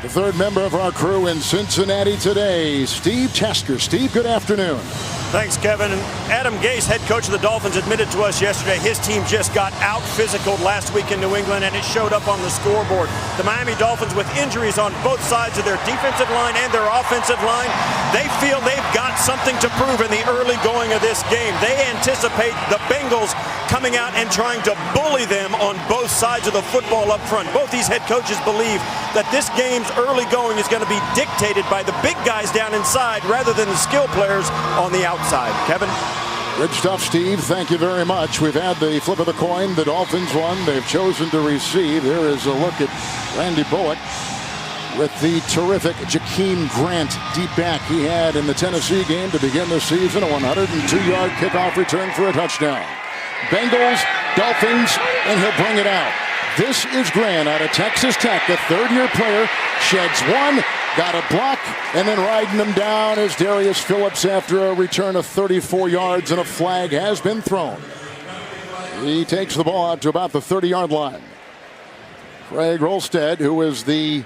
The third member of our crew in Cincinnati today, Steve Tasker. Steve, good afternoon. Thanks, Kevin. And Adam Gase, head coach of the Dolphins, admitted to us yesterday his team just got out-physicaled last week in New England, and it showed up on the scoreboard. The Miami Dolphins, with injuries on both sides of their defensive line and their offensive line, they feel they've got something to prove in the early going of this game. They anticipate the Bengals coming out and trying to bully them on both sides of the football up front. Both these head coaches believe that this game's early going is going to be dictated by the big guys down inside rather than the skill players on the outside. Kevin? Good stuff, Steve. Thank you very much. We've had the flip of the coin. The Dolphins won. They've chosen to receive. There is a look at Randy Bullock with the terrific Jakeem Grant deep back he had in the Tennessee game to begin the season. A 102-yard kickoff return for a touchdown. Bengals, Dolphins, and he'll bring it out. This is Grant out of Texas Tech, the third-year player. Sheds one, got a block, and then riding him down is Darius Phillips after a return of 34 yards, and a flag has been thrown. He takes the ball out to about the 30-yard line. Craig Rolstead, who was the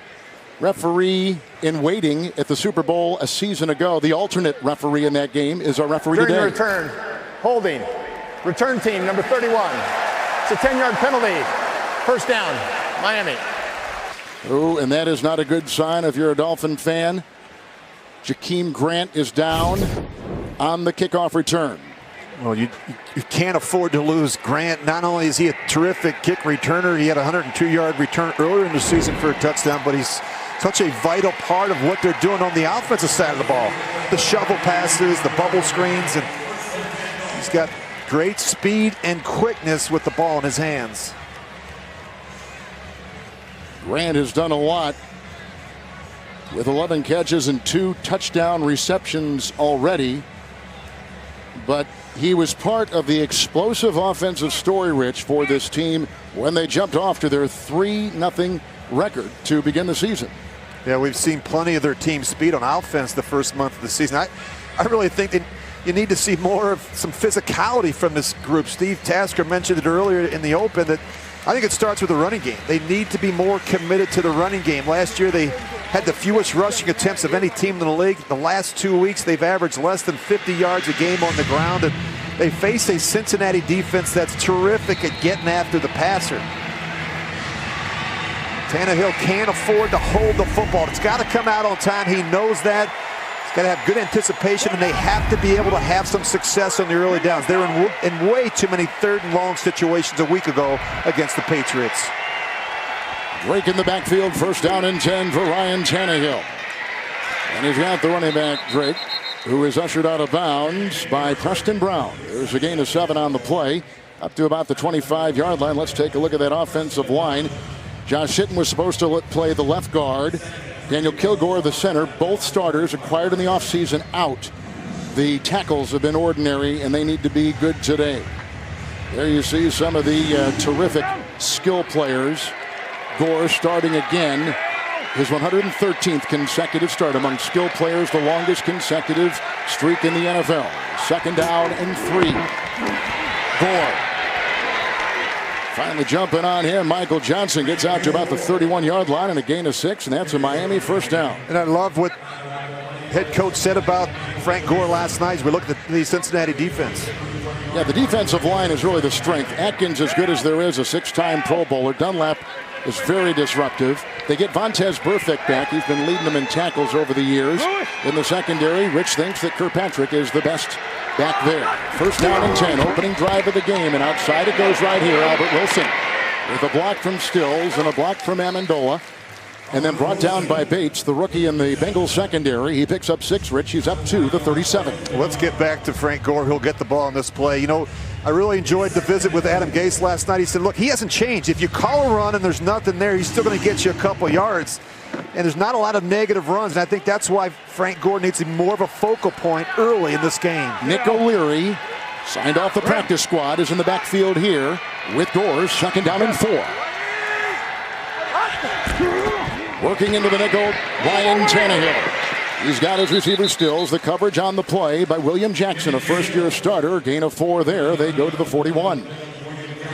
referee in waiting at the Super Bowl a season ago, the alternate referee in that game, is our referee During today. the return, holding, return team number 31. It's a 10-yard penalty. First down, Miami. Oh, and that is not a good sign if you're a Dolphin fan. Jakeem Grant is down on the kickoff return. Well, you can't afford to lose Grant. Not only is he a terrific kick returner, he had a 102-yard return earlier in the season for a touchdown, but he's such a vital part of what they're doing on the offensive side of the ball. The shovel passes, the bubble screens, and he's got great speed and quickness with the ball in his hands. Grant has done a lot with 11 catches and 2 touchdown receptions already. But he was part of the explosive offensive story, Rich, for this team when they jumped off to their 3-0 record to begin the season. Yeah, we've seen plenty of their team speed on offense the first month of the season. I really think that you need to see more of some physicality from this group. Steve Tasker mentioned it earlier in the open that I think it starts with the running game. They need to be more committed to the running game. Last year, they had the fewest rushing attempts of any team in the league. The last 2 weeks, they've averaged less than 50 yards a game on the ground, and they face a Cincinnati defense that's terrific at getting after the passer. Tannehill can't afford to hold the football. It's got to come out on time. He knows that. Got to have good anticipation, and they have to be able to have some success on the early downs. They're in way too many third and long situations a week ago against the Patriots. Drake in the backfield, first down and 10 for Ryan Tannehill. And he's got the running back, Drake, who is ushered out of bounds by Preston Brown. There's a gain of 7 on the play, up to about the 25-yard line. Let's take a look at that offensive line. Josh Sitton was supposed to play the left guard. Daniel Kilgore, the center, both starters acquired in the offseason out. The tackles have been ordinary, and they need to be good today. There you see some of the terrific skill players. Gore starting again. His 113th consecutive start among skill players, the longest consecutive streak in the NFL. Second down and 3. Gore. Finally jumping on him. Michael Johnson gets out to about the 31-yard line and a gain of 6, and that's a Miami first down. And I love what head coach said about Frank Gore last night as we look at the Cincinnati defense. Yeah, the defensive line is really the strength. Atkins as good as there is, a 6-time Pro Bowler. Dunlap is very disruptive. They get Vontaze Burfict back. He's been leading them in tackles over the years. In the secondary, Rich thinks that Kirkpatrick is the best back there. First down and 10, opening drive of the game, and outside it goes right here. Albert Wilson with a block from Stills and a block from Amendola. And then brought down by Bates, the rookie in the Bengals secondary. He picks up 6, Rich. He's up to the 37. Let's get back to Frank Gore. He'll get the ball on this play. You know, I really enjoyed the visit with Adam Gase last night. He said, look, he hasn't changed. If you call a run and there's nothing there, he's still going to get you a couple yards. And there's not a lot of negative runs. And I think that's why Frank Gore needs more of a focal point early in this game. Nick O'Leary, signed off the practice squad, is in the backfield here with Gore, second down and 4. Working into the nickel, Ryan Tannehill. He's got his receiver Stills. The coverage on the play by William Jackson, a first-year starter. Gain of 4 there. They go to the 41.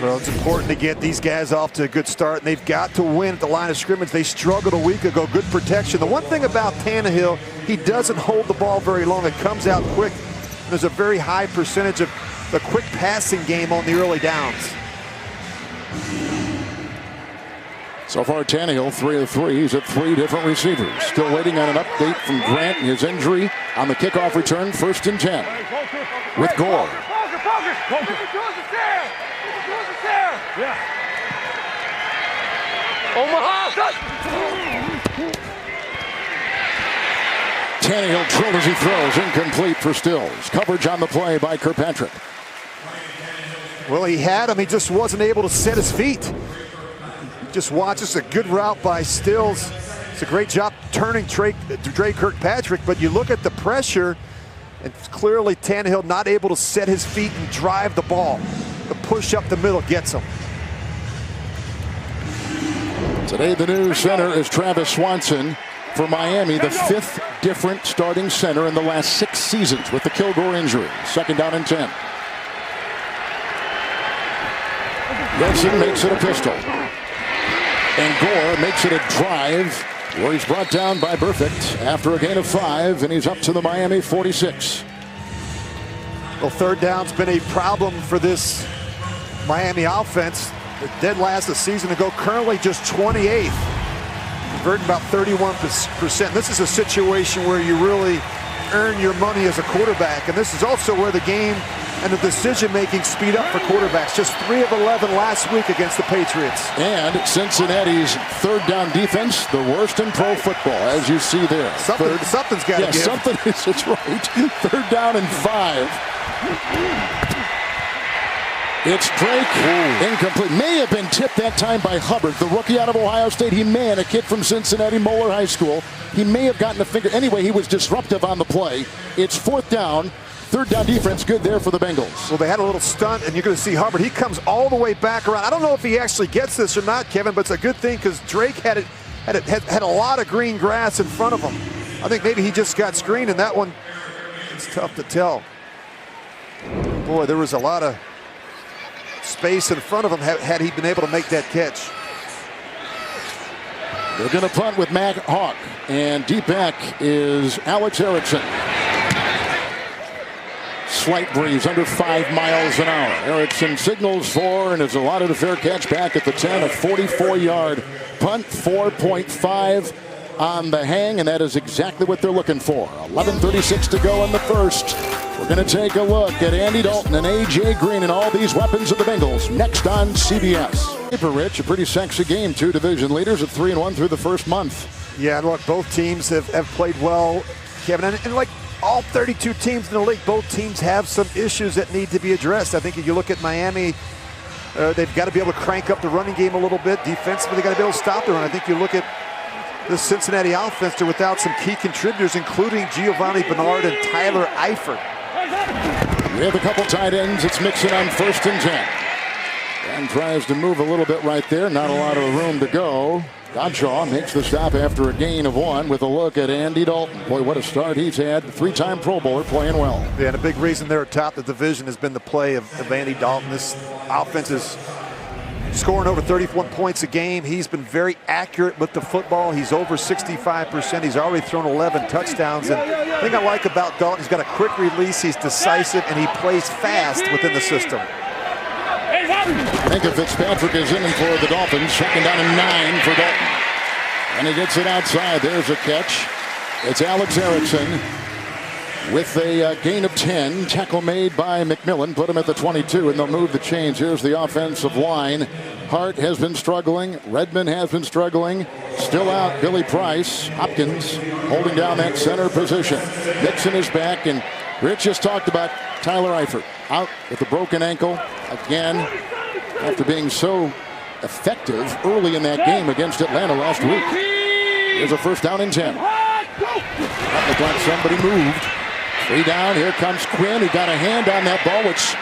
Well, it's important to get these guys off to a good start, and they've got to win at the line of scrimmage. They struggled a week ago. Good protection. The one thing about Tannehill, he doesn't hold the ball very long. It comes out quick. There's a very high percentage of the quick passing game on the early downs. So far, Tannehill 3 of 3. He's at 3 different receivers. Still waiting on an update from Grant and his injury on the kickoff return. 1st and 10 with Gore. Tannehill drilled as he throws. Incomplete for Stills. Coverage on the play by Kirkpatrick. Well, he had him. He just wasn't able to set his feet. Just watch. This is a good route by Stills. It's a great job turning Dre Kirkpatrick, but you look at the pressure, and clearly Tannehill not able to set his feet and drive the ball. The push up the middle gets him. Today, the new center is Travis Swanson for Miami, the 5th different starting center in the last 6 seasons with the Kilgore injury. 2nd down and 10. Wilson makes it a pistol. And Gore makes it a drive where he's brought down by Burfict after a gain of 5, and he's up to the Miami 46. Well, 3rd down's been a problem for this Miami offense. Dead last a season ago, currently just 28th. Converting about 31%. This is a situation where you really earn your money as a quarterback, and this is also where the game and the decision-making speed up for quarterbacks. Just 3 of 11 last week against the Patriots. And Cincinnati's 3rd down defense, the worst in pro football, as you see there. Something's got to give. Something is, it's right. 3rd down and 5. It's Drake. Incomplete. May have been tipped that time by Hubbard, the rookie out of Ohio State. He may, and a kid from Cincinnati, Moeller High School. He may have gotten a finger. Anyway, he was disruptive on the play. It's 4th down. 3rd down defense good there for the Bengals. Well, they had a little stunt, and you're going to see Hubbard. He comes all the way back around. I don't know if he actually gets this or not, Kevin, but it's a good thing because Drake had a lot of green grass in front of him. I think maybe he just got screened, and that one, it's tough to tell. Boy, there was a lot of space in front of him had he been able to make that catch. They're going to punt with Mac Hawk, and deep back is Alex Erickson. Slight breeze, under 5 miles an hour. Erickson signals for and is allotted a fair catch back at the 10, a 44-yard punt, 4.5 on the hang, and that is exactly what they're looking for. 11:36 to go in the first. We're going to take a look at Andy Dalton and A.J. Green and all these weapons of the Bengals next on CBS. Paper Rich, a pretty sexy game. 2 division leaders at 3-1 through the first month. Yeah, look, both teams have played well, Kevin, and like all 32 teams in the league, both teams have some issues that need to be addressed. I think if you look at Miami, they've got to be able to crank up the running game a little bit. Defensively, they've got to be able to stop the run. I think you look at the Cincinnati offense, they're without some key contributors, including Giovanni Bernard and Tyler Eifert. We have a couple tight ends. It's Mixon on 1st and 10. And tries to move a little bit right there. Not a lot of room to go. Godshaw makes the stop after a gain of 1 with a look at Andy Dalton. Boy, what a start he's had. 3-time Pro Bowler playing well. Yeah, and a big reason they're atop the division has been the play of Andy Dalton. This offense is scoring over 31 points a game. He's been very accurate with the football. He's over 65%. He's already thrown 11 touchdowns. And the thing I like about Dalton, he's got a quick release. He's decisive, and he plays fast within the system. Minka Fitzpatrick is in for the Dolphins. 2nd down and 9 for Dalton. And he gets it outside. There's a catch. It's Alex Erickson with a gain of 10. Tackle made by McMillan. Put him at the 22, and they'll move the chains. Here's the offensive line. Hart has been struggling. Redmond has been struggling. Still out, Billy Price. Hopkins holding down that center position. Nixon is back, and Rich just talked about Tyler Eifert. Out with a broken ankle again after being so effective early in that game against Atlanta last week. Here's a 1st down and 10. That looked like somebody moved. 3 down. Here comes Quinn. He got a hand on that ball, which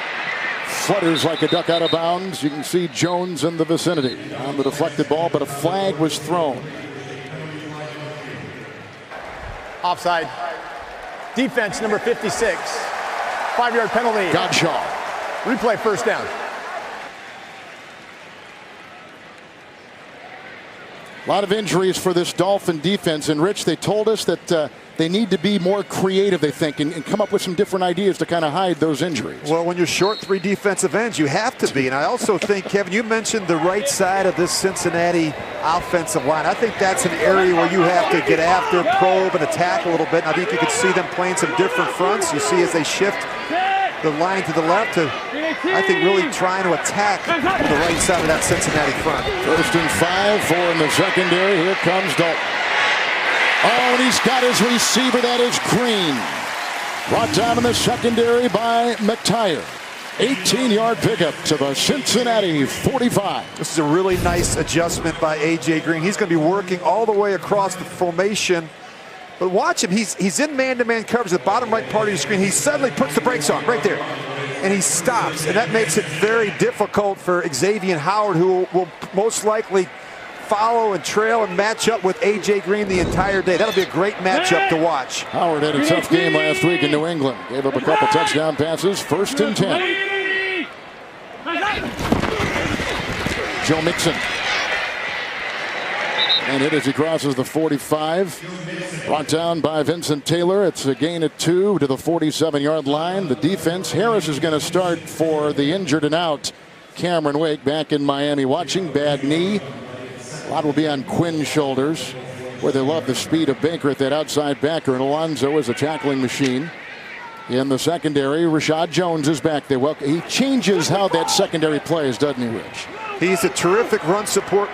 flutters like a duck out of bounds. You can see Jones in the vicinity on the deflected ball, but a flag was thrown. Offside. Defense number 56. 5-yard penalty. Godshaw. Replay 1st down. A lot of injuries for this Dolphin defense. And, Rich, they told us that they need to be more creative, they think, and come up with some different ideas to kind of hide those injuries. Well, when you're short 3 defensive ends, you have to be. And I also think, Kevin, you mentioned the right side of this Cincinnati offensive line. I think that's an area where you have to get after, probe, and attack a little bit. And I think you can see them playing some different fronts. You see as they shift the line to the left to, I think, really trying to attack the right side of that Cincinnati front. 1st and 5 for in the secondary. Here comes Dalton. Oh, and he's got his receiver. That is Green. Brought down in the secondary by McTire. 18-yard pickup to the Cincinnati 45. This is a really nice adjustment by A.J. Green. He's going to be working all the way across the formation. But watch him. He's in man-to-man coverage, the bottom right part of your screen. He suddenly puts the brakes on right there. And he stops. And that makes it very difficult for Xavier Howard, who will most likely follow and trail and match up with A.J. Green the entire day. That'll be a great matchup to watch. Howard had a tough game last week in New England. Gave up a couple touchdown passes. 1st and 10. Joe Mixon. And hit as he crosses the 45. Brought down by Vincent Taylor. It's a gain of 2 to the 47-yard line. The defense, Harris is going to start for the injured and out Cameron Wake back in Miami watching. Bad knee. A lot will be on Quinn's shoulders, where they love the speed of Baker at that outside backer. And Alonzo is a tackling machine. In the secondary, Rashad Jones is back there. Well, he changes how that secondary plays, doesn't he, Rich? He's a terrific run support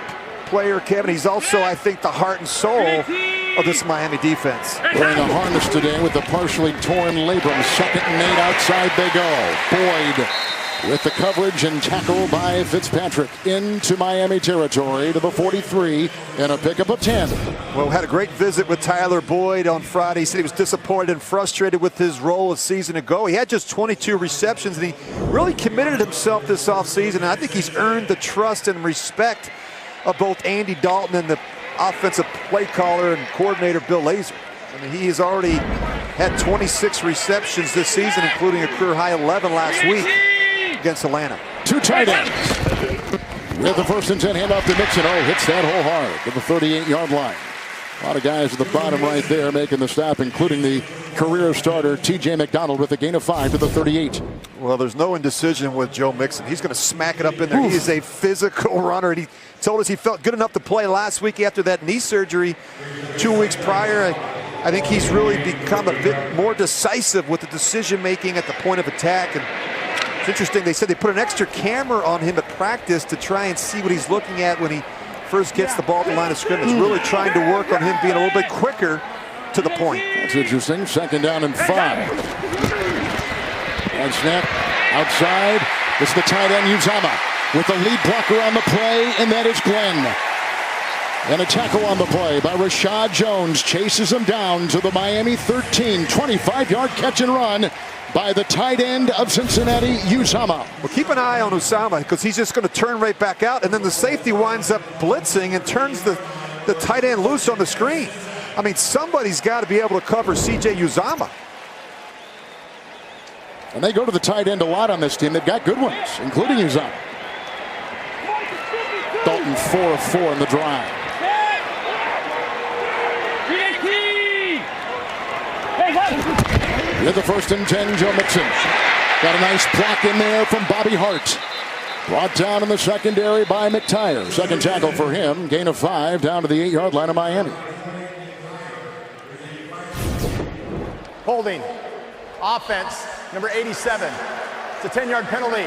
player, Kevin. He's also, I think, the heart and soul of this Miami defense. Wearing a harness today with the partially torn labrum. 2nd and 8, outside they go. Boyd with the coverage and tackle by Fitzpatrick into Miami territory to the 43 and a pickup of 10. Well, had a great visit with Tyler Boyd on Friday. He said he was disappointed and frustrated with his role a season ago. He had just 22 receptions, and he really committed himself this offseason. And I think he's earned the trust and respect of both Andy Dalton and the offensive play caller and coordinator Bill Lazor. I mean, he has already had 26 receptions this season, including a career high 11 last week against Atlanta. 2 tight ends. With the 1st and 10, handoff to Mixon. Oh, hits that hole hard at the 38-yard line. A lot of guys at the bottom right there making the stop, including the career starter T.J. McDonald with a gain of 5 to the 38. Well, there's no indecision with Joe Mixon. He's going to smack it up in there. He is a physical runner, and he told us he felt good enough to play last week after that knee surgery 2 weeks prior. I think he's really become a bit more decisive with the decision-making at the point of attack. And it's interesting, they said they put an extra camera on him at practice to try and see what he's looking at when he first gets the ball at the line of scrimmage. Really trying to work on him being a little bit quicker to the point. That's interesting. 2nd down and 5. And snap outside. This is the tight end Uzama with the lead blocker on the play, and that is Glenn. And a tackle on the play by Rashad Jones. Chases him down to the Miami 13. 25-yard catch and run by the tight end of Cincinnati, Uzama. Well, keep an eye on Uzama because he's just going to turn right back out, and then the safety winds up blitzing and turns the tight end loose on the screen. I mean, somebody's got to be able to cover C.J. Uzama. And they go to the tight end a lot on this team. They've got good ones, including Uzama. Dalton 4 of 4 in the drive. With the 1st and 10, Joe Mixon. Got a nice block in there from Bobby Hart. Brought down in the secondary by McTire. 2nd tackle for him. Gain of 5 down to the 8-yard line of Miami. Holding. Offense, number 87. It's a 10-yard penalty.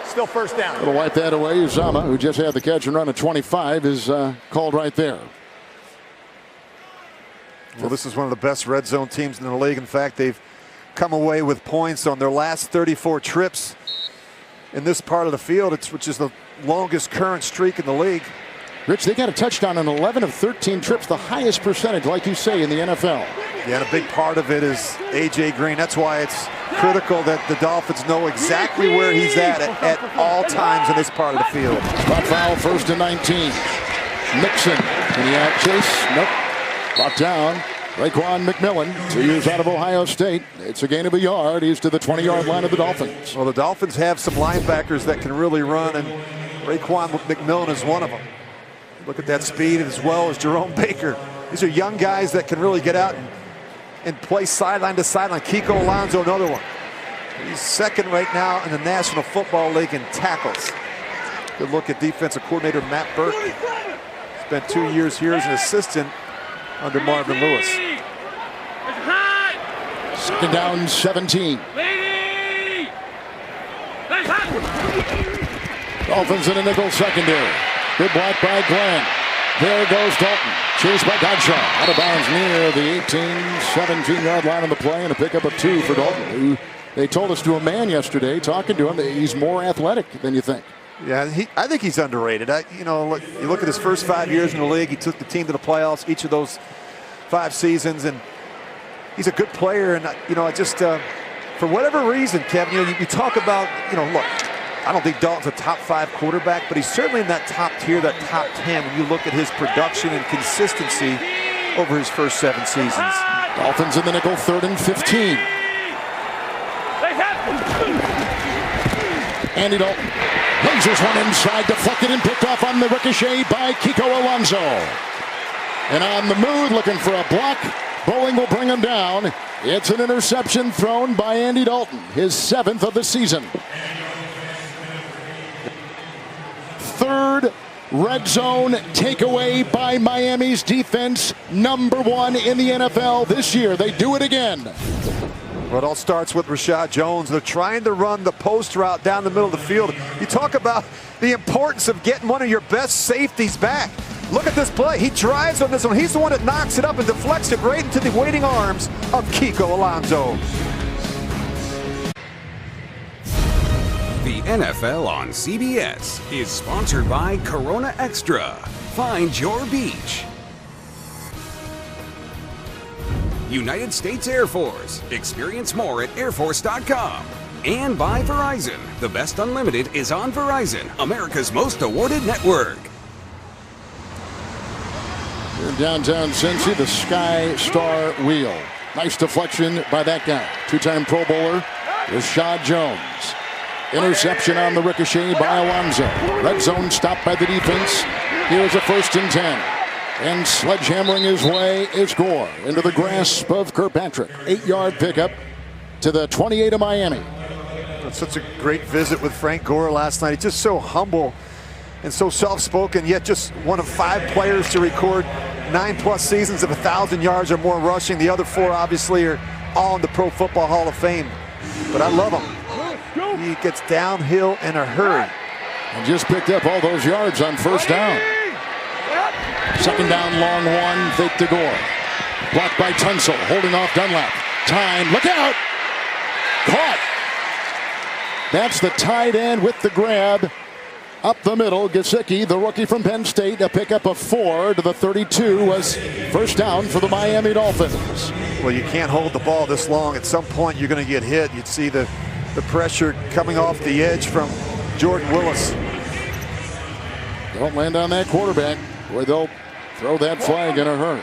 Still 1st down. It'll wipe that away. Uzama, who just had the catch and run at 25, is called right there. Well, this is one of the best red zone teams in the league. In fact, they've come away with points on their last 34 trips in this part of the field, which is the longest current streak in the league. Rich, they got a touchdown on 11 of 13 trips, the highest percentage, like you say, in the NFL. Yeah, and a big part of it is A.J. Green. That's why it's critical that the Dolphins know exactly where he's at all times in this part of the field. Spot foul, 1st and 19. Mixon, can he outchase? Nope. Brought down. Raekwon McMillan, 2 years out of Ohio State. It's a gain of a yard. He's to the 20-yard line of the Dolphins. Well, the Dolphins have some linebackers that can really run, and Raekwon McMillan is one of them. Look at that speed, as well as Jerome Baker. These are young guys that can really get out and play sideline to sideline. Kiko Alonso, another one. He's second right now in the National Football League in tackles. Good look at defensive coordinator Matt Burke. Spent 2 years here as an assistant under Marvin Lewis. Second down, 17. Dolphins in a nickel secondary. Good block by Glenn. There goes Dalton. Chased by Godshaw. Out of bounds near the 17-yard line on the play, and a pickup of 2 for Dalton, who they told us to a man yesterday, talking to him, that he's more athletic than you think. Yeah, I think he's underrated. You look at his first 5 years in the league. He took the team to the playoffs each of those 5 seasons, and he's a good player. And I just for whatever reason, Kevin, you talk about, look, I don't think Dalton's a top 5 quarterback, but he's certainly in that top tier, that top 10 when you look at his production and consistency over his first 7 seasons. Dolphins in the nickel, 3rd and 15. Andy Dalton lasers one inside, deflected and picked off on the ricochet by Kiko Alonso. And on the move, looking for a block. Bowling will bring him down. It's an interception thrown by Andy Dalton, his 7th of the season. 3rd red zone takeaway by Miami's defense, number 1 in the NFL this year. They do it again. Well, it all starts with Rashad Jones. They're trying to run the post route down the middle of the field. You talk about the importance of getting one of your best safeties back. Look at this play. He drives on this one. He's the one that knocks it up and deflects it right into the waiting arms of Kiko Alonso. The NFL on CBS is sponsored by Corona Extra. Find your beach. United States Air Force. Experience more at airforce.com. And by Verizon. The best unlimited is on Verizon, America's most awarded network. Here in downtown Cincy, the Sky Star Wheel. Nice deflection by that guy. 2-time Pro Bowler, Rashad Jones. Interception on the ricochet by Alonso. Red zone stopped by the defense. Here's a 1st and 10. And sledgehammering his way is Gore into the grasp of Kirkpatrick. 8-yard pickup to the 28 of Miami. That's such a great visit with Frank Gore last night. He's just so humble and so self-spoken, yet just one of 5 players to record 9+ seasons of 1,000 yards or more rushing. The other 4 obviously are all in the Pro Football Hall of Fame. But I love him. He gets downhill in a hurry. And just picked up all those yards on 1st down. 2nd down, long one, fake to Gore. Blocked by Tunsil, holding off Dunlap. Time, look out! Caught! That's the tight end with the grab. Up the middle, Gesicki, the rookie from Penn State, a pickup of 4 to the 32 was 1st down for the Miami Dolphins. Well, you can't hold the ball this long. At some point, you're going to get hit. You'd see the pressure coming off the edge from Jordan Willis. Don't land on that quarterback, or they'll throw that flag in a hurry.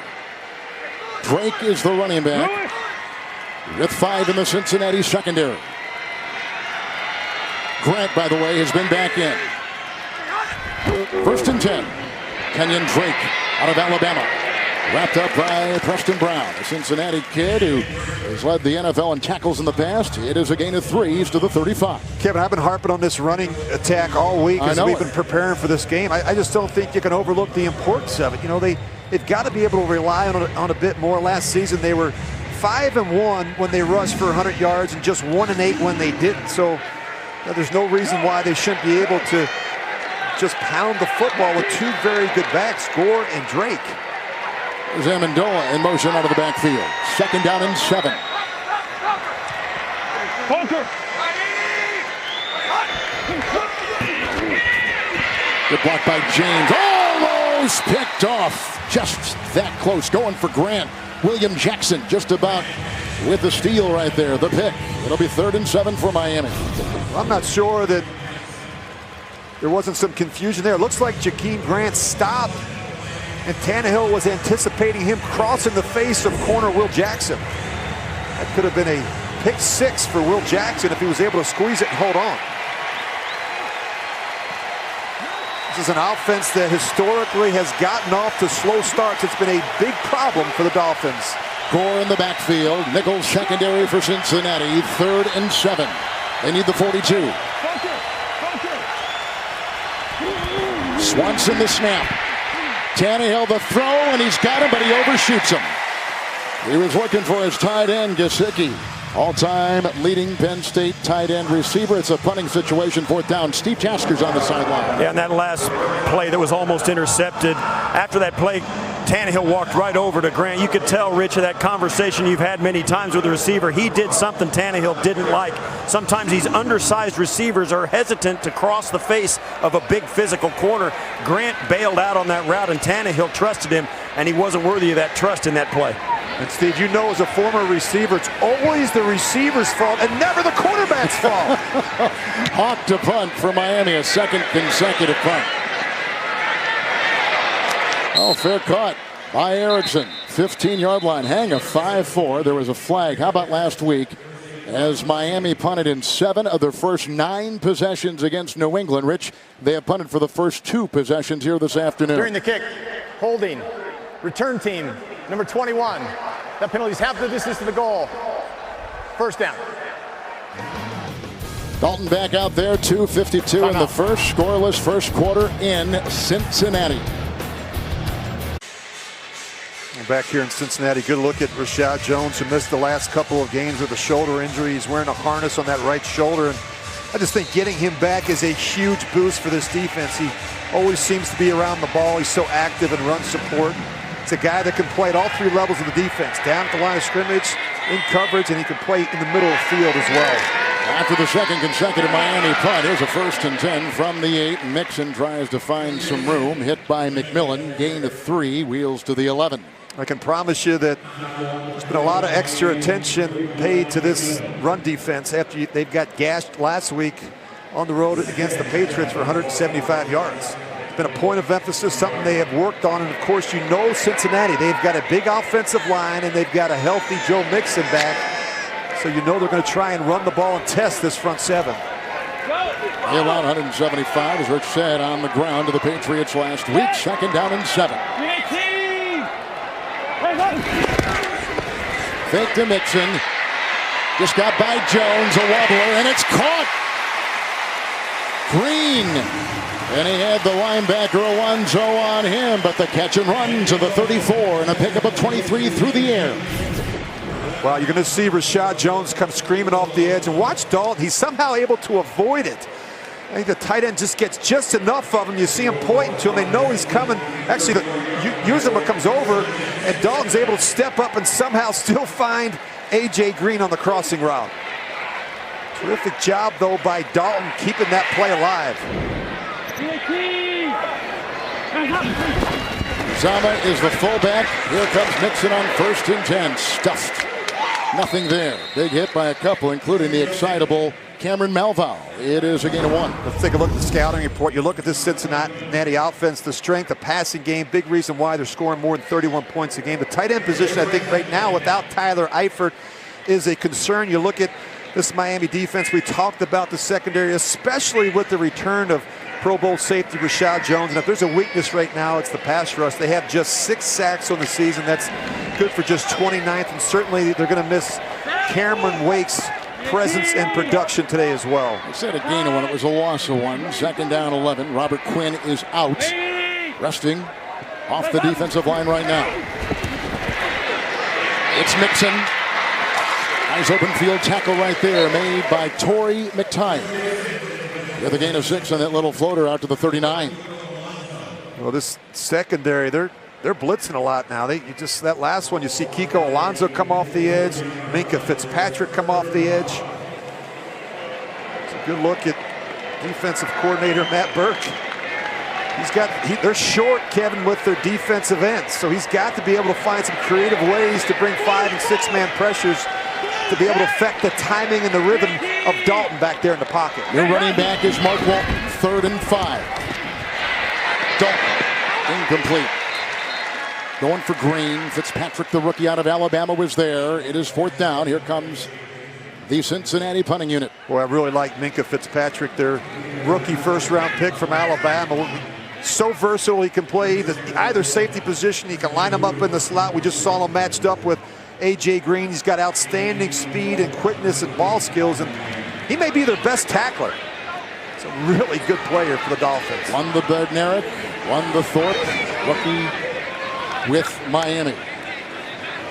Drake is the running back with 5 in the Cincinnati secondary. Grant, by the way, has been back in. 1st and 10. Kenyon Drake out of Alabama. Wrapped up by Preston Brown, a Cincinnati kid who has led the NFL in tackles in the past. It is a gain of 3 to the 35. Kevin, I've been harping on this running attack all week as we've been preparing for this game. I just don't think you can overlook the importance of it. They've got to be able to rely on a bit more. Last season, they were 5-1 when they rushed for 100 yards and just 1-8 when they didn't. So there's no reason why they shouldn't be able to just pound the football with 2 very good backs, Gore and Drake. There's Amendola in motion out of the backfield. 2nd down and 7. Good block by James. Almost picked off. Just that close. Going for Grant. William Jackson just about with the steal right there. The pick. It'll be 3rd and 7 for Miami. Well, I'm not sure that there wasn't some confusion there. It looks like Jakeem Grant stopped, and Tannehill was anticipating him crossing the face of corner Will Jackson. That could have been a pick 6 for Will Jackson if he was able to squeeze it and hold on. This is an offense that historically has gotten off to slow starts. It's been a big problem for the Dolphins. Gore in the backfield. Nichols secondary for Cincinnati. 3rd and 7. They need the 42. Swanson the snap. Tannehill the throw, and he's got him, but he overshoots him. He was looking for his tight end, Gesicki. All-time leading Penn State tight end receiver. It's a punting situation, 4th down. Steve Tasker's on the sideline. Yeah, and that last play that was almost intercepted. After that play, Tannehill walked right over to Grant. You could tell, Rich, of that conversation you've had many times with the receiver. He did something Tannehill didn't like. Sometimes these undersized receivers are hesitant to cross the face of a big physical corner. Grant bailed out on that route, and Tannehill trusted him, and he wasn't worthy of that trust in that play. And Steve, you know, as a former receiver, it's always the receiver's fault and never the quarterback's fault. Hawk to punt for Miami, a 2nd consecutive punt. Oh, fair caught by Erickson. 15-yard line, hang a 5-4. There was a flag. How about last week as Miami punted in 7 of their first 9 possessions against New England? Rich, they have punted for the first 2 possessions here this afternoon. During the kick, holding, return team, number 21. That penalty is half the distance to the goal. 1st down. Dalton back out there, 2:52 in the first. Scoreless first quarter in Cincinnati. Back here in Cincinnati, good look at Rashad Jones, who missed the last couple of games with a shoulder injury. He's wearing a harness on that right shoulder, and I just think getting him back is a huge boost for this defense. He always seems to be around the ball. He's so active in run support. It's a guy that can play at all 3 levels of the defense, down at the line of scrimmage, in coverage, and he can play in the middle of the field as well. After the 2nd consecutive Miami punt, here's a 1st and 10 from the 8. Mixon tries to find some room, hit by McMillan, gain of 3, wheels to the 11. I can promise you that there's been a lot of extra attention paid to this run defense after they've got gashed last week on the road against the Patriots for 175 yards. It's been a point of emphasis, something they have worked on, and of course you know Cincinnati, they've got a big offensive line and they've got a healthy Joe Mixon back, so you know they're going to try and run the ball and test this front 7. They allowed 175, as Rich said, on the ground to the Patriots last week. 2nd down and 7. Fake to Mixon. Just got by Jones, a wobbler, and it's caught. Green. And he had the linebacker Alonzo on him, but the catch and run to the 34 and a pickup of 23 through the air. Well, you're going to see Rashad Jones come screaming off the edge, and watch Dalton. He's somehow able to avoid it. I think the tight end just gets just enough of him. You see him pointing to him. They know he's coming. Actually, Uzomah comes over, and Dalton's able to step up and somehow still find A.J. Green on the crossing route. Terrific job, though, by Dalton keeping that play alive. Uzomah is the fullback. Here comes Mixon on 1st and 10. Stuffed. Nothing there. Big hit by a couple, including the excitable Cameron Malval. It is a gain of 1. Let's take a look at the scouting report. You look at this Cincinnati offense, the strength, the passing game, big reason why they're scoring more than 31 points a game. The tight end position, I think right now, without Tyler Eifert, is a concern. You look at this Miami defense. We talked about the secondary, especially with the return of Pro Bowl safety Rashad Jones. And if there's a weakness right now, it's the pass rush. They have just 6 sacks on the season. That's good for just 29th. And certainly they're going to miss Cameron Wake's presence and production today as well. I said a gain of 1. It was a loss of 1. 2nd down 11. Robert Quinn is out. Resting off the defensive line right now. It's Mixon. Nice open field tackle right there made by Torrey McTyer. With a gain of 6 on that little floater out to the 39. Well, this secondary, they're blitzing a lot now. That last one, you see Kiko Alonso come off the edge, Minkah Fitzpatrick come off the edge. It's a good look at defensive coordinator Matt Burke. They're short, Kevin, with their defensive ends, so he's got to be able to find some creative ways to bring 5- and 6-man pressures to be able to affect the timing and the rhythm of Dalton back there in the pocket. Your running back is Mark Walton, 3rd and 5. Dalton, incomplete. Going for Green. Fitzpatrick, the rookie out of Alabama, was there. It is 4th down. Here comes the Cincinnati punting unit. Boy, I really like Minkah Fitzpatrick, their rookie 1st-round pick from Alabama. so versatile. He can play either safety position. He can line him up in the slot. We just saw him matched up with A.J. Green. He's got outstanding speed and quickness and ball skills, and he may be their best tackler. He's a really good player for the Dolphins. Won the Bednarik, won the Thorpe, rookie with Miami.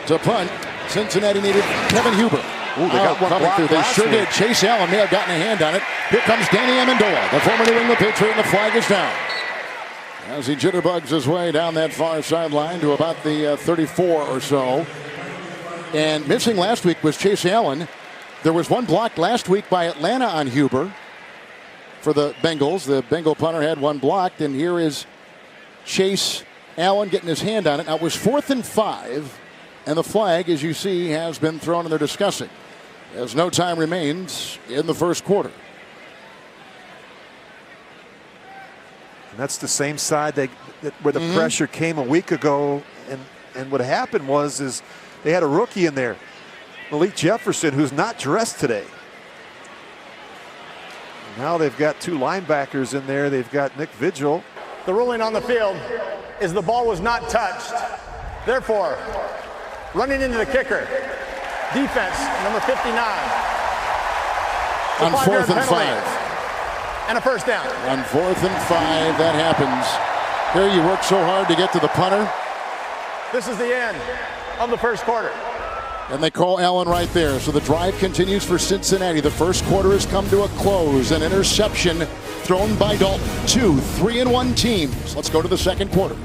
To punt, Cincinnati needed Kevin Huber. Ooh, they got one block through. They sure did. Chase Allen may have gotten a hand on it. Here comes Danny Amendola, the former New England Patriot, and the flag is down. As he jitterbugs his way down that far sideline to about the 34 or so. And missing last week was Chase Allen. There was one blocked last week by Atlanta on Huber for the Bengals. The Bengal punter had one blocked, and here is Chase Allen getting his hand on it. Now it was 4th and 5, and the flag, as you see, has been thrown, and they're discussing as no time remains in the first quarter. And that's the same side where the pressure came a week ago, and what happened was they had a rookie in there, Malik Jefferson, who's not dressed today. Now they've got 2 linebackers in there. They've got Nick Vigil. The ruling on the field is the ball was not touched. Therefore, running into the kicker, defense, number 59. On 4th and 5. And a first down. On 4th and 5, that happens. Here you work so hard to get to the punter. This is the end of the first quarter. And they call Allen right there. So the drive continues for Cincinnati. The first quarter has come to a close. An interception thrown by Dalton. 2 3-1 teams. Let's go to the second quarter.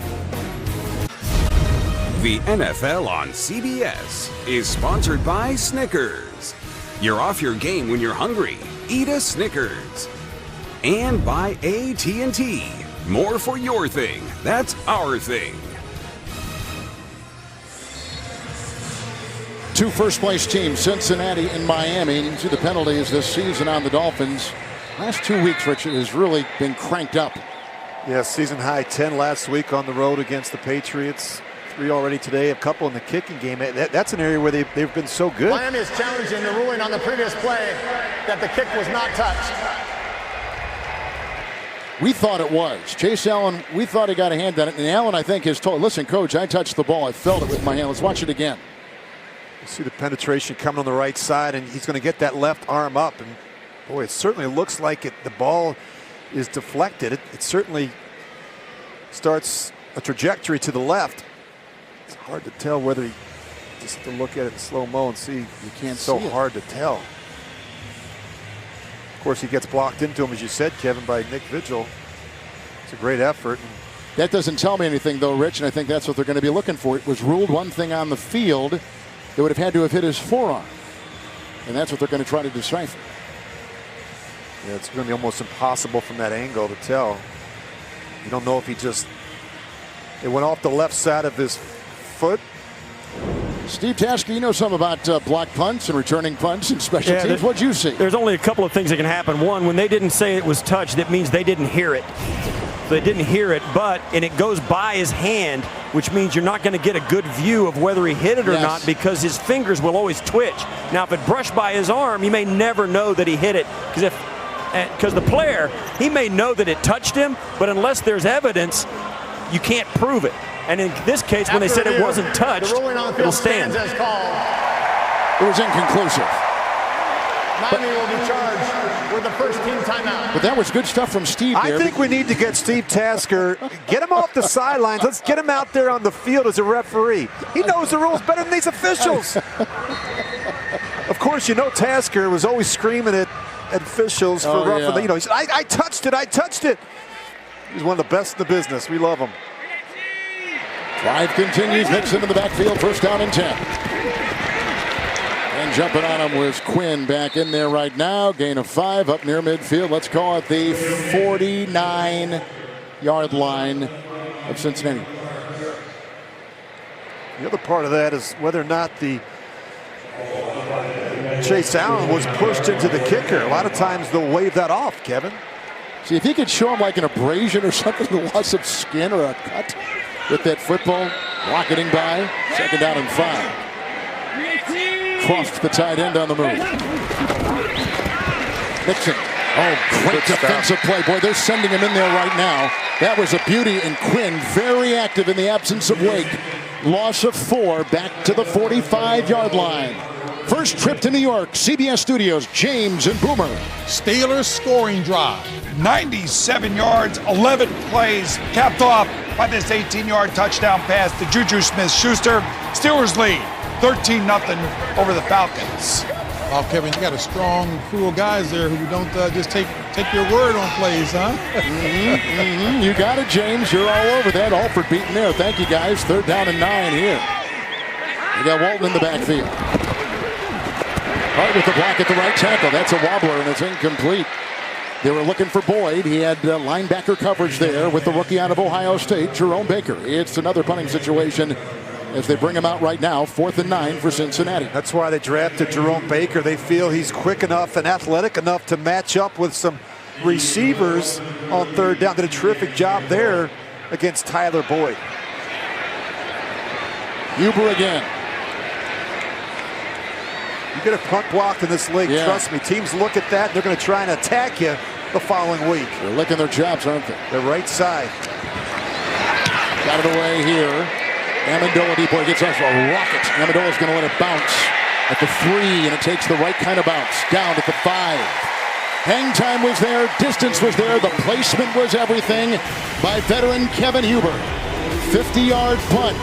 The NFL on CBS is sponsored by Snickers. You're off your game when you're hungry. Eat a Snickers. And by AT&T. More for your thing. That's our thing. 2 first-place teams, Cincinnati and Miami. And you can see the penalties this season on the Dolphins. Last 2 weeks, Richard, has really been cranked up. Yeah, season high 10 last week on the road against the Patriots. 3 already today, a couple in the kicking game. That's an area where they've been so good. Miami is challenging the ruling on the previous play that the kick was not touched. We thought it was. Chase Allen, we thought he got a hand on it. And Allen, I think, has told, listen, Coach, I touched the ball. I felt it with my hand. Let's watch it again. You see the penetration coming on the right side, and he's going to get that left arm up. And, boy, it certainly looks like the ball is deflected. It certainly starts a trajectory to the left. It's hard to tell whether he just to look at it in slow-mo and see. You can't so see it. hard to tell. Of course, he gets blocked into him, as you said, Kevin, by Nick Vigil. It's a great effort. That doesn't tell me anything, though, Rich, and I think that's what they're going to be looking for. It was ruled one thing on the field. It would have had to have hit his forearm. And that's what they're going to try to decipher. Yeah, it's going to be almost impossible from that angle to tell. You don't know if it went off the left side of his foot. Steve Tasker, you know something about block punts and returning punts and special teams. What'd you see? There's only a couple of things that can happen. One, when they didn't say it was touched, that means they didn't hear it. So they didn't hear it, and it goes by his hand, which means you're not going to get a good view of whether he hit it or not, because his fingers will always twitch. Now, if it brushed by his arm, you may never know that he hit it, because the player, he may know that it touched him, but unless there's evidence, you can't prove it. And in this case, when they said it wasn't touched, it'll stand. It was inconclusive. Miami will be charged with the first team timeout. But that was good stuff from Steve there. I think we need to get Steve Tasker, get him off the sidelines. Let's get him out there on the field as a referee. He knows the rules better than these officials. Of course, you know Tasker was always screaming at officials for roughing. You know, he said, I touched it, I touched it. He's one of the best in the business. We love him. Drive continues. Nixon in the backfield. First down and 10. And jumping on him was Quinn back in there right now. Gain of 5 up near midfield. Let's call it the 49-yard line of Cincinnati. The other part of that is whether or not the Chase Allen was pushed into the kicker. A lot of times they'll wave that off, Kevin. See, if he could show him like an abrasion or something, a loss of skin or a cut with that football, rocketing by. Second down and 5. Crossed the tight end on the move. Nixon. Oh, great defensive play. Boy, they're sending him in there right now. That was a beauty, and Quinn very active in the absence of Wake. Loss of 4 back to the 45-yard line. First trip to New York, CBS Studios, James and Boomer. Steelers scoring drive. 97 yards, 11 plays, capped off by this 18-yard touchdown pass to Juju Smith-Schuster. Steelers lead 13-0 over the Falcons. Oh, Kevin, you got a strong crew of guys there who don't just take your word on plays, huh? You got it, James. You're all over that. Alford beaten there. Thank you, guys. 3rd down and 9 here. You got Walton in the backfield. Hart with the block at the right tackle. That's a wobbler, and it's incomplete. They were looking for Boyd. He had linebacker coverage there with the rookie out of Ohio State, Jerome Baker. It's another punting situation as they bring him out right now. 4th and 9 for Cincinnati. That's why they drafted Jerome Baker. They feel he's quick enough and athletic enough to match up with some receivers on 3rd down. Did a terrific job there against Tyler Boyd. Huber again. You get a punt blocked in this league, trust me. Teams look at that, and they're going to try and attack you the following week. They're licking their chops, aren't they? The right side. Got it away here. Amendola deep boy gets us a rocket. Amendola's going to let it bounce at the 3, and it takes the right kind of bounce. Down at the 5. Hang time was there. Distance was there. The placement was everything by veteran Kevin Huber. 50-yard punt.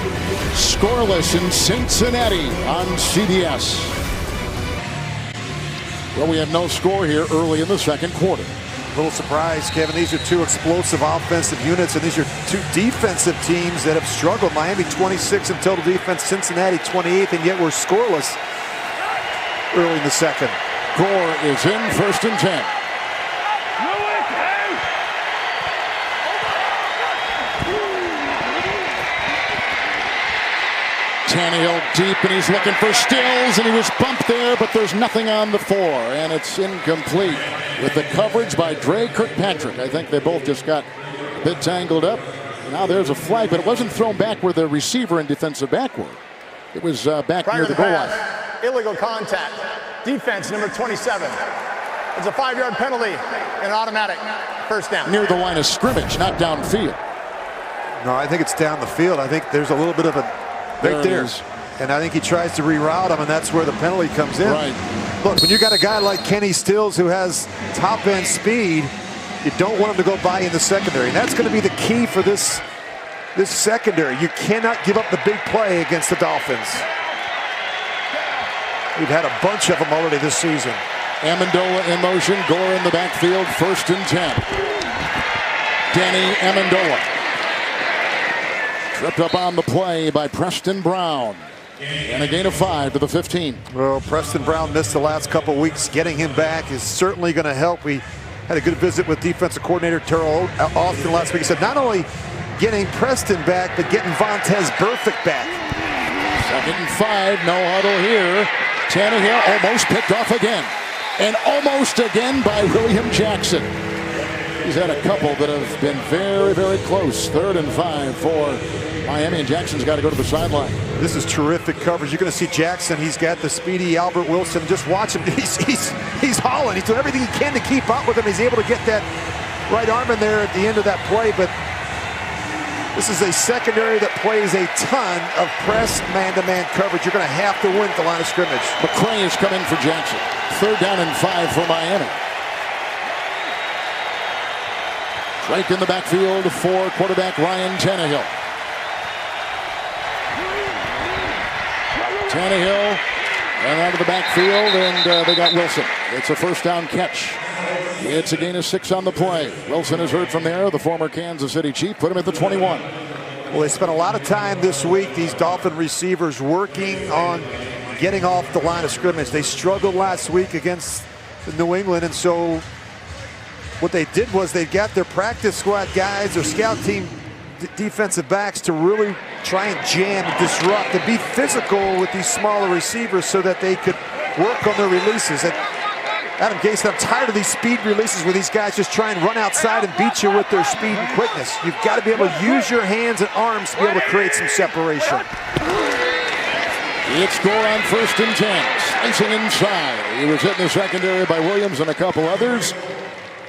Scoreless in Cincinnati on CBS. Well, we have no score here early in the 2nd quarter. A little surprise, Kevin. These are 2 explosive offensive units, and these are 2 defensive teams that have struggled. Miami 26 in total defense, Cincinnati 28th, and yet we're scoreless early in the 2nd. Gore is in 1st and 10. Tannehill deep, and he's looking for Stills, and he was bumped there, but there's nothing on the 4, and it's incomplete with the coverage by Dre Kirkpatrick. I think they both just got a bit tangled up. Now there's a flag, but it wasn't thrown back where the receiver and defensive back were. It was back near the goal line. Illegal contact. Defense number 27. It's a 5-yard penalty and an automatic 1st down. Near the line of scrimmage, not downfield. No, I think it's down the field. I think there's a little bit of a right there. And I think he tries to reroute him, and that's where the penalty comes in. Right. Look, when you got a guy like Kenny Stills who has top-end speed, you don't want him to go by in the secondary. And that's going to be the key for this secondary. You cannot give up the big play against the Dolphins. We've had a bunch of them already this season. Amendola in motion, Gore in the backfield, 1st and 10. Danny Amendola. Tripped up on the play by Preston Brown. And a gain of 5 to the 15. Well, Preston Brown missed the last couple weeks. Getting him back is certainly going to help. We had a good visit with defensive coordinator Terrell Austin last week. He said not only getting Preston back, but getting Vontaze Burfict back. 2nd and 5, no huddle here. Tannehill almost picked off again. And almost again by William Jackson. He's had a couple that have been very, very close. 3rd and 5 for Miami, and Jackson's got to go to the sideline. This is terrific coverage. You're going to see Jackson. He's got the speedy Albert Wilson. Just watch him. He's hauling. He's doing everything he can to keep up with him. He's able to get that right arm in there at the end of that play. But this is a secondary that plays a ton of press man-to-man coverage. You're going to have to win at the line of scrimmage. McCray is coming for Jackson. 3rd down and 5 for Miami. Right in the backfield for quarterback Ryan Tannehill. Tannehill ran out of the backfield, and they got Wilson. It's a 1st down catch. It's a gain of 6 on the play. Wilson is heard from there. The former Kansas City Chief put him at the 21. Well, they spent a lot of time this week, these Dolphin receivers, working on getting off the line of scrimmage. They struggled last week against New England, and so what they did was they got their practice squad guys, their scout team defensive backs to really try and jam and disrupt and be physical with these smaller receivers so that they could work on their releases. And Adam Gase said, I'm tired of these speed releases where these guys just try and run outside and beat you with their speed and quickness. You've got to be able to use your hands and arms to be able to create some separation. It's Gore on 1st and 10. Slicing inside. He was hit in the secondary by Williams and a couple others.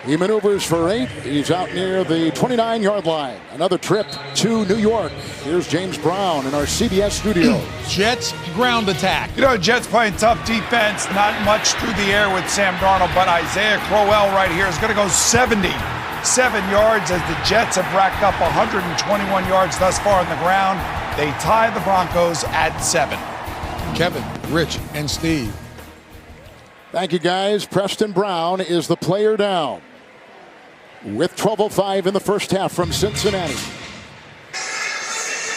He maneuvers for 8. He's out near the 29-yard line. Another trip to New York. Here's James Brown in our CBS studio. Jets ground attack. You know, Jets playing tough defense, not much through the air with Sam Darnold, but Isaiah Crowell right here is going to go 77 yards as the Jets have racked up 121 yards thus far on the ground. They tie the Broncos at 7. Kevin, Rich, and Steve. Thank you, guys. Preston Brown is the player down with 12:05 in the first half from Cincinnati.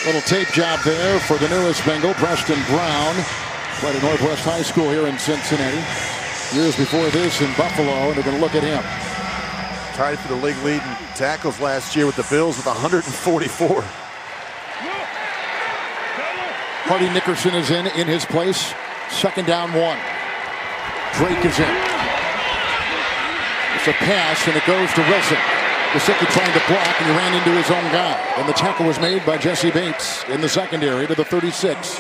Little tape job there for the newest Bengal, Preston Brown. Played at Northwest High School here in Cincinnati. Years before this in Buffalo, and they're going to look at him. Tied for the league lead in tackles last year with the Bills with 144. Hardy Nickerson is in his place. Second down 1. Drake is in. It's a pass, and it goes to Wilson. Gesicki trying to block, and he ran into his own guy. And the tackle was made by Jesse Bates in the secondary to the 36.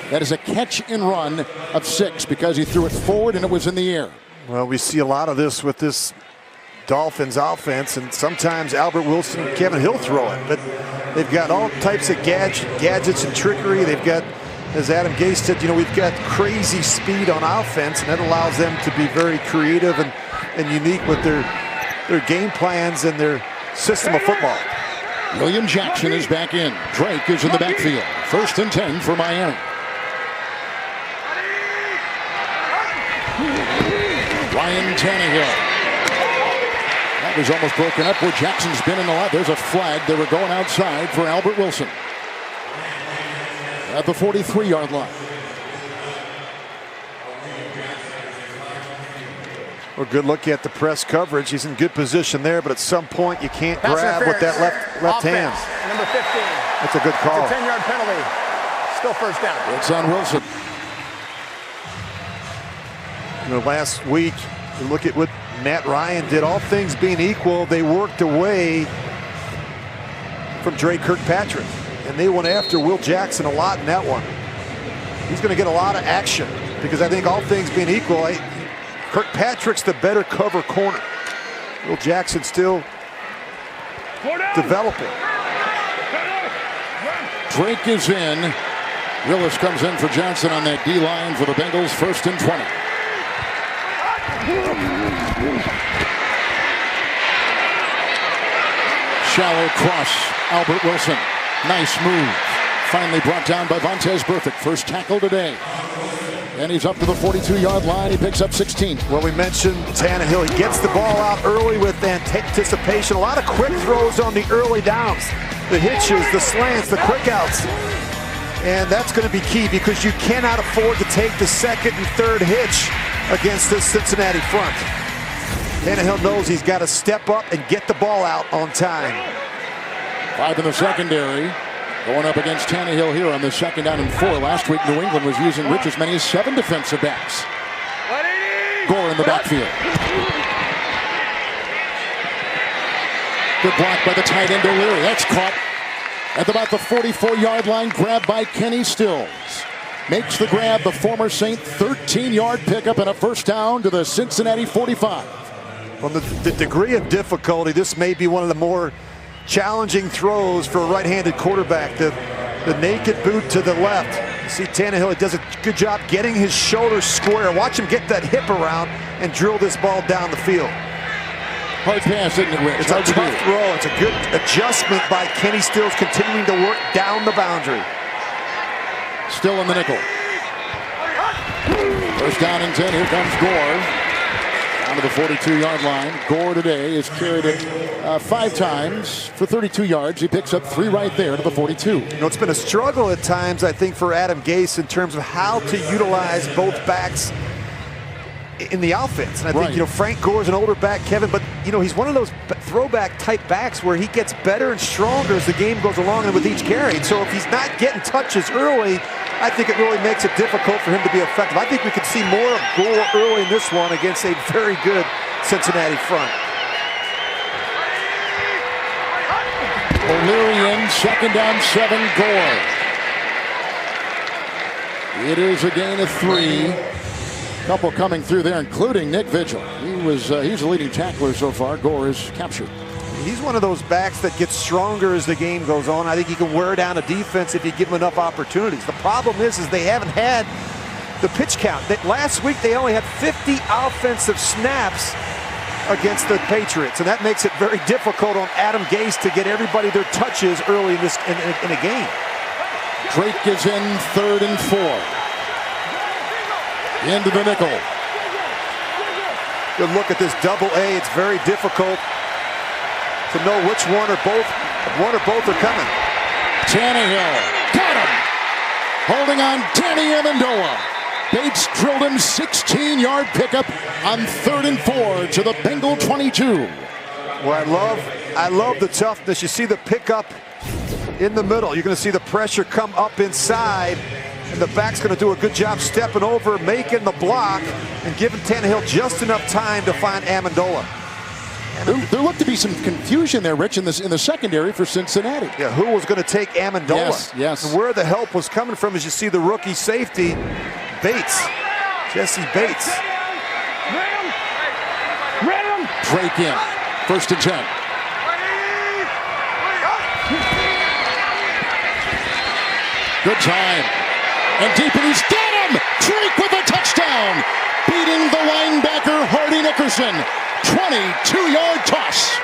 That is a catch and run of 6 because he threw it forward and it was in the air. Well, we see a lot of this with this Dolphins offense, and sometimes Albert Wilson and Kevin Hill throw it. But they've got all types of gadgets and trickery. They've got, as Adam Gase said, you know, we've got crazy speed on offense, and that allows them to be very creative and unique with their game plans and their system of football. William Jackson is back in. Drake is in the backfield. 1st and 10 for Miami. Ryan Tannehill. That was almost broken up where Jackson's been in a lot. There's a flag. They were going outside for Albert Wilson at the 43-yard line. Well, good look at the press coverage. He's in good position there, but at some point you can't grab with that left hand. Number 15. That's a good call. It's a 10-yard penalty. Still first down. It's on Wilson. You know, last week, you look at what Matt Ryan did. All things being equal, they worked away from Dre Kirkpatrick, and they went after Will Jackson a lot in that one. He's going to get a lot of action because I think all things being equal, Kirkpatrick's the better cover corner. Will Jackson still developing. Drake is in. Willis comes in for Johnson on that D-line for the Bengals. 1st and 20. Shallow cross. Albert Wilson. Nice move. Finally brought down by Vontaze Burfict. First tackle today. And he's up to the 42-yard line. He picks up 16. Well, we mentioned Tannehill. He gets the ball out early with anticipation. A lot of quick throws on the early downs. The hitches, the slants, the quick outs. And that's going to be key because you cannot afford to take the second and third hitch against this Cincinnati front. Tannehill knows he's got to step up and get the ball out on time. 5 in the secondary. Going up against Tannehill here on the 2nd down and 4. Last week, New England was using Rich as many as 7 defensive backs. Gore in the backfield. Good block by the tight end O'Leary. That's caught at about the 44-yard line. Grabbed by Kenny Stills. Makes the grab, the former Saint. 13-yard pickup and a first down to the Cincinnati 45. Well, the degree of difficulty, this may be one of the more challenging throws for a right-handed quarterback. The naked boot to the left. You see Tannehill, he does a good job getting his shoulders square. Watch him get that hip around and drill this ball down the field. Hard pass, isn't it, Rich? It's a tough throw. It's a good adjustment by Kenny Stills, continuing to work down the boundary. Still in the nickel. First down and 10. Here comes Gore. Down to the 42-yard line. Gore today has carried it 5 times for 32 yards. He picks up 3 right there to the 42. You know, it's been a struggle at times, I think, for Adam Gase in terms of how to utilize both backs in the offense. And I think, you know, Frank Gore's an older back, Kevin, but, you know, he's one of those throwback type backs where he gets better and stronger as the game goes along and with each carry. And so if he's not getting touches early, I think it really makes it difficult for him to be effective. I think we could see more of Gore early in this one against a very good Cincinnati front. O'Leary in, 2nd down, 7, Gore. It is a gain of 3. Couple coming through there, including Nick Vigil. He's the leading tackler so far. Gore is captured. He's one of those backs that gets stronger as the game goes on. I think he can wear down a defense if you give him enough opportunities. The problem is they haven't had the pitch count. Last week they only had 50 offensive snaps against the Patriots, and that makes it very difficult on Adam Gase to get everybody their touches early in a game. Drake is in 3rd and 4. Into the nickel. Good look at this double A. It's very difficult to know which one or both are coming. Tannehill got him. Holding on, Danny Amendola. Bates drilled him 16-yard pickup on 3rd and 4 to the Bengal 22. Well, I love the toughness. You see the pickup in the middle. You're going to see the pressure come up inside, and the back's going to do a good job stepping over, making the block, and giving Tannehill just enough time to find Amendola. There looked to be some confusion there, Rich, in the secondary for Cincinnati. Yeah, who was going to take Amendola? Yes. And where the help was coming from is you see the rookie safety, Bates, Jesse Bates. Drake in, 1st and 10. Good time. And deep, and he's got him! Drake with a touchdown! Beating the linebacker, Hardy Nickerson. 22-yard toss.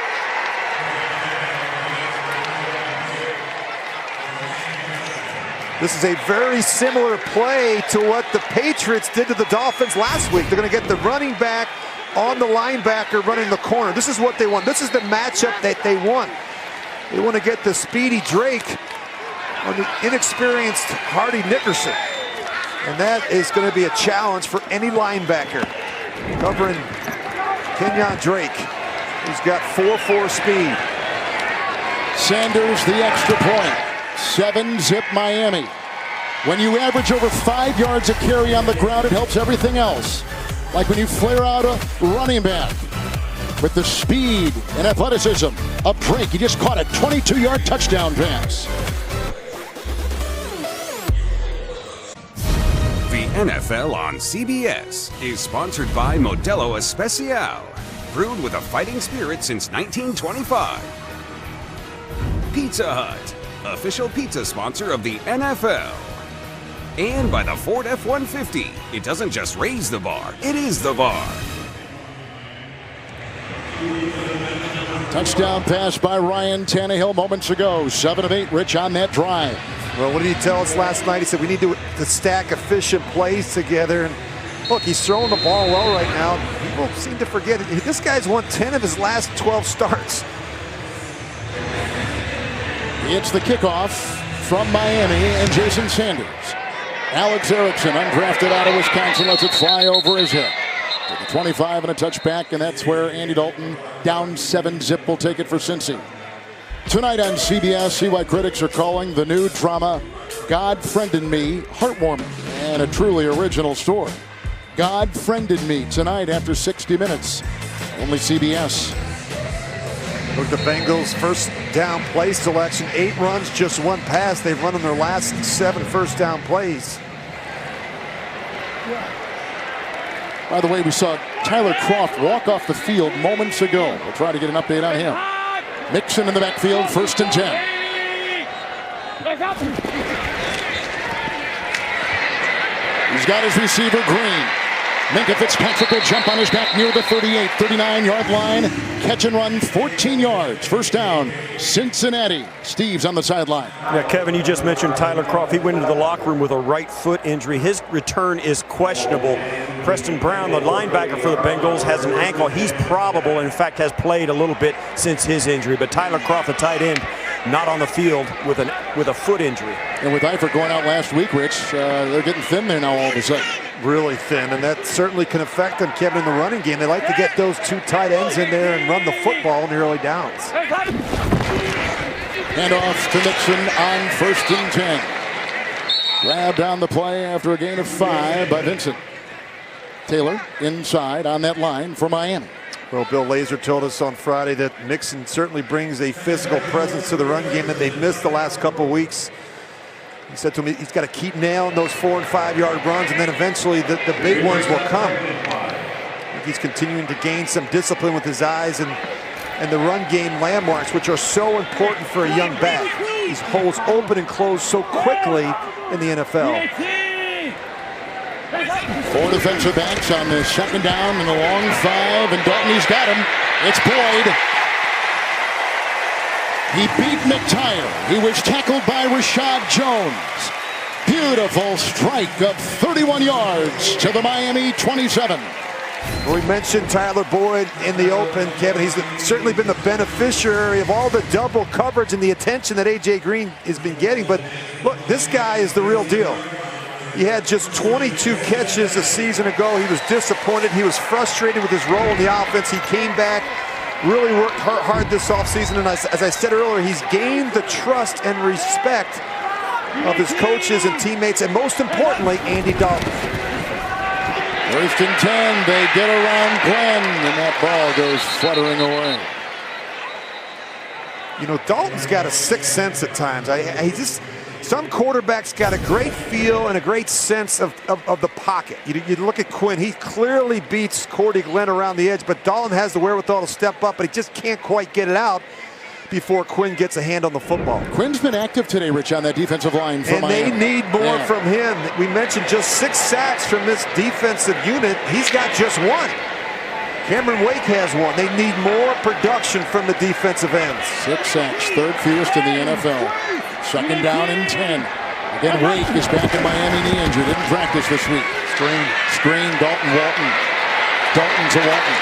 This is a very similar play to what the Patriots did to the Dolphins last week. They're going to get the running back on the linebacker running the corner. This is what they want. This is the matchup that they want. They want to get the speedy Drake on the inexperienced Hardy Nickerson. And that is going to be a challenge for any linebacker. Covering Kenyon Drake, who's got 4.4 speed. Sanders the extra point. 7-zip Miami. When you average over 5 yards a carry on the ground, it helps everything else. Like when you flare out a running back with the speed and athleticism of Drake. He just caught a 22-yard touchdown pass. The NFL on CBS is sponsored by Modelo Especial, brewed with a fighting spirit since 1925. Pizza Hut, official pizza sponsor of the NFL. And by the Ford F-150, it doesn't just raise the bar, it is the bar. Touchdown pass by Ryan Tannehill moments ago. 7 of 8, Rich, on that drive. Well, what did he tell us last night? He said we need to stack efficient plays together. And look, he's throwing the ball well right now. People seem to forget it. This guy's won 10 of his last 12 starts. It's the kickoff from Miami and Jason Sanders. Alex Erickson, undrafted out of Wisconsin, lets it fly over his head. To the 25 and a touchback, and that's where Andy Dalton, down 7-zip, will take it for Cincy. Tonight on CBS, see why critics are calling the new drama God Friended Me heartwarming and a truly original story. God Friended Me tonight after 60 minutes. Only CBS. Look at the Bengals' first down play selection. 8 runs, just 1 pass. They've run on their last 7 first down plays. By the way, we saw Tyler Kroft walk off the field moments ago. We'll try to get an update on him. Mixon in the backfield, 1st and 10. He's got his receiver, Green. Minka Fitzpatrick will jump on his back near the 38, 39-yard line. Catch and run, 14 yards. First down, Cincinnati. Steve's on the sideline. Yeah, Kevin, you just mentioned Tyler Kroft. He went into the locker room with a right foot injury. His return is questionable. Preston Brown, the linebacker for the Bengals, has an ankle. He's probable, and in fact, has played a little bit since his injury. But Tyler Kroft, the tight end, not on the field with a foot injury. And with Eifert going out last week, Rich, they're getting thin there now all of a sudden. Really thin, and that certainly can affect them, Kevin, in the running game. They like to get those 2 tight ends in there and run the football in the early downs. Hand off to Mixon on 1st and 10. Grabbed on the play after a gain of 5 by Vincent. Taylor inside on that line for Miami. Well, Bill Lazor told us on Friday that Mixon certainly brings a physical presence to the run game that they've missed the last couple weeks. He said to me he's got to keep nailing those 4- and 5-yard runs, and then eventually the big ones will come. I think he's continuing to gain some discipline with his eyes and the run game landmarks, which are so important for a young back. These holes open and close so quickly in the NFL. 4 defensive backs on the second down and a long 5, and Dalton, he's got him. It's Boyd. He beat McTire. He was tackled by Rashad Jones. Beautiful strike of 31 yards to the Miami 27. We mentioned Tyler Boyd in the open, Kevin. He's certainly been the beneficiary of all the double coverage and the attention that A.J. Green has been getting. But look, this guy is the real deal. He had just 22 catches a season ago. He was disappointed. He was frustrated with his role in the offense. He came back, really worked hard this offseason. And as I said earlier, he's gained the trust and respect of his coaches and teammates, and most importantly, Andy Dalton. 1st and 10, they get around Glenn, and that ball goes fluttering away. You know, Dalton's got a sixth sense at times. Some quarterbacks got a great feel and a great sense of the pocket. You look at Quinn, he clearly beats Cordy Glenn around the edge, but Dalton has the wherewithal to step up, but he just can't quite get it out before Quinn gets a hand on the football. Quinn's been active today, Rich, on that defensive line for Miami. They need more from him. We mentioned just 6 sacks from this defensive unit. He's got just 1. Cameron Wake has 1. They need more production from the defensive ends. 6 sacks, 3rd fewest in the NFL. 2nd down and 10. Again, Wake is back in Miami, knee injured. Didn't practice this week. Screen, Dalton, Walton. Dalton to Walton.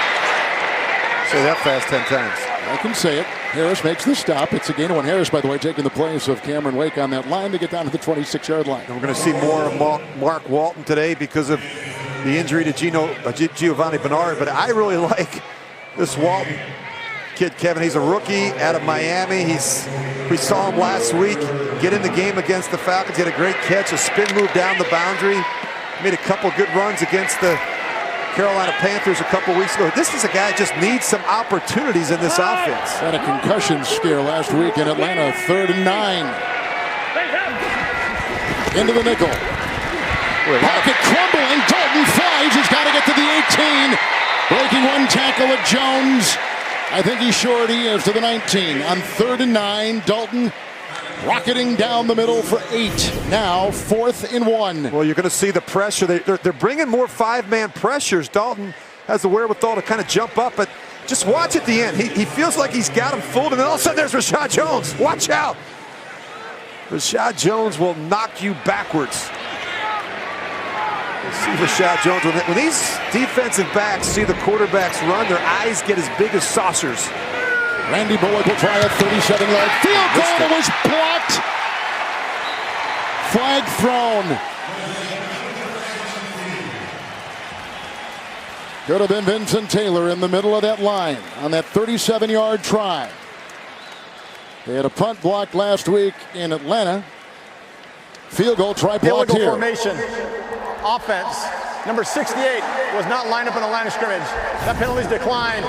Say that fast 10 times. I can say it. Harris makes the stop. It's a gain of 1. Harris, by the way, taking the place of Cameron Wake on that line to get down to the 26-yard line. And we're going to see more of Mark Walton today because of the injury to Giovanni Bernard. But I really like this Walton kid, Kevin. He's a rookie out of Miami. We saw him last week get in the game against the Falcons. He had a great catch, a spin move down the boundary. Made a couple good runs against the Carolina Panthers a couple weeks ago. This is a guy that just needs some opportunities in this offense. Had a concussion scare last week in Atlanta. 3rd and 9. Into the nickel. Pocket crumbling. Dalton flies. He's got to get to the 18. Breaking 1 tackle at Jones. I think he's short. He is to the 19. On 3rd and 9, Dalton rocketing down the middle for 8. Now 4th and 1. Well, you're going to see the pressure. They're bringing more 5-man pressures. Dalton has the wherewithal to kind of jump up, but just watch at the end. He feels like he's got him fooled, and then all of a sudden there's Rashad Jones. Watch out. Rashad Jones will knock you backwards. See Rashad Jones. When these defensive backs see the quarterbacks run, their eyes get as big as saucers. Randy Bullock will try a 37-yard field goal that was blocked. Flag thrown. Could have been Vincent Taylor in the middle of that line on that 37-yard try. They had a punt blocked last week in Atlanta. Field goal try blocked here. Formation. Offense. Number 68 was not lined up in the line of scrimmage. That penalty's declined.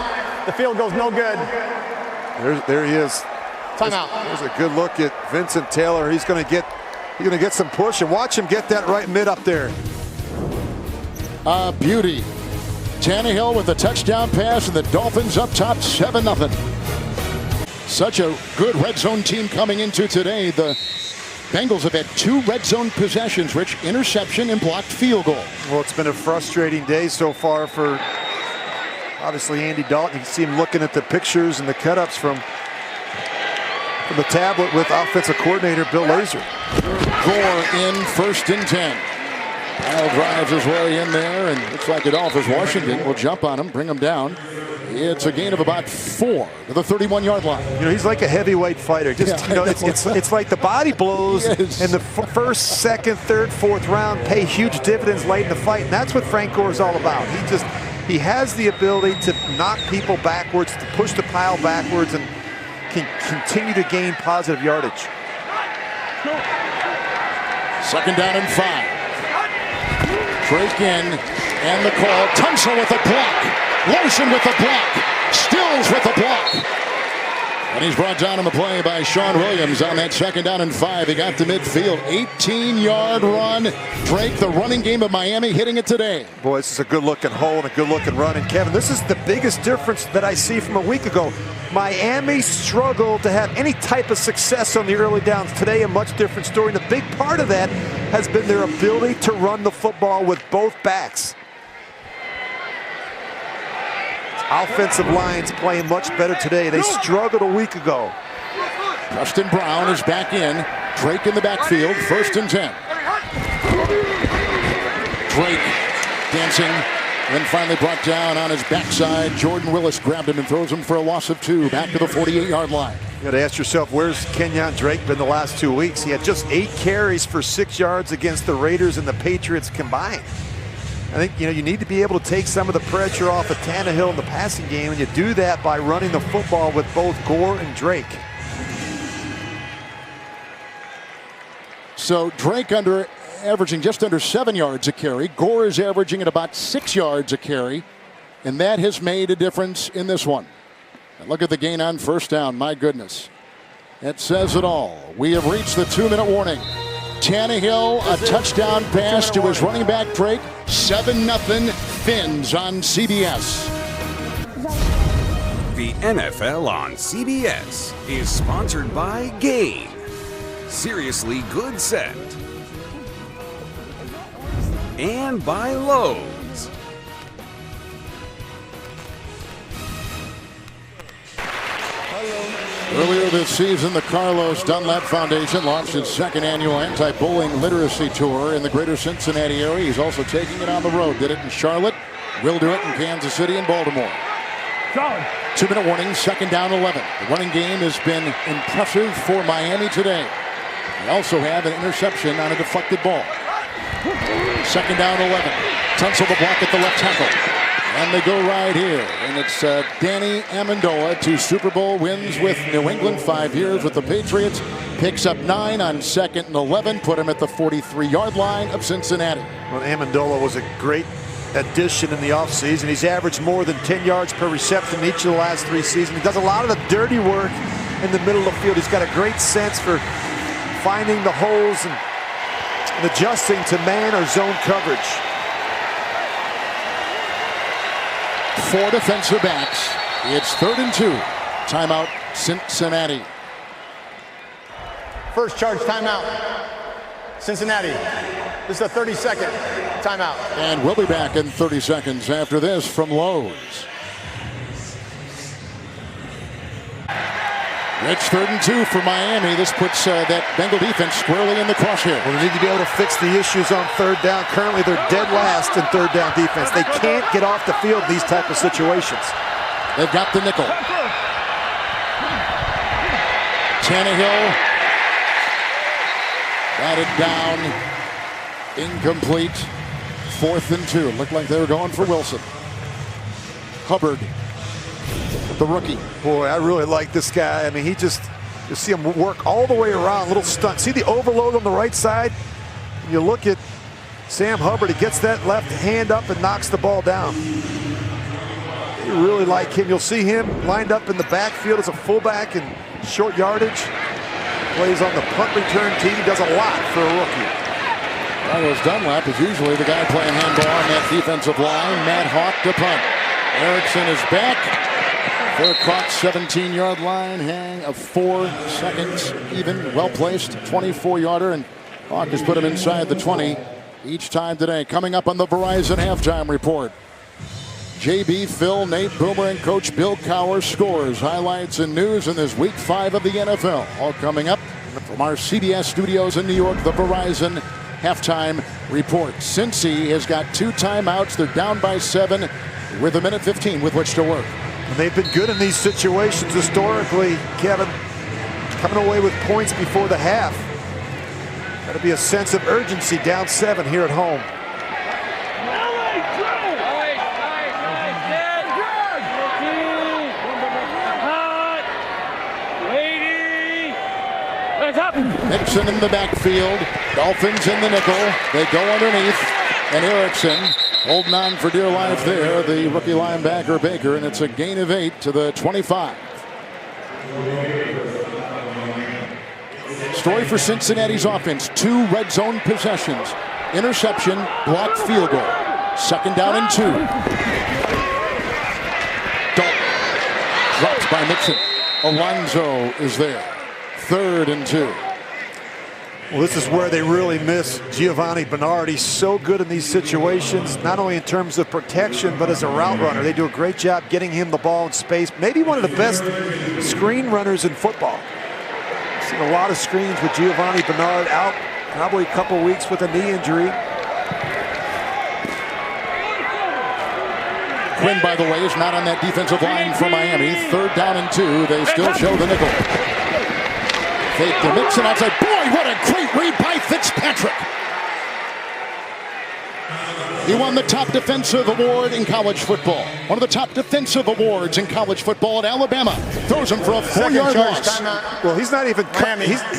The field goal's no good. There he is. Timeout. There's a good look at Vincent Taylor. He's going to get some push, and watch him get that right mid up there. Beauty. Tannehill with a touchdown pass, and the Dolphins up top 7-0. Such a good red zone team coming into today. The Bengals have had 2 red zone possessions, Rich. Interception and blocked field goal. Well, it's been a frustrating day so far for obviously Andy Dalton. You can see him looking at the pictures and the cut-ups from the tablet with offensive coordinator Bill Lazor. Gore in 1st and 10. Kyle drives his way in there, and looks like Adolphus Washington will jump on him, him down. It's a gain of about 4 to the 31-yard line. You know, he's like a heavyweight fighder. It's like the body blows in the first, second, third, fourth round pay huge dividends late in the fight, and that's what Frank Gore is all about. He has the ability to knock people backwards, to push the pile backwards, and can continue to gain positive yardage. 2nd down and 5. Drake in, and the call. Tunsil with a block. Larson with a block. Stills with a block. And he's brought down on the play by Sean Williams on that 2nd down and 5. He got to midfield. 18-yard run. Drake, the running game of Miami, hitting it today. Boy, this is a good-looking hole and a good-looking run. And, Kevin, this is the biggest difference that I see from a week ago. Miami struggled to have any type of success on the early downs. Today, a much different story. And a big part of that has been their ability to run the football with both backs. Offensive line's playing much better today. They struggled a week ago. Preston Brown is back in. Drake in the backfield. 1st and 10. Drake dancing. Then finally brought down on his backside. Jordan Willis grabbed him and throws him for a loss of 2. Back to the 48-yard line. You got to ask yourself, where's Kenyon Drake been the last 2 weeks? He had just 8 carries for 6 yards against the Raiders and the Patriots combined. I think, you need to be able to take some of the pressure off of Tannehill in the passing game, and you do that by running the football with both Gore and Drake. So Drake averaging just under 7 yards a carry. Gore is averaging at about 6 yards a carry, and that has made a difference in this one. And look at the gain on 1st down. My goodness. It says it all. We have reached the 2-minute warning. Tannehill, a touchdown pass to his running back Drake. 7-0 Fins on CBS. The NFL on CBS is sponsored by Gain. Seriously good set. And by Lowe's. Earlier this season, the Carlos Dunlap Foundation launched its 2nd annual anti-bullying literacy tour in the greater Cincinnati area. He's also taking it on the road. Did it in Charlotte. Will do it in Kansas City and Baltimore. 2-minute warning, 2nd down 11. The running game has been impressive for Miami today. They also have an interception on a deflected ball. 2nd down 11. Tunsil the block at the left tackle. And they go right here. And it's Danny Amendola, 2 Super Bowl wins with New England, 5 years with the Patriots. Picks up 9 on 2nd and 11. Put him at the 43-yard line of Cincinnati. Well, Amendola was a great addition in the offseason. He's averaged more than 10 yards per reception each of the last 3 seasons. He does a lot of the dirty work in the middle of the field. He's got a great sense for finding the holes and adjusting to man or zone coverage. 4 defensive backs. It's 3rd and 2. Timeout, Cincinnati. First charge timeout. Cincinnati. This is a 30-second timeout. And we'll be back in 30 seconds after this from Lowe's. It's 3rd and 2 for Miami. This puts that Bengal defense squarely in the crosshair. Well, they need to be able to fix the issues on 3rd down. Currently, they're dead last in 3rd down defense. They can't get off the field in these type of situations. They've got the nickel. Tannehill batted down. Incomplete. 4th and 2. Looked like they were going for Wilson. Hubbard, the rookie. Boy, I really like this guy. I mean, you see him work all the way around, little stunt. See the overload on the right side? You look at Sam Hubbard, he gets that left hand up and knocks the ball down. You really like him. You'll see him lined up in the backfield as a fullback in short yardage. Plays on the punt return team. He does a lot for a rookie. Carlos Dunlap is usually the guy playing handball on that defensive line. Matt Hawk to punt. Erickson is back. They're caught 17-yard line, hang of 4 seconds, even, well-placed, 24-yarder, and Hawk has put him inside the 20 each time today. Coming up on the Verizon Halftime Report, JB, Phil, Nate Boomer, and Coach Bill Cowher scores, highlights, and news in this Week 5 of the NFL. All coming up from our CBS studios in New York, the Verizon Halftime Report. Cincy has got 2 timeouts. They're down by 7 with 1:15 with which to work. And they've been good in these situations historically, Kevin, coming away with points before the half. That'll be a sense of urgency down 7 here at home. Nixon in the backfield. Dolphins in the nickel. They go underneath. And Erickson holding on for dear life there. The rookie linebacker Baker. And it's a gain of 8 to the 25. Story for Cincinnati's offense. 2 red zone possessions. Interception, blocked field goal. 2nd down and 2. Dalton dropped by Mixon. Alonzo is there. 3rd and 2. Well, this is where they really miss Giovanni Bernard. He's so good in these situations, not only in terms of protection, but as a route runner. They do a great job getting him the ball in space. Maybe one of the best screen runners in football. I've seen a lot of screens with Giovanni Bernard out probably a couple weeks with a knee injury. Quinn, by the way, is not on that defensive line for Miami. 3rd down and 2. They still show the nickel. Fake to Mixon outside. Boy, what a great read by Fitzpatrick. He won the top defensive award in college football. One of the top defensive awards in college football at Alabama. Throws him for a 4-yard loss. Well, he's not even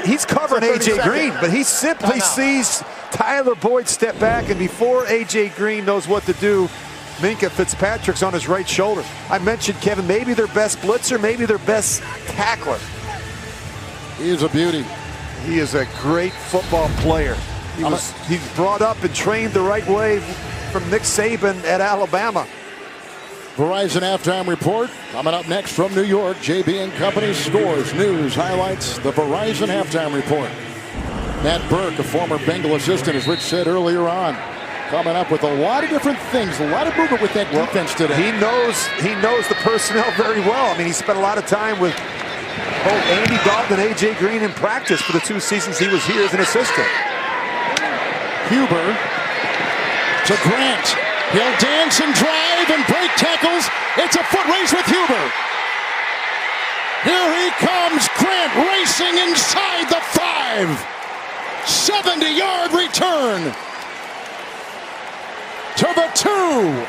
he's covering A.J. Green, but he simply sees Tyler Boyd step back, and before A.J. Green knows what to do, Minkah Fitzpatrick's on his right shoulder. I mentioned, Kevin, maybe their best blitzer, maybe their best tackler. He is a beauty. He is a great football player. He's brought up and trained the right way from Nick Saban at Alabama. Verizon halftime report coming up next from New York. JB and Company scores, news, highlights, the Verizon halftime report. Matt Burke, a former Bengal assistant, as Rich said earlier on, coming up with a lot of different things, a lot of movement with that defense today. He knows the personnel very well. I mean, he spent a lot of time with both Andy Dalton and A.J. Green in practice for the 2 seasons he was here as an assistant. Huber to Grant. He'll dance and drive and break tackles. It's a foot race with Huber. Here he comes, Grant racing inside the 5. 70-yard return to the 2.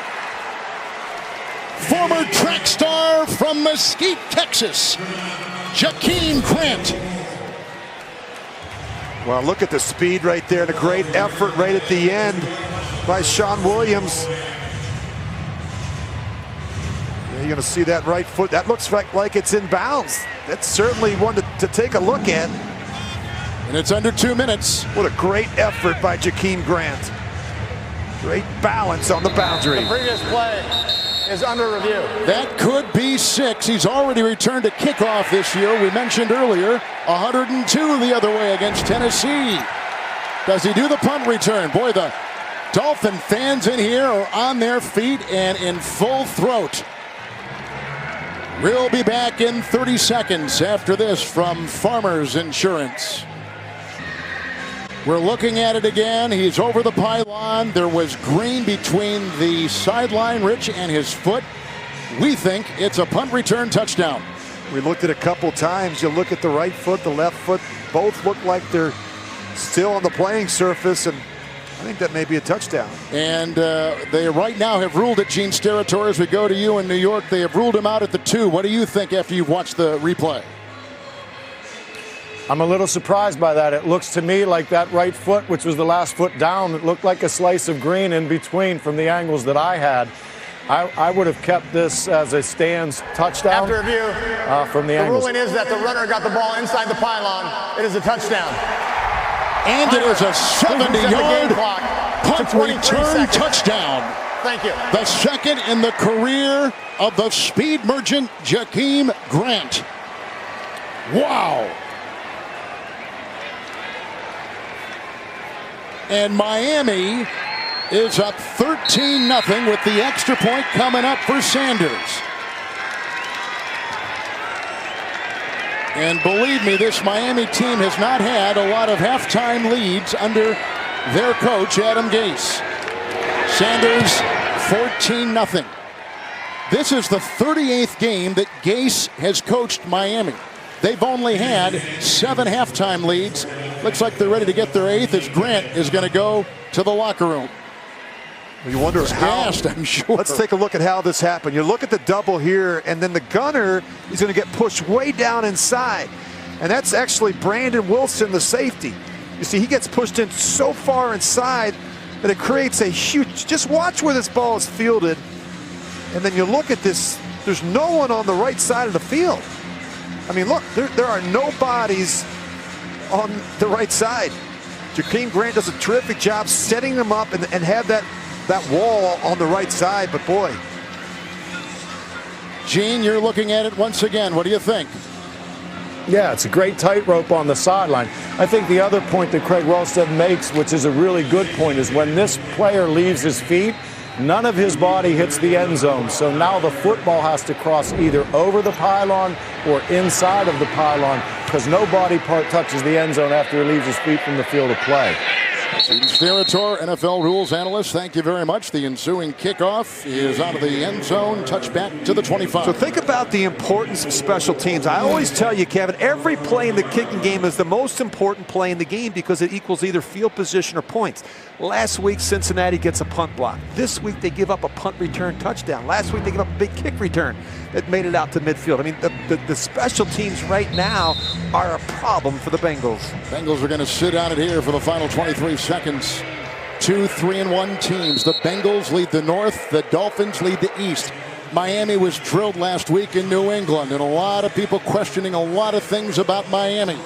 Former track star from Mesquite, Texas, Jakeem Grant. Well, look at the speed right there and a great effort right at the end by Sean Williams. You're going to see that right foot. That looks like it's in bounds. That's certainly one to take a look at. And it's under 2 minutes. What a great effort by Jakeem Grant. Great balance on the boundary. The previous play is under review. That could be 6. He's already returned a kickoff this year. We mentioned earlier, 102 the other way against Tennessee. Does he do the punt return? Boy, the Dolphin fans in here are on their feet and in full throat. We'll be back in 30 seconds after this from Farmers Insurance. We're looking at it again. He's over the pylon. There was green between the sideline, Rich, and his foot. We think it's a punt return touchdown. We looked at it a couple times. You look at the right foot, the left foot. Both look like they're still on the playing surface, and I think that may be a touchdown. And they right now have ruled it, Gene Steratore, as we go to you in New York. They have ruled him out at the 2. What do you think after you've watched the replay? I'm a little surprised by that. It looks to me like that right foot, which was the last foot down, it looked like a slice of green in between from the angles that I had. I would have kept this as a stands touchdown. After review, from the angles. angles. Ruling is that the runner got the ball inside the pylon. It is a touchdown. And it is a 70-yard punt return touchdown. Thank you. The second in the career of the speed merchant, Jakeem Grant. Wow. And Miami is up 13-0 with the extra point coming up for Sanders. And believe me, this Miami team has not had a lot of halftime leads under their coach, Adam Gase. Sanders, 14-0. This is the 38th game that Gase has coached Miami. They've only had 7 halftime leads. Looks like they're ready to get their 8th as Grant is going to go to the locker room. You wonder how. Gassed, I'm sure. Let's take a look at how this happened. You look at the double here, and then the gunner is going to get pushed way down inside. And that's actually Brandon Wilson, the safety. You see, he gets pushed in so far inside that it creates a huge, just watch where this ball is fielded. And then you look at this, there's no one on the right side of the field. I mean, look, there are no bodies on the right side. Jakeem Grant does a terrific job setting them up and have that wall on the right side, but boy. Gene, you're looking at it once again. What do you think? Yeah, it's a great tightrope on the sideline. I think the other point that Craig Wellstead makes, which is a really good point, is when this player leaves his feet, none of his body hits the end zone. So now the football has to cross either over the pylon or inside of the pylon because no body part touches the end zone after he leaves his feet from the field of play. Gene Steratore, NFL rules analyst, thank you very much. The ensuing kickoff is out of the end zone, touchback to the 25. So think about the importance of special teams. I always tell you, Kevin, every play in the kicking game is the most important play in the game because it equals either field position or points. Last week, Cincinnati gets a punt block. This week, they give up a punt return touchdown. Last week, they give up a big kick return that made it out to midfield. I mean, the special teams right now are a problem for the Bengals. Bengals are going to sit on it here for the final 23 seconds. 2 3-1 teams. The Bengals lead the North. The Dolphins lead the East. Miami was drilled last week in New England, and a lot of people questioning a lot of things about Miami.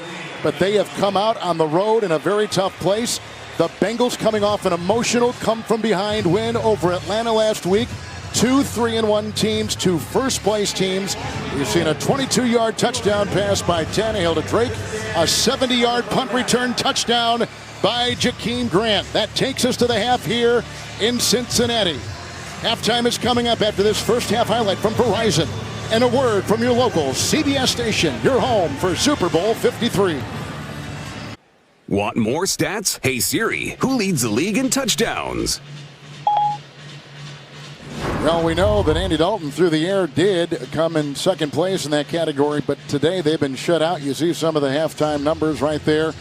But they have come out on the road in a very tough place. The Bengals coming off an emotional come-from-behind win over Atlanta last week. 2 3-1 teams, 2 first-place teams. We've seen a 22-yard touchdown pass by Tannehill to Drake, a 70-yard punt return touchdown by Jakeem Grant. That takes us to the half here in Cincinnati. Halftime is coming up after this first half highlight from Verizon. And a word from your local CBS station, your home for Super Bowl 53. Want more stats? Hey Siri, who leads the league in touchdowns? Well, we know that Andy Dalton through the air did come in second place in that category, but today they've been shut out. You see some of the halftime numbers right there.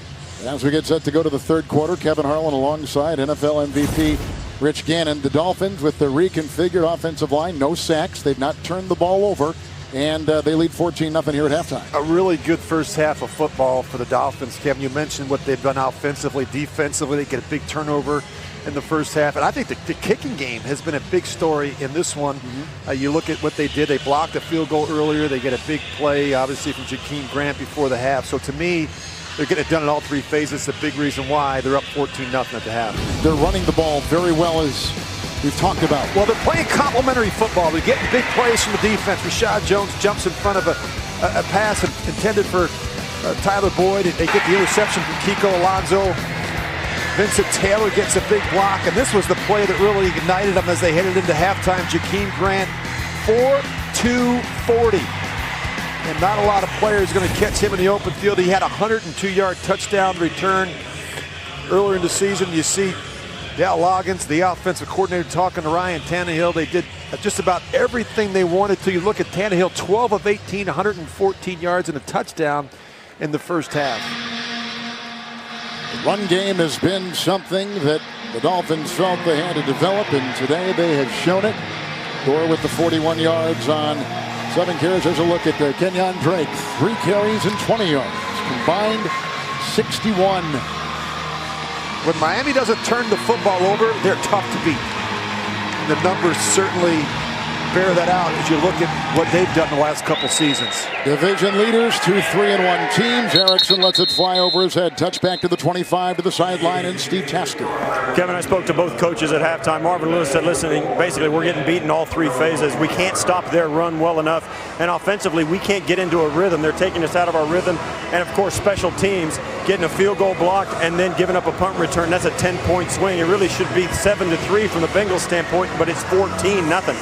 As we get set to go to the third quarter, Kevin Harlan alongside NFL MVP Rich Gannon. The Dolphins with the reconfigured offensive line, no sacks. They've not turned the ball over, and they lead 14-0 here at halftime. A really good first half of football for the Dolphins, Kevin. You mentioned what they've done offensively, defensively. They get a big turnover in the first half. And I think the kicking game has been a big story in this one. You look at what they did. They blocked a field goal earlier. They get a big play, obviously, from Jakeem Grant before the half. So to me, they're getting it done in all three phases. The big reason why they're up 14-0 at the half. They're running the ball very well, as we've talked about. Well, they're playing complementary football. They're getting big plays from the defense. Rashad Jones jumps in front of a pass intended for Tyler Boyd. They get the interception from Kiko Alonso. Vincent Taylor gets a big block, and this was the play that really ignited them as they headed into halftime. Jakeem Grant, 4-2-40. And not a lot of players going to catch him in the open field. He had a 102-yard touchdown return earlier in the season. You see Dal Loggins, the offensive coordinator, talking to Ryan Tannehill. They did just about everything they wanted to. You look at Tannehill, 12 of 18, 114 yards and a touchdown in the first half. The run game has been something that the Dolphins felt they had to develop, and today they have shown it. Gore with the 41 yards on 7 carries. There's a look at Kenyon Drake. 3 carries and 20 yards. Combined 61. When Miami doesn't turn the football over, they're tough to beat. And the numbers certainly bear that out as you look at what they've done in the last couple seasons. Division leaders, 2 3-1 teams. Erickson lets it fly over his head. Touchback to the 25 to the sideline, and Steve Tasker. Kevin, I spoke to both coaches at halftime. Marvin Lewis said, listen, basically we're getting beaten all 3 phases. We can't stop their run well enough. And offensively, we can't get into a rhythm. They're taking us out of our rhythm. And, of course, special teams, getting a field goal blocked and then giving up a punt return. That's a 10-point swing. It really should be 7-3 from the Bengals standpoint, but it's 14-0.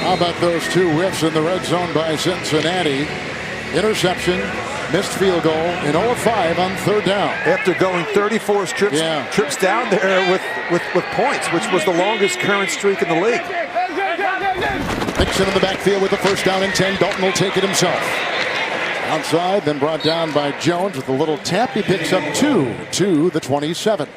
How about those 2 whiffs in the red zone by Cincinnati? Interception, missed field goal, and 0 of 5 on 3rd down. After going 34 trips down there with points, which was the longest current streak in the league. Nixon in the backfield with the first down and 10. Dalton will take it himself. Outside, then brought down by Jones with a little tap. He picks up 2 to the 27.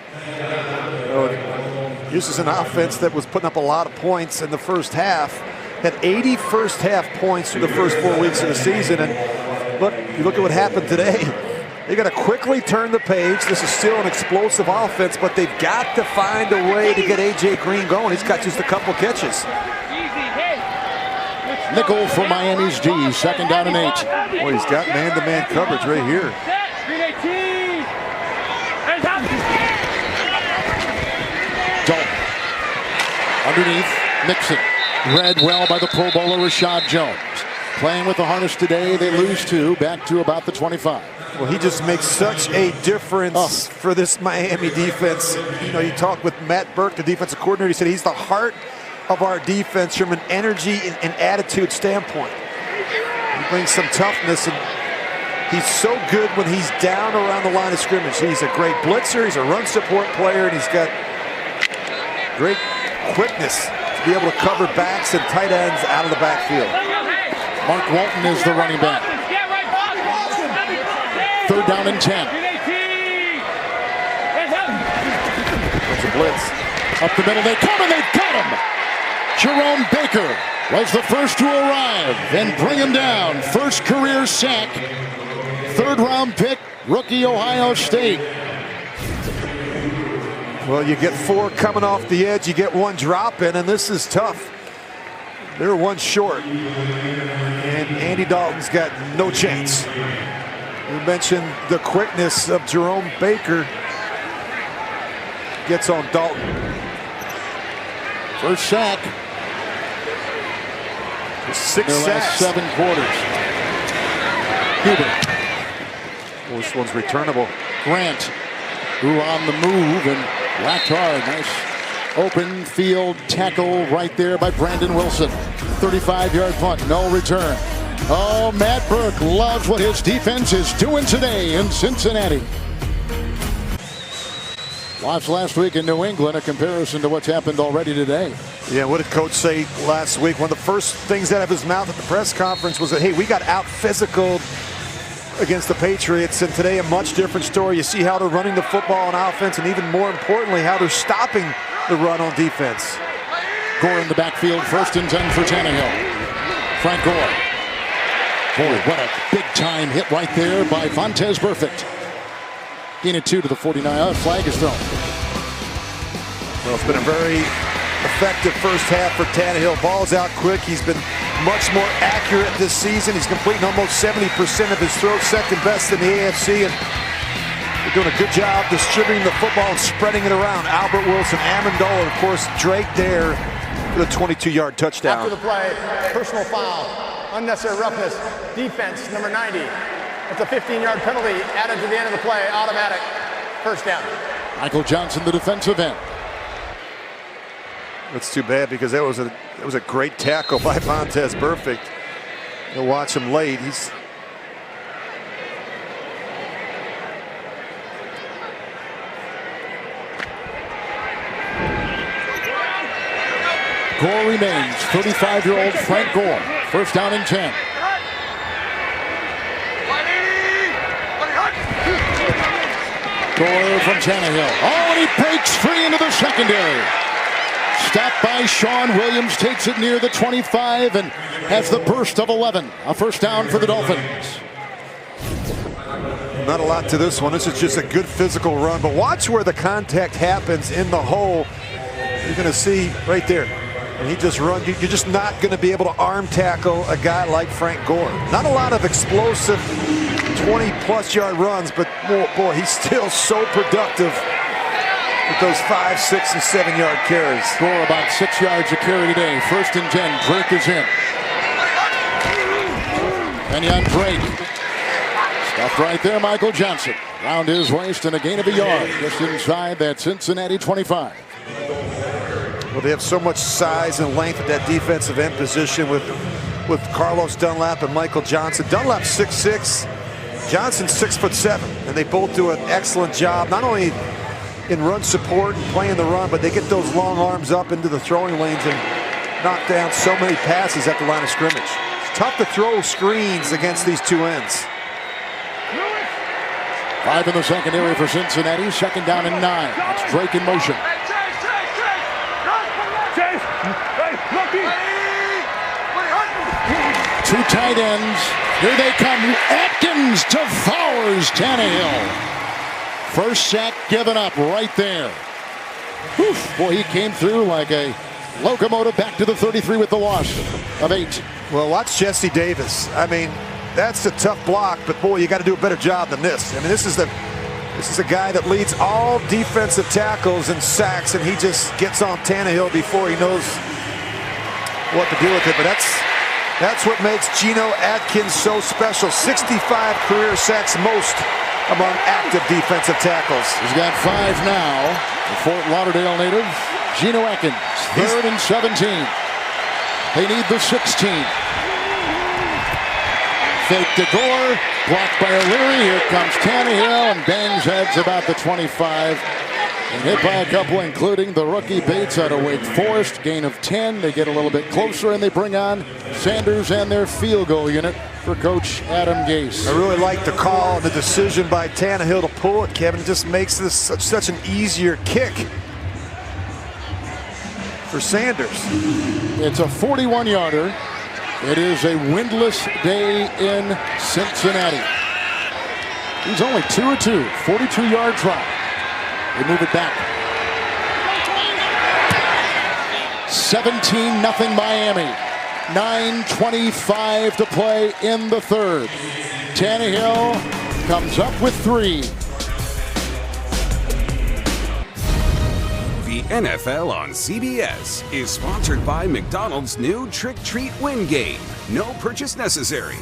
This is an offense that was putting up a lot of points in the first half. Had 80 first half points through the first 4 weeks of the season. And look at what happened today. They got to quickly turn the page. This is still an explosive offense, but they've got to find a way to get A.J. Green going. He's got just a couple catches. Nickel for Miami's D. 2nd down and 8. Boy, he's got man-to-man coverage right here. Dalton. Underneath, Mixon. Read well by the Pro Bowler Rashad Jones. Playing with the harness today, they lose 2, back to about the 25. Well, he just makes such a difference for this Miami defense. You know, you talk with Matt Burke, the defensive coordinator. He said he's the heart of our defense from an energy and attitude standpoint. He brings some toughness, and he's so good when he's down around the line of scrimmage. He's a great blitzer. He's a run support player, and he's got great quickness to be able to cover backs and tight ends out of the backfield. Mark Walton is the running back. 3rd down and 10. There's a blitz. Up the middle, they come and they've got him. Jerome Baker was the first to arrive and bring him down. First career sack. 3rd round pick, rookie Ohio State. Well, you get 4 coming off the edge, you get 1 drop in, and this is tough. They're 1 short, and Andy Dalton's got no chance. We mentioned the quickness of Jerome Baker. Gets on Dalton. First sack. 6 Their last sacks. 7 quarters. Hubert. Well, this one's returnable. Grant, who on the move and whacked hard. Nice open field tackle right there by Brandon Wilson. 35-yard punt, no return. Oh, Matt Burke loves what his defense is doing today in Cincinnati. Watched last week in New England, a comparison to what's happened already today. Yeah, what did Coach say last week? One of the first things out of his mouth at the press conference was that, hey, we got out-physicaled against the Patriots, and today a much different story. You see how they're running the football on offense, and even more importantly, how they're stopping the run on defense. Gore in the backfield, 1st and 10 for Tannehill. Frank Gore. Boy, what a big-time hit right there by Vontaze Burfict. Gain it 2 to the 49. Flag is thrown. Well, it's been a very effective first half for Tannehill. Ball's out quick. He's been much more accurate this season. He's completing almost 70% of his throws, 2nd best in the AFC, and they're doing a good job distributing the football and spreading it around. Albert Wilson, Amendola, of course, Drake there for the 22-yard touchdown. After the play, personal foul, unnecessary roughness, defense, number 90. It's a 15-yard penalty added to the end of the play, automatic. First down. Michael Johnson, the defensive end. That's too bad because that was a great tackle by Vontaze Burfict. You'll watch him late. He's Gore remains. 35-year-old Frank Gore. 1st down and 10. Gore from Tannehill. Oh, and he breaks free into the secondary. Stopped by Sean Williams, takes it near the 25 and has the burst of 11. A 1st down for the Dolphins. not a lot to this one. This is just a good physical run, but watch where the contact happens in the hole. You're going to see right there. And he just runs. You're just not going to be able to arm tackle a guy like Frank Gore. Not a lot of explosive 20-plus yard runs, but boy, he's still so productive with those 5, 6, and 7-yard carries. Gore about 6 yards a carry today. 1st and 10. Drake is in. Kenyon Drake. Stuffed right there, Michael Johnson. Round his waist and a gain of a yard. Just inside that Cincinnati 25. Well, they have so much size and length at that defensive end position with Carlos Dunlap and Michael Johnson. Dunlap 6'6", Johnson 6'7", and they both do an excellent job, not only in run support and playing the run, but they get those long arms up into the throwing lanes and knock down so many passes at the line of scrimmage. It's tough to throw screens against these two ends. 5 in the secondary for Cincinnati. 2nd down and 9. That's Drake in motion. Two tight ends. Here they come. Atkins devours Tannehill. First sack given up right there. Whew. Boy, he came through like a locomotive back to the 33 with the loss of 8. Well, watch Jesse Davis. I mean, that's a tough block, but boy, you got to do a better job than this. I mean, this is a guy that leads all defensive tackles and sacks, and he just gets on Tannehill before he knows what to do with it. But that's what makes Geno Atkins so special. 65 career sacks, most among active defensive tackles. He's got 5 now. The Fort Lauderdale native, Geno Atkins, 3rd and 17. They need the 16. Fake to Gore, blocked by O'Leary. Here comes Tannehill and bangs heads about the 25. And hit by a couple, including the rookie Bates out of Wake Forest. Gain of 10. They get a little bit closer, and they bring on Sanders and their field goal unit for Coach Adam Gase. I really like the call and the decision by Tannehill to pull it, Kevin. It just makes this such an easier kick for Sanders. It's a 41-yarder. It is a windless day in Cincinnati. He's only 2 of 2, 42-yard try. They move it back. 17-0 Miami. 9:25 to play in the 3rd. Tannehill comes up with 3. The NFL on CBS is sponsored by McDonald's new Trick Treat Win Game. No purchase necessary.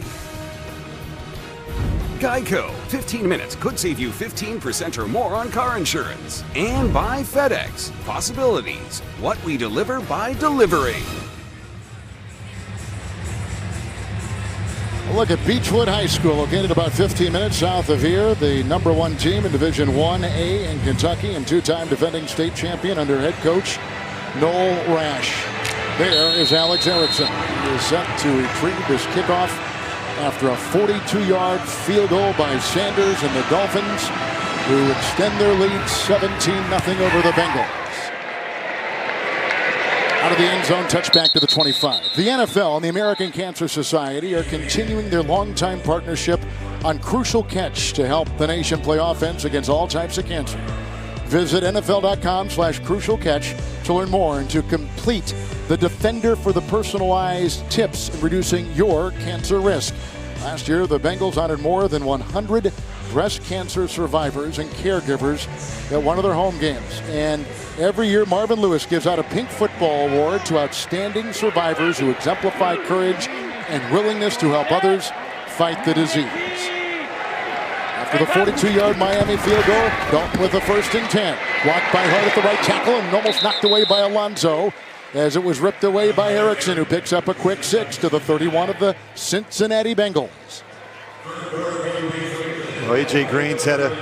Geico, 15 minutes could save you 15% or more on car insurance. And by FedEx, possibilities, what we deliver by delivering. Look at Beechwood High School, located about 15 minutes south of here. The #1 team in Division 1A in Kentucky and 2-time defending state champion under head coach Noel Rash. There is Alex Erickson. He is set to retrieve this kickoff after a 42-yard field goal by Sanders and the Dolphins, who extend their lead 17-0 over the Bengals. Out of the end zone, touchback to the 25. The NFL and the American Cancer Society are continuing their longtime partnership on Crucial Catch to help the nation play offense against all types of cancer. Visit NFL.com/Crucial Catch to learn more and to complete the Defender for the personalized tips in reducing your cancer risk. Last year, the Bengals honored more than 100 breast cancer survivors and caregivers at one of their home games. And every year, Marvin Lewis gives out a Pink Football Award to outstanding survivors who exemplify courage and willingness to help others fight the disease. After the 42-yard Miami field goal, Dalton with a 1st and 10. Blocked by Hart at the right tackle and almost knocked away by Alonso, as it was ripped away by Erickson, who picks up a quick 6 to the 31 of the Cincinnati Bengals. Well, A.J. Green's had a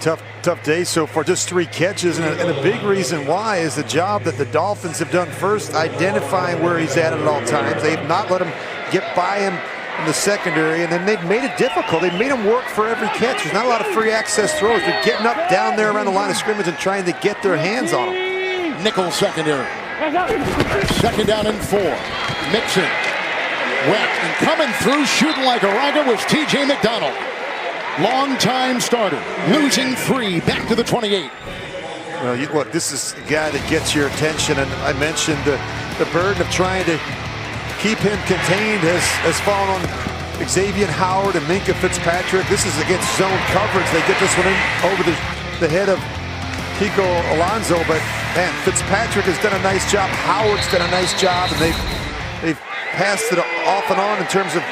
tough day so far, just 3 catches, and a big reason why is the job that the Dolphins have done first, identifying where he's at all times. They've not let him get by him in the secondary, and then they've made it difficult. They've made him work for every catch. There's not a lot of free access throws. They're getting up down there around the line of scrimmage and trying to get their hands on him. Nickel secondary. 2nd down and 4. Mixon. Wet and coming through, shooting like a rocket was T.J. McDonald. Long-time starter, losing 3, back to the 28. Well, look, this is a guy that gets your attention, and I mentioned the burden of trying to keep him contained has fallen on Xavier Howard and Minkah Fitzpatrick. This is against zone coverage. They get this one in over the head of Kiko Alonso, but man, Fitzpatrick has done a nice job. Howard's done a nice job, and they've passed it off and on in terms of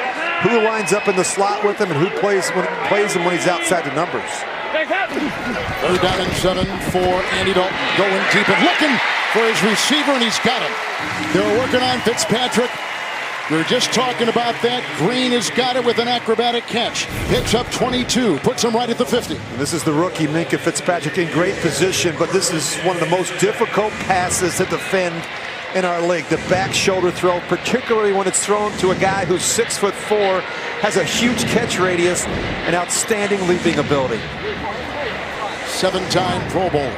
who lines up in the slot with him and who plays him when he's outside the numbers. 3rd down and 7 for Andy Dalton, going deep and looking for his receiver, and he's got him. They're working on Fitzpatrick. We were just talking about that. Green has got it with an acrobatic catch. Picks up 22, puts him right at the 50. And this is the rookie Minkah Fitzpatrick in great position, but this is one of the most difficult passes to defend in our league. The back shoulder throw, particularly when it's thrown to a guy who's 6'4", has a huge catch radius and outstanding leaping ability. 7-time Pro Bowl.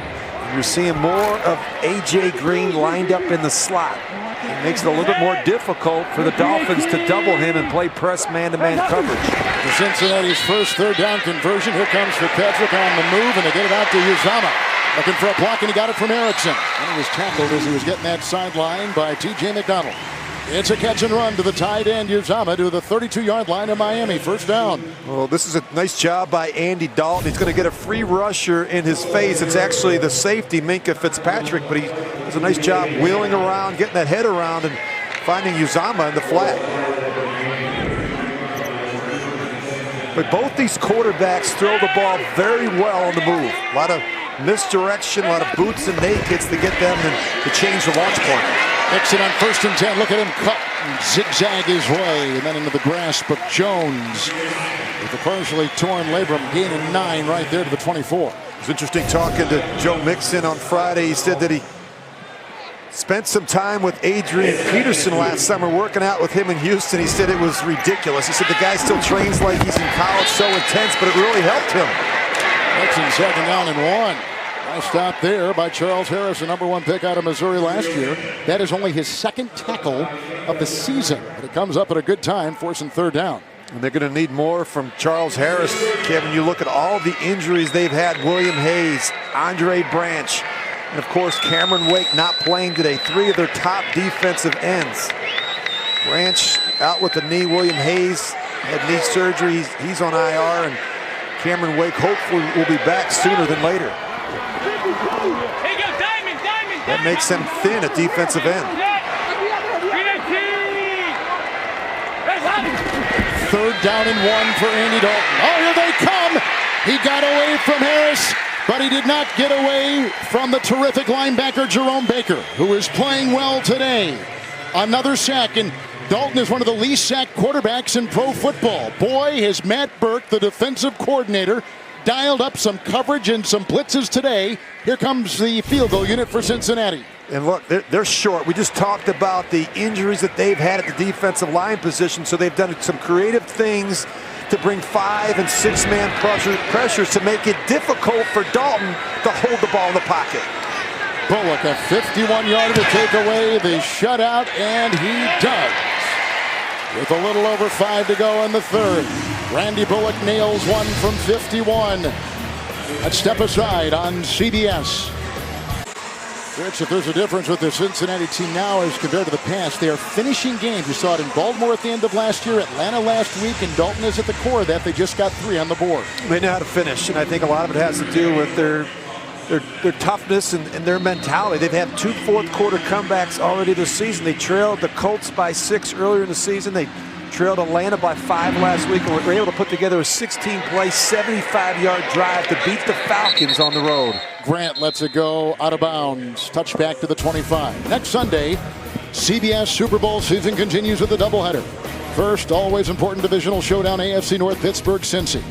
You're seeing more of A.J. Green lined up in the slot. It makes it a little bit more difficult for the Dolphins to double him and play press man-to-man coverage. The Cincinnati's first 3rd down conversion. Here comes Fitzpatrick on the move, and they get it out to Uzomah. Looking for a block, and he got it from Erickson. And he was tackled as he was getting that sideline by T.J. McDonald. It's a catch and run to the tight end, Uzomah, to the 32-yard line of Miami. First down. Well, this is a nice job by Andy Dalton. He's going to get a free rusher in his face. It's actually the safety, Minkah Fitzpatrick, but he does a nice job wheeling around, getting that head around, and finding Uzomah in the flat. But both these quarterbacks throw the ball very well on the move. A lot of misdirection, a lot of boots and nakeds to get them to change the launch point. Nixon on 1st and 10. Look at him cut and zigzag his way. And then into the grasp of Jones. With a partially torn labrum, gaining 9 right there to the 24. It's interesting talking to Joe Mixon on Friday. He said that he spent some time with Adrian Peterson last summer, working out with him in Houston. He said it was ridiculous. He said the guy still trains like he's in college, so intense, but it really helped him. Nixon 2nd down and 1. Nice stop there by Charles Harris, the #1 pick out of Missouri last year. That is only his 2nd tackle of the season, but it comes up at a good time, forcing 3rd down. And they're going to need more from Charles Harris. Kevin, you look at all the injuries they've had. William Hayes, Andre Branch, and of course Cameron Wake not playing today. 3 of their top defensive ends. Branch out with the knee. William Hayes had knee surgery. He's on IR, and Cameron Wake hopefully will be back sooner than later. That makes them thin at defensive end. 3rd down and 1 for Andy Dalton. Oh, here they come! He got away from Harris, but he did not get away from the terrific linebacker Jerome Baker, who is playing well today. Another sack, and Dalton is one of the least sacked quarterbacks in pro football. Boy, has Matt Burke, the defensive coordinator, dialed up some coverage and some blitzes today. Here comes the field goal unit for Cincinnati. And look, they're short. We just talked about the injuries that they've had at the defensive line position, so they've done some creative things to bring 5- and 6-man pressures to make it difficult for Dalton to hold the ball in the pocket. Bullock, a 51-yarder to take away the shutout, and he does. With a little over 5 to go in the 3rd. Randy Bullock nails one from 51. Let's step aside on CBS. Rich, if there's a difference with the Cincinnati team now as compared to the past, they are finishing games. You saw it in Baltimore at the end of last year, Atlanta last week, and Dalton is at the core of that. They just got 3 on the board. They know how to finish, and I think a lot of it has to do with their toughness and their mentality. They've had 2 fourth-quarter comebacks already this season. They trailed the Colts by 6 earlier in the season. They trailed Atlanta by 5 last week, and were able to put together a 16-play, 75-yard drive to beat the Falcons on the road. Grant lets it go out of bounds. Touchback to the 25. Next Sunday, CBS Super Bowl season continues with a doubleheader. First, always important divisional showdown, AFC North, Pittsburgh, Cincy.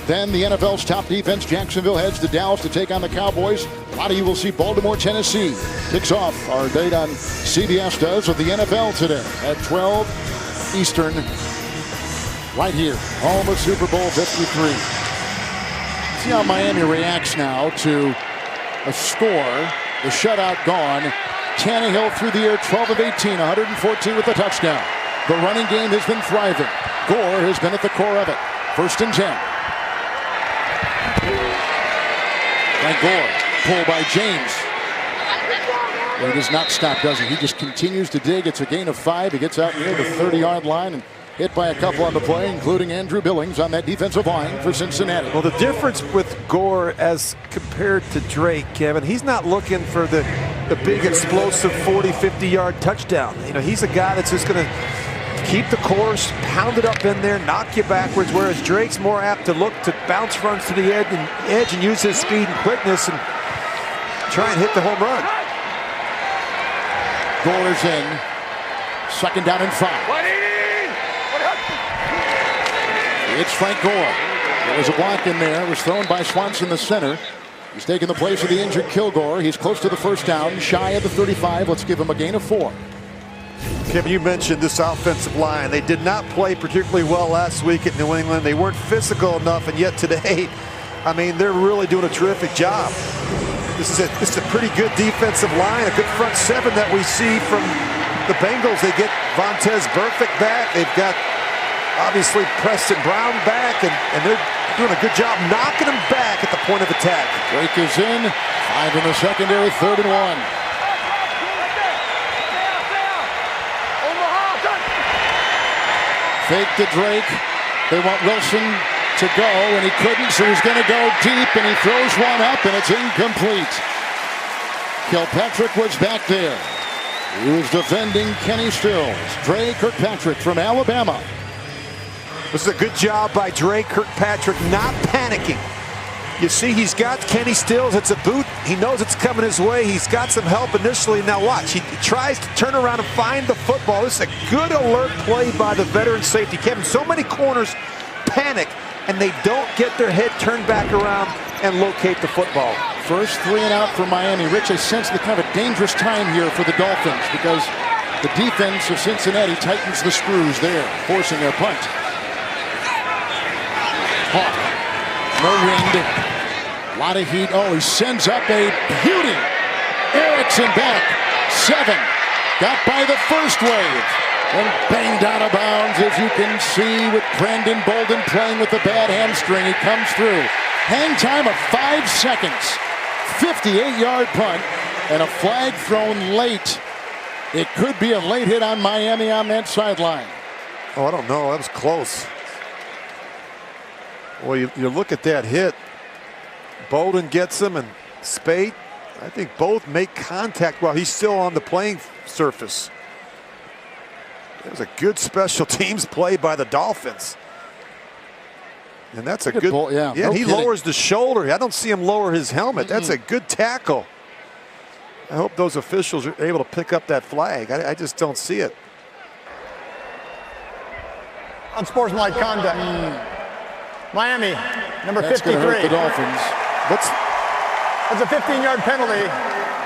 Then the NFL's top defense, Jacksonville, heads to Dallas to take on the Cowboys. A lot of you will see Baltimore, Tennessee. Kicks off our date on CBS does with the NFL today at 12 Eastern. Right here, home of Super Bowl 53. See how Miami reacts now to a score. The shutout gone. Tannehill through the air, 12 of 18, 114 with a touchdown. The running game has been thriving. Gore has been at the core of it. 1st and 10. Frank Gore, pulled by James. He does not stop, does he? He just continues to dig. It's a gain of 5. He gets out near the 30-yard line and hit by a couple on the play, including Andrew Billings on that defensive line for Cincinnati. Well, the difference with Gore as compared to Drake, Kevin, he's not looking for the big explosive 40, 50-yard touchdown. You know, he's a guy that's just going to keep the course, pound it up in there, knock you backwards, whereas Drake's more apt to look to bounce runs to the edge and use his speed and quickness and try and hit the home run. Gore is in. 2nd down and 5. It's Frank Gore. There was a block in there. It was thrown by Swanson, the center. He's taking the place of the injured Kilgore. He's close to the 1st down, shy of the 35. Let's give him a gain of 4. Kevin, you mentioned this offensive line. They did not play particularly well last week at New England. They weren't physical enough, and yet today, I mean, they're really doing a terrific job. This is a pretty good defensive line, a good front 7 that we see from the Bengals. They get Vontaze Burfict back. They've got, obviously, Preston Brown back, and they're doing a good job knocking them back at the point of attack. Drake is in. 5 in the secondary, 3rd and 1. Fake to Drake. They want Wilson to go, and he couldn't, so he's going to go deep, and he throws one up, and it's incomplete. Kilpatrick was back there. He was defending Kenny Stills. Dre Kirkpatrick from Alabama. This is a good job by Dre Kirkpatrick not panicking. You see he's got Kenny Stills. It's a boot. He knows it's coming his way. He's got some help initially. Now watch. He tries to turn around and find the football. This is a good alert play by the veteran safety. Kevin, so many corners panic, and they don't get their head turned back around and locate the football. First 3 and out for Miami. Rich, I sense the kind of a dangerous time here for the Dolphins because the defense of Cincinnati tightens the screws there, forcing their punt. Hawk. No wind. A lot of heat. Oh, he sends up a beauty. Erickson back. 7. Got by the first wave. And banged out of bounds, as you can see, with Brandon Bolden playing with the bad hamstring. He comes through. Hang time of 5 seconds. 58-yard punt. And a flag thrown late. It could be a late hit on Miami on that sideline. Oh, I don't know. That was close. Well, you look at that hit. Bolden gets him, and Spade, I think both make contact while he's still on the playing surface. It was a good special teams play by the Dolphins. And that's a good ball, yeah. No he kidding. lowers the shoulder. I don't see him lower his helmet. That's a good tackle. I hope those officials are able to pick up that flag. I just don't see it. Unsportsmanlike conduct. Miami, number That's 53. going to hurt the Dolphins. That's a 15-yard penalty.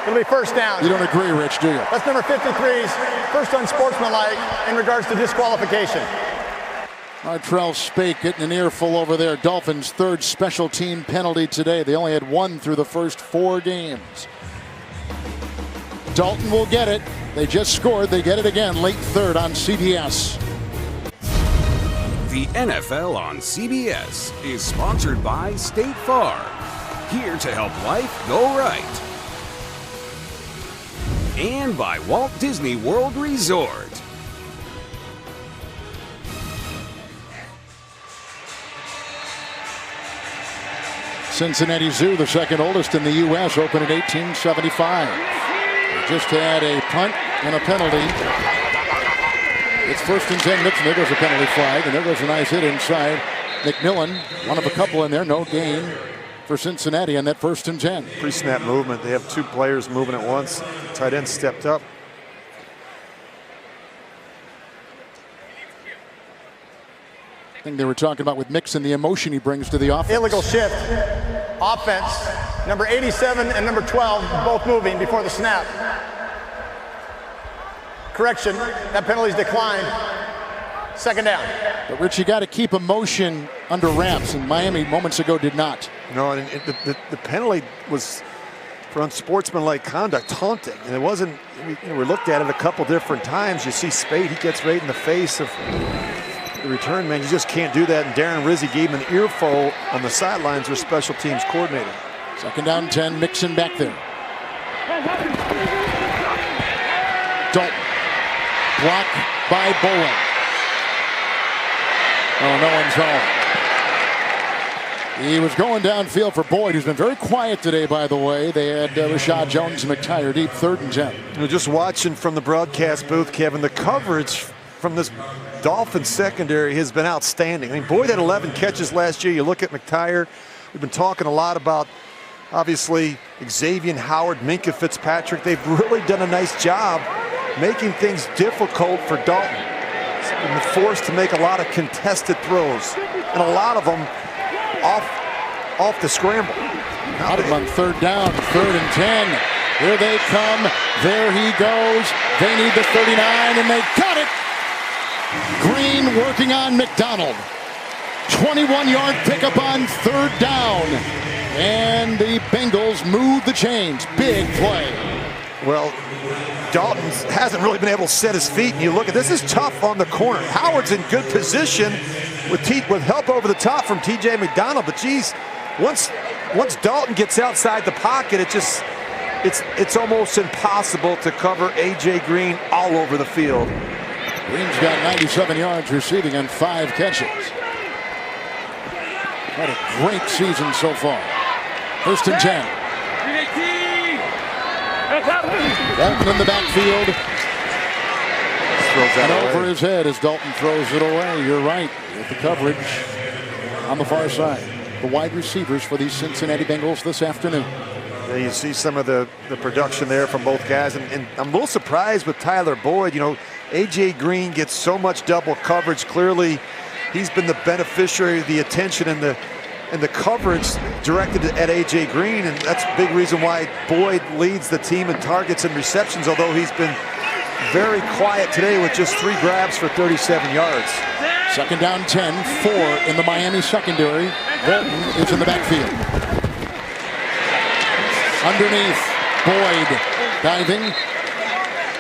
It'll be first down. You don't agree, Rich, do you? That's number 53's first unsportsmanlike in regards to disqualification. Martrell Spake getting an earful over there. Dolphins' 3rd special team penalty today. They only had 1 through the first 4 games. Dalton will get it. They just scored. They get it again late 3rd on CBS. The NFL on CBS is sponsored by State Farm. Here to help life go right. And by Walt Disney World Resort. Cincinnati Zoo, the 2nd oldest in the U.S., opened in 1875. They just had a punt and a penalty. It's 1st and 10. There goes a penalty flag, and there goes a nice hit inside. McMillan, one of a couple in there, no gain for Cincinnati on that 1st and 10. Pre-snap movement. They have 2 players moving at once. Tight end stepped up. I think they were talking about with Mixon, the emotion he brings to the offense. Illegal shift. Offense, number 87 and number 12, both moving before the snap. Correction, that penalty's declined. 2nd down. But Rich, you got to keep emotion under wraps, and Miami moments ago did not. No, and the penalty was for unsportsmanlike conduct, taunting, and it wasn't. We looked at it a couple different times. You see Spade, he gets right in the face of the return man. You just can't do that. And Darren Rizzi gave him an earful on the sidelines with special teams coordinator. 2nd down 10, Mixon back there. Dalton. Block by Bolin. Oh, no one's home. He was going downfield for Boyd, who's been very quiet today, by the way. They had Rashad Jones and McTire deep, 3rd and 10. We're just watching from the broadcast booth, Kevin. The coverage from this Dolphins secondary has been outstanding. I mean, Boyd had 11 catches last year. You look at McTire. We've been talking a lot about, obviously, Xavier Howard, Minkah Fitzpatrick. They've really done a nice job making things difficult for Dalton. He's been forced to make a lot of contested throws, and a lot of them off the scramble. Got him on 3rd down, 3rd and 10. Here they come. There he goes. They need the 39, and they got it. Green working on McDonald. 21-yard pickup on 3rd down. And the Bengals move the chains. Big play. Well, Dalton hasn't really been able to set his feet, and you look at this is tough on the corner. Howard's in good position with help over the top from T.J. McDonald, but geez, once Dalton gets outside the pocket, it's almost impossible to cover A.J. Green all over the field. Green's got 97 yards receiving on 5 catches. What a great season so far. 1st and 10. Dalton in the backfield. And over his head as Dalton throws it away. You're right, with the coverage on the far side. The wide receivers for these Cincinnati Bengals this afternoon. Yeah, you see some of the production there from both guys. And I'm a little surprised with Tyler Boyd. You know, A.J. Green gets so much double coverage. Clearly, he's been the beneficiary of the attention and the coverage directed at A.J. Green. And that's a big reason why Boyd leads the team in targets and receptions, although he's been very quiet today with just 3 grabs for 37 yards. 2nd down 10, 4 in the Miami secondary. Bolton is in the backfield. Underneath, Boyd diving.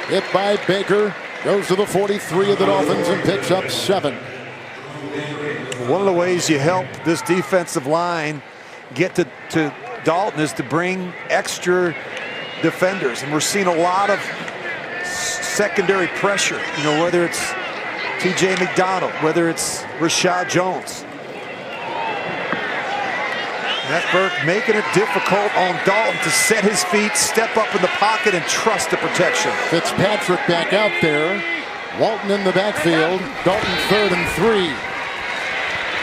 Hit by Baker. Goes to the 43 of the Dolphins and picks up 7. One of the ways you help this defensive line get to Dalton is to bring extra defenders. And we're seeing a lot of secondary pressure, you know, whether it's T.J. McDonald, whether it's Rashad Jones. Matt Burke making it difficult on Dalton to set his feet, step up in the pocket, and trust the protection. Fitzpatrick back out there. Walton in the backfield. Dalton 3rd and 3.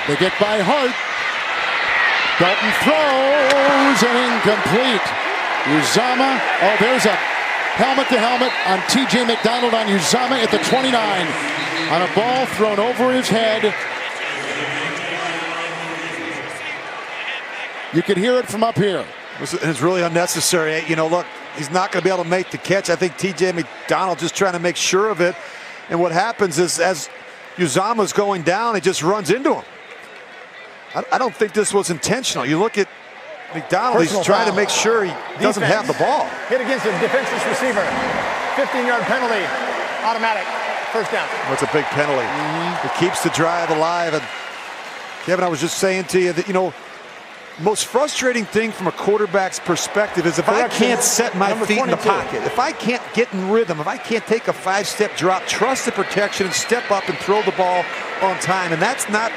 They get by Hart. Dalton throws and incomplete. Uzama, oh, there's a helmet-to-helmet on T.J. McDonald on Uzama at the 29. On a ball thrown over his head. You could hear it from up here. It's really unnecessary. You know, look, he's not going to be able to make the catch. I think T.J. McDonald just trying to make sure of it. And what happens is as Uzama's going down, he just runs into him. I don't think this was intentional. You look at McDonald, he's trying to make sure he doesn't have the ball. Hit against a defenseless receiver. 15-yard penalty. Automatic. 1st down. That's a big penalty. It keeps the drive alive. And Kevin, I was just saying to you that, you know, most frustrating thing from a quarterback's perspective is if I can't set my feet in the pocket, if I can't get in rhythm, if I can't take a 5-step drop, trust the protection and step up and throw the ball on time. And that's not,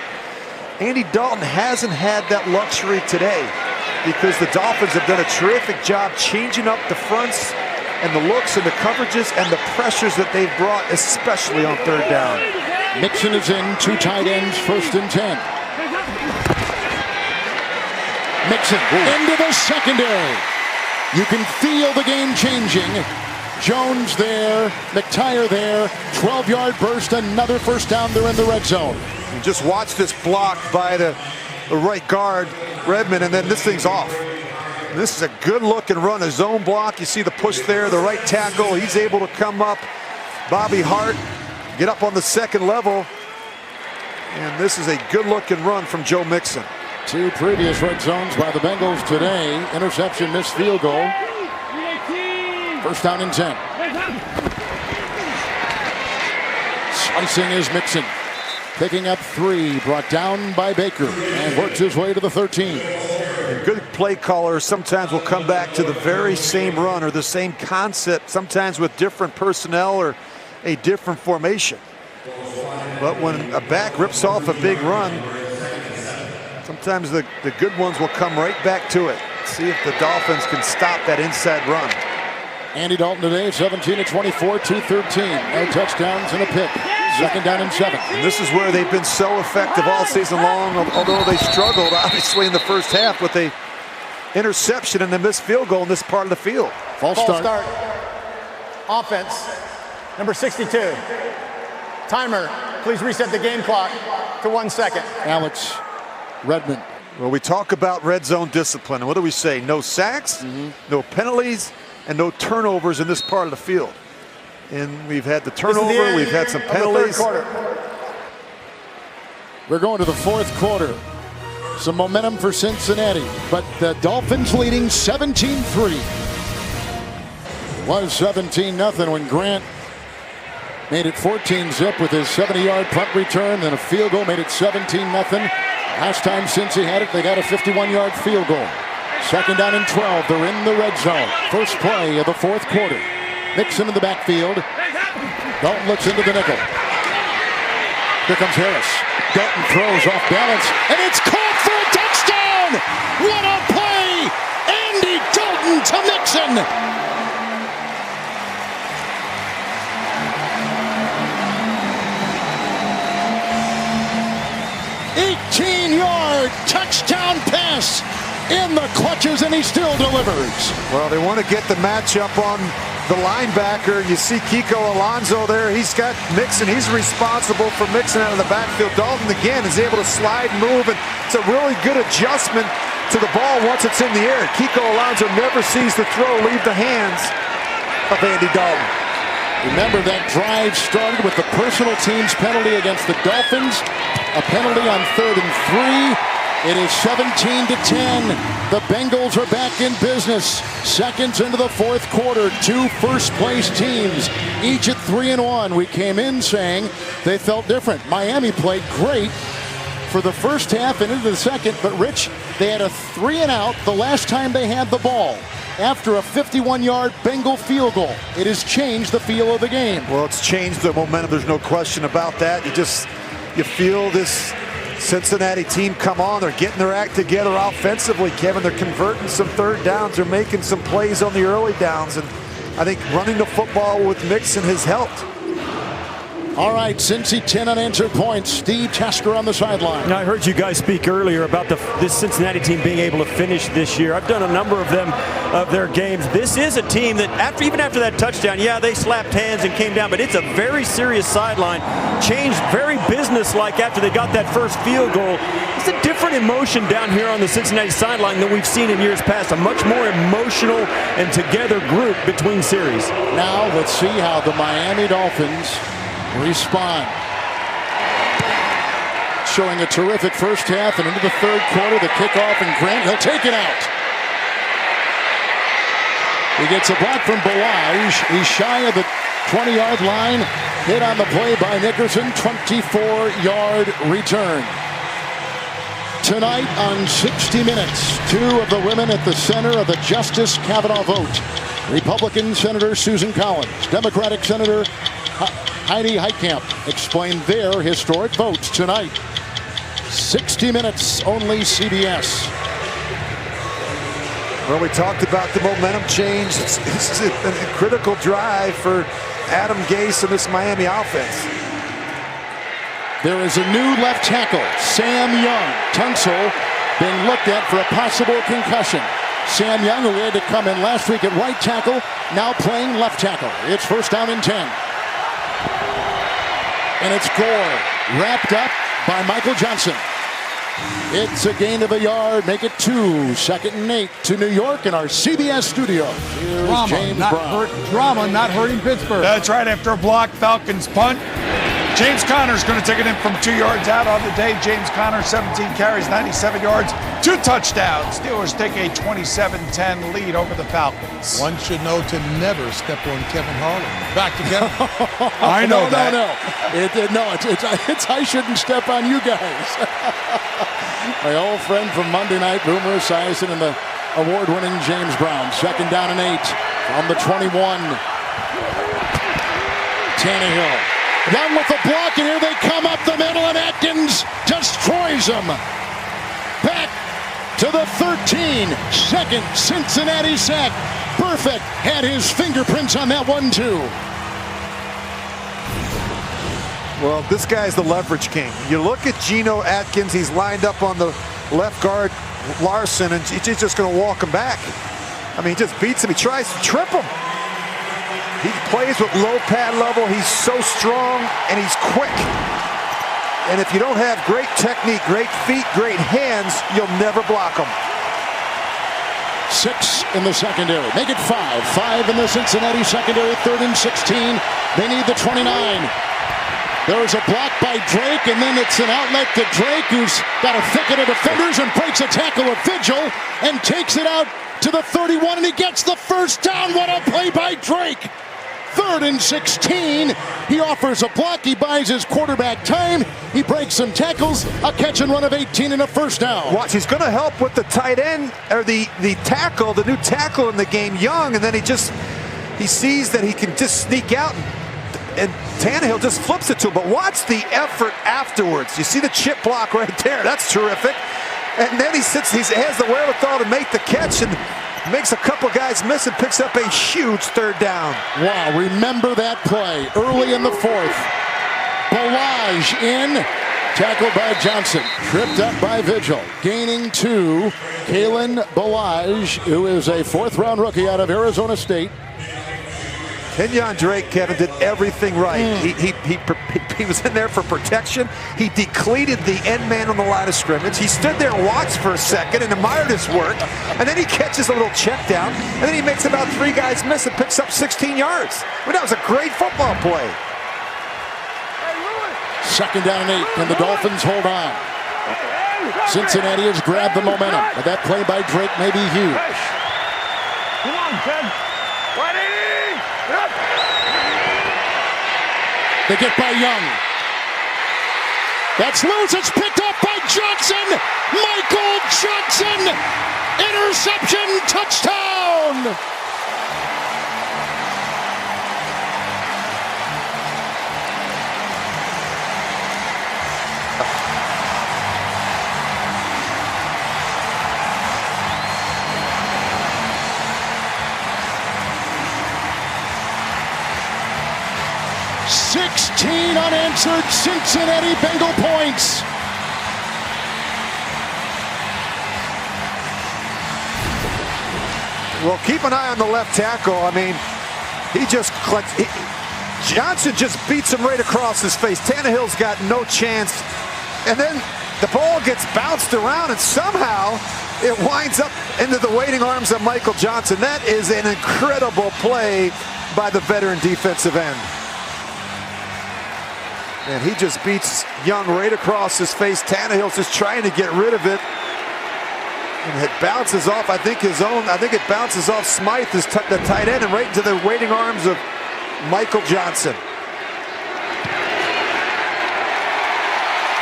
Andy Dalton hasn't had that luxury today because the Dolphins have done a terrific job changing up the fronts and the looks and the coverages and the pressures that they've brought, especially on 3rd down. Mixon is in, 2 tight ends, 1st and 10. Mixon into the secondary. You can feel the game changing. Jones there, McTire there, 12-yard burst, another 1st down. They're in the red zone. And just watch this block by the right guard, Redmond, and then this thing's off. And this is a good-looking run, a zone block. You see the push there, the right tackle. He's able to come up. Bobby Hart, get up on the 2nd level. And this is a good-looking run from Joe Mixon. 2 previous red zones by the Bengals today. Interception, missed field goal. 1st down and 10. Slicing is Mixon. Picking up 3, brought down by Baker, and works his way to the 13. And good play callers sometimes will come back to the very same run or the same concept, sometimes with different personnel or a different formation. But when a back rips off a big run, sometimes the good ones will come right back to it. See if the Dolphins can stop that inside run. Andy Dalton today, 17 of 24, 213. No touchdowns and a pick. 2nd down and 7. And this is where they've been so effective all season long, although they struggled, obviously, in the 1st half with a interception and a missed field goal in this part of the field. False start. Offense, number 62. Timer, please reset the game clock to 1 second. Alex Redmond. Well, we talk about red zone discipline, and what do we say? No sacks, no penalties, and no turnovers in this part of the field. And we've had the turnover, we've had some penalties. We're going to the 4th quarter. Some momentum for Cincinnati, but the Dolphins leading 17-3. It was 17-0 when Grant made it 14-zip with his 70-yard punt return, then a field goal made it 17-0. Last time Cincy had it, they got a 51-yard field goal. 2nd down and 12. They're in the red zone. First play of the 4th quarter. Mixon in the backfield. Dalton looks into the nickel. Here comes Harris. Dalton throws off balance, and it's caught for a touchdown! What a play! Andy Dalton to Mixon! "18-yard touchdown pass in the clutches, and he still delivers." Well, they want to get the matchup on the linebacker. You see Kiko Alonso there. He's got Mixon. He's responsible for Mixon out of the backfield. Dalton, again, is able to slide and move, and it's a really good adjustment to the ball once it's in the air. Kiko Alonso never sees the throw leave the hands of Andy Dalton. Remember, that drive started with the personal teams penalty against the Dolphins. A penalty on 3rd and 3. It is 17-10. The Bengals are back in business. Seconds into the fourth quarter. Two first-place teams, each at 3-1. We came in saying they felt different. Miami played great for the first half and into the second, but Rich, they had a 3-and-out the last time they had the ball. After a 51-yard Bengal field goal. It has changed the feel of the game. Well, it's changed the momentum. There's no question about that. You feel this Cincinnati team come on. They're getting their act together offensively, Kevin. They're converting some third downs. They're making some plays on the early downs. And I think running the football with Mixon has helped. All right, Cincy 10 unanswered points. Steve Tasker on the sideline. Now, I heard you guys speak earlier about this Cincinnati team being able to finish this year. I've done a number of their games. This is a team that even after that touchdown, yeah, they slapped hands and came down, but it's a very serious sideline. Changed very businesslike after they got that first field goal. It's a different emotion down here on the Cincinnati sideline than we've seen in years past. A much more emotional and together group between series. Now let's see how the Miami Dolphins respond. Showing a terrific first half, and into the third quarter, the kickoff, and Grant, he'll take it out. He gets a block from Balaj. He's shy of the 20-yard line. Hit on the play by Nickerson. 24-yard return. Tonight on 60 Minutes, two of the women at the center of the Justice Kavanaugh vote. Republican Senator Susan Collins, Democratic Senator Heidi Heitkamp explain their historic votes tonight. 60 Minutes, only CBS. Well, we talked about the momentum change. It's a critical drive for Adam Gase and this Miami offense. There is a new left tackle, Sam Young. Tunsil being looked at for a possible concussion. Sam Young, who had to come in last week at right tackle, now playing left tackle. It's first down and 10. And it's Gore, wrapped up by Michael Johnson. It's a gain of a yard, make it 2. 2nd and 8 to New York in our CBS studio. Here's James Brown. Drama not hurting Pittsburgh. That's right. After a block, Falcons punt. James Conner's going to take it in from 2 yards out on the day. James Conner, 17 carries, 97 yards, 2 touchdowns. Steelers take a 27-10 lead over the Falcons. One should know to never step on Kevin Harlan. Back together. I know that. It's I shouldn't step on you guys. My old friend from Monday Night, Boomer Esiason, and the award-winning James Brown. 2nd down and 8 from the 21. Tannehill. Young with the block, and here they come up the middle, and Atkins destroys them. Back to the 13. 2nd Cincinnati sack. Perfect had his fingerprints on that one, too. Well, this guy's the leverage king. You look at Geno Atkins, he's lined up on the left guard, Larson, and he's just going to walk him back. I mean, he just beats him. He tries to trip him. He plays with low pad level. He's so strong, and he's quick. And if you don't have great technique, great feet, great hands, you'll never block him. 6 in the secondary. Make it 5. 5 in the Cincinnati secondary. 3rd and 16. They need the 29. There is a block by Drake, and then it's an outlet to Drake, who's got a thicket of defenders and breaks a tackle of Vigil and takes it out to the 31, and he gets the first down. What a play by Drake. 3rd and 16. He offers a block. He buys his quarterback time. He breaks some tackles. A catch and run of 18 and a first down. Watch, he's going to help with the tight end, or the tackle, the new tackle in the game, Young, and then he sees that he can just sneak out and and Tannehill just flips it to him. But watch the effort afterwards. You see the chip block right there. That's terrific. And then he has the wherewithal to make the catch and makes a couple guys miss and picks up a huge third down. Wow, remember that play early in the fourth. Ballage in, tackled by Johnson, tripped up by Vigil, gaining 2. Kalen Ballage, who is a 4th-round rookie out of Arizona State. Kenyon Drake, Kevin, did everything right. He was in there for protection. He depleted the end man on the line of scrimmage. He stood there and watched for a second and admired his work. And then he catches a little check down. And then he makes about 3 guys miss and picks up 16 yards. I mean, that was a great football play. 2nd down and 8. Can the Dolphins hold on? Cincinnati has grabbed the momentum, but that play by Drake may be huge. Come on, Ted. They get by Young. That's loose. It's picked up by Johnson. Michael Johnson. Interception. Touchdown. $16 unanswered Cincinnati Bengal points. Well, keep an eye on the left tackle. I mean, Johnson just beats him right across his face. Tannehill's got no chance. And then the ball gets bounced around and somehow it winds up into the waiting arms of Michael Johnson. That is an incredible play by the veteran defensive end. And he just beats Young right across his face. Tannehill's just trying to get rid of it. And it bounces off, I think it bounces off Smythe, the tight end, and right into the waiting arms of Michael Johnson.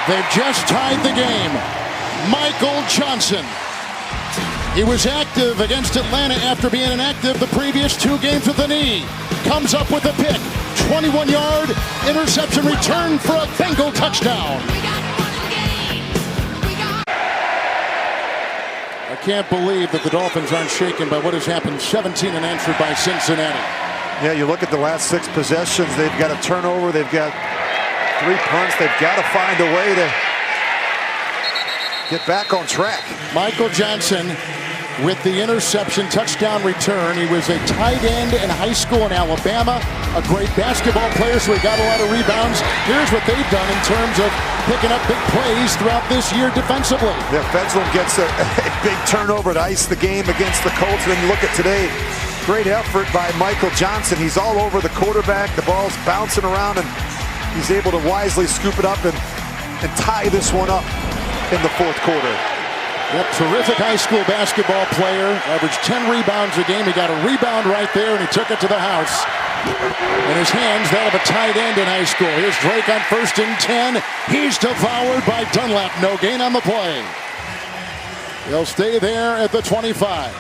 They've just tied the game. Michael Johnson. He was active against Atlanta after being inactive the previous 2 games with a knee. Comes up with a pick. 21-yard interception return for a Bengal touchdown. I can't believe that the Dolphins aren't shaken by what has happened. 17 unanswered by Cincinnati. Yeah, you look at the last 6 possessions. They've got a turnover. They've got 3 punts. They've got to find a way to get back on track. Michael Johnson with the interception touchdown return. He was a tight end in high school in Alabama, a great basketball player, so he got a lot of rebounds. Here's what they've done in terms of picking up big plays throughout this year defensively. Yeah, Fedslin gets a big turnover to ice the game against the Colts. And then look at today, great effort by Michael Johnson. He's all over the quarterback. The ball's bouncing around, and he's able to wisely scoop it up and tie this one up in the 4th quarter. Yep, terrific high school basketball player. Averaged 10 rebounds a game. He got a rebound right there, and he took it to the house. In his hands, that of a tight end in high school. Here's Drake on 1st and 10. He's devoured by Dunlap. No gain on the play. He'll stay there at the 25.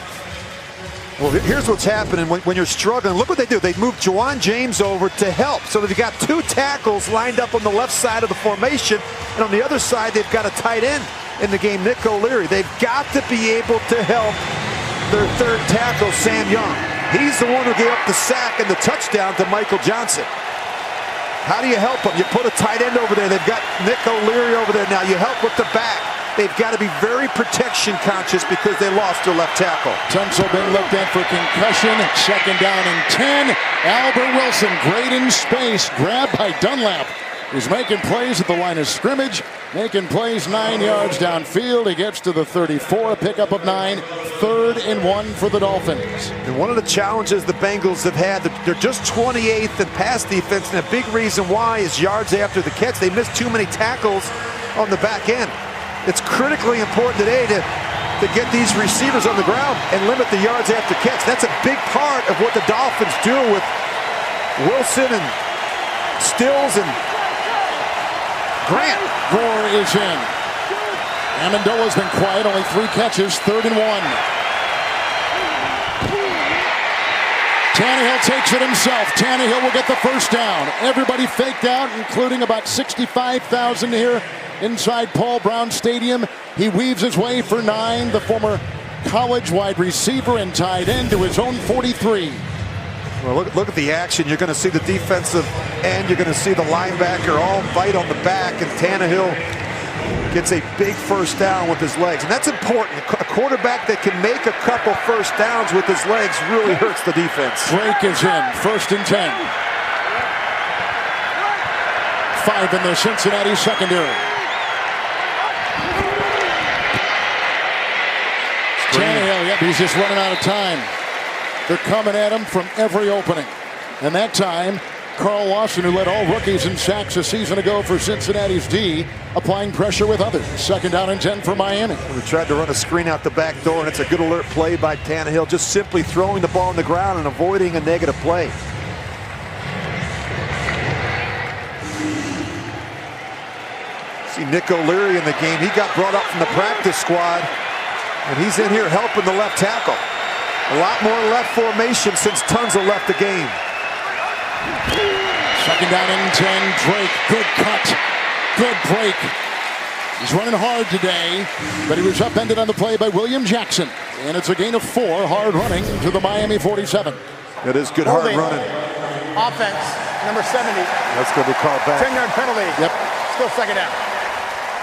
Well, here's what's happening when you're struggling. Look what they do. They move Juwan James over to help. So they've got 2 tackles lined up on the left side of the formation. And on the other side, they've got a tight end in the game, Nick O'Leary. They've got to be able to help their 3rd tackle, Sam Young. He's the one who gave up the sack and the touchdown to Michael Johnson. How do you help him? You put a tight end over there. They've got Nick O'Leary over there now. You help with the back. They've got to be very protection conscious because they lost their left tackle. Tunsil been looked at for concussion. 2nd down and 10. Albert Wilson, great in space. Grabbed by Dunlap. He's making plays at the line of scrimmage. Making plays 9 yards downfield. He gets to the 34, a pickup of 9. 3rd and 1 for the Dolphins. And one of the challenges the Bengals have had, they're just 28th in pass defense, and a big reason why is yards after the catch. They missed too many tackles on the back end. It's critically important today to get these receivers on the ground and limit the yards after catch. That's a big part of what the Dolphins do with Wilson and Stills and Grant. Gore is in. Amendola's been quiet, only 3 catches, 3rd and 1. Tannehill takes it himself. Tannehill will get the first down. Everybody faked out, including about 65,000 here inside Paul Brown Stadium. He weaves his way for 9, the former college wide receiver and tight end, to his own 43. Well, look at the action. You're going to see the defensive end. You're going to see the linebacker all fight on the back, and Tannehill gets a big first down with his legs. And that's important. A quarterback that can make a couple first downs with his legs really hurts the defense. Drake is in, 1st and 10. 5 in the Cincinnati secondary. Tannehill, yep, he's just running out of time. They're coming at him from every opening. And that time, Carl Lawson, who led all rookies in sacks a season ago for Cincinnati's D, applying pressure with others. 2nd down and 10 for Miami. We tried to run a screen out the back door, and it's a good alert play by Tannehill, just simply throwing the ball on the ground and avoiding a negative play. See Nick O'Leary in the game. He got brought up from the practice squad, and he's in here helping the left tackle. A lot more left formation since Tunzel left the game. 2nd down and 10. Drake, good cut. Good break. He's running hard today, but he was upended on the play by William Jackson. And it's a gain of 4, hard running to the Miami 47. It is good hard running. Offense, number 70. That's going to be called back. 10-yard penalty. Yep. Still 2nd down.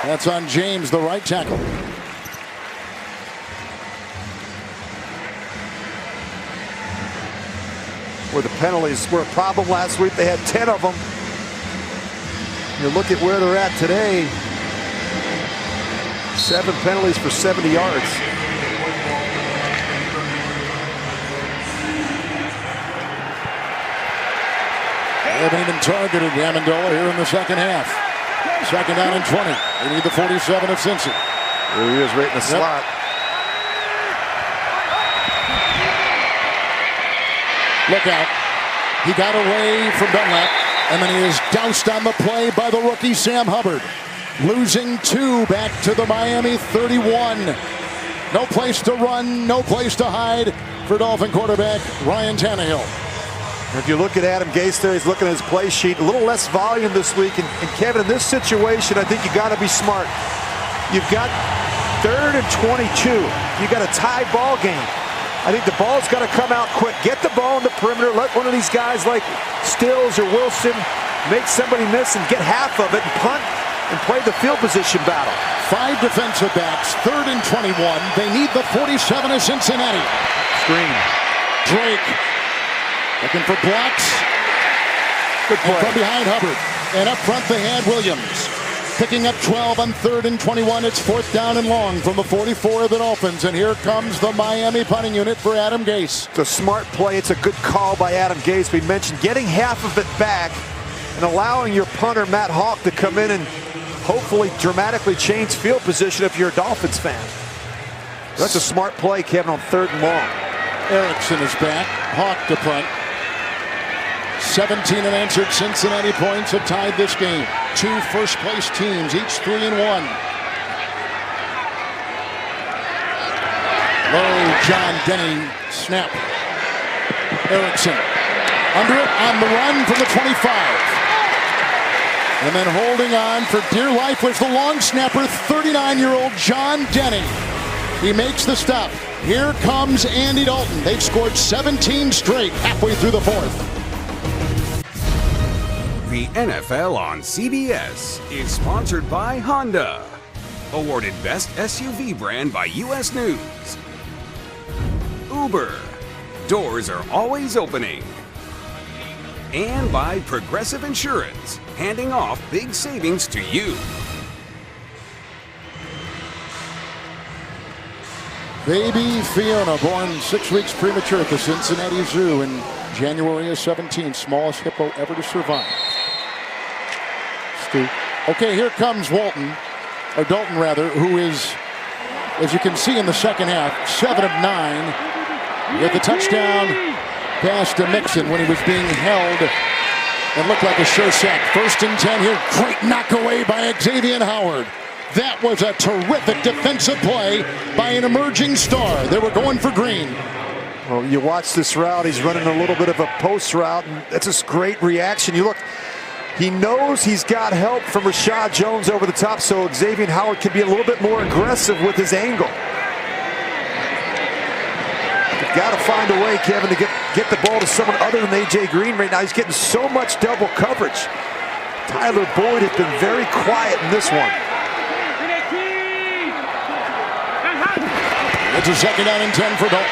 That's on James, the right tackle. Where the penalties were a problem last week. They had 10 of them. You look at where they're at today. 7 penalties for 70 yards. They haven't even targeted Amendola here in the second half. 2nd down and 20. They need the 47 of Cincy. There he is right in the slot. Look out. He got away from Dunlap, and then he is doused on the play by the rookie Sam Hubbard. Losing 2 back to the Miami 31. No place to run, no place to hide for Dolphin quarterback Ryan Tannehill. If you look at Adam Gase there, he's looking at his play sheet. A little less volume this week. And Kevin, in this situation, I think you got to be smart. You've got 3rd and 22. You got a tie ball game. I think the ball's got to come out quick. Get the ball in the perimeter. Let one of these guys like Stills or Wilson make somebody miss and get half of it and punt and play the field position battle. 5 defensive backs, 3rd and 21. They need the 47 of Cincinnati. Screen. Drake looking for blocks. Good play. And from behind Hubbard. And up front they had Williams. Picking up 12 on 3rd and 21. It's 4th down and long from the 44 of the Dolphins. And here comes the Miami punting unit for Adam Gase. It's a smart play. It's a good call by Adam Gase. We mentioned getting half of it back and allowing your punter, Matt Hawk, to come in and hopefully dramatically change field position if you're a Dolphins fan. That's a smart play, Kevin, on 3rd and long. Erickson is back. Hawk to punt. 17 unanswered Cincinnati points have tied this game. 2 first-place teams, each 3-1. Low John Denny snap. Erickson under it on the run from the 25. And then holding on for dear life was the long snapper, 39-year-old John Denny. He makes the stop. Here comes Andy Dalton. They've scored 17 straight halfway through the 4th. The NFL on CBS is sponsored by Honda. Awarded Best SUV Brand by US News. Uber. Doors are always opening. And by Progressive Insurance. Handing off big savings to you. Baby Fiona, born 6 weeks premature at the Cincinnati Zoo in January of 17. Smallest hippo ever to survive. Okay, here comes Dalton, who is, as you can see in the second half, 7 of 9. With the touchdown pass to Mixon when he was being held and looked like a sure sack. 1st and 10 here. Great knock away by Xavier Howard. That was a terrific defensive play by an emerging star. They were going for Green. Well, you watch this route, he's running a little bit of a post route, and that's just great reaction. You look, he knows he's got help from Rashad Jones over the top, so Xavier Howard can be a little bit more aggressive with his angle. You've got to find a way, Kevin, to get the ball to someone other than A.J. Green right now. He's getting so much double coverage. Tyler Boyd has been very quiet in this one. It's a second down and 10 for Dalton.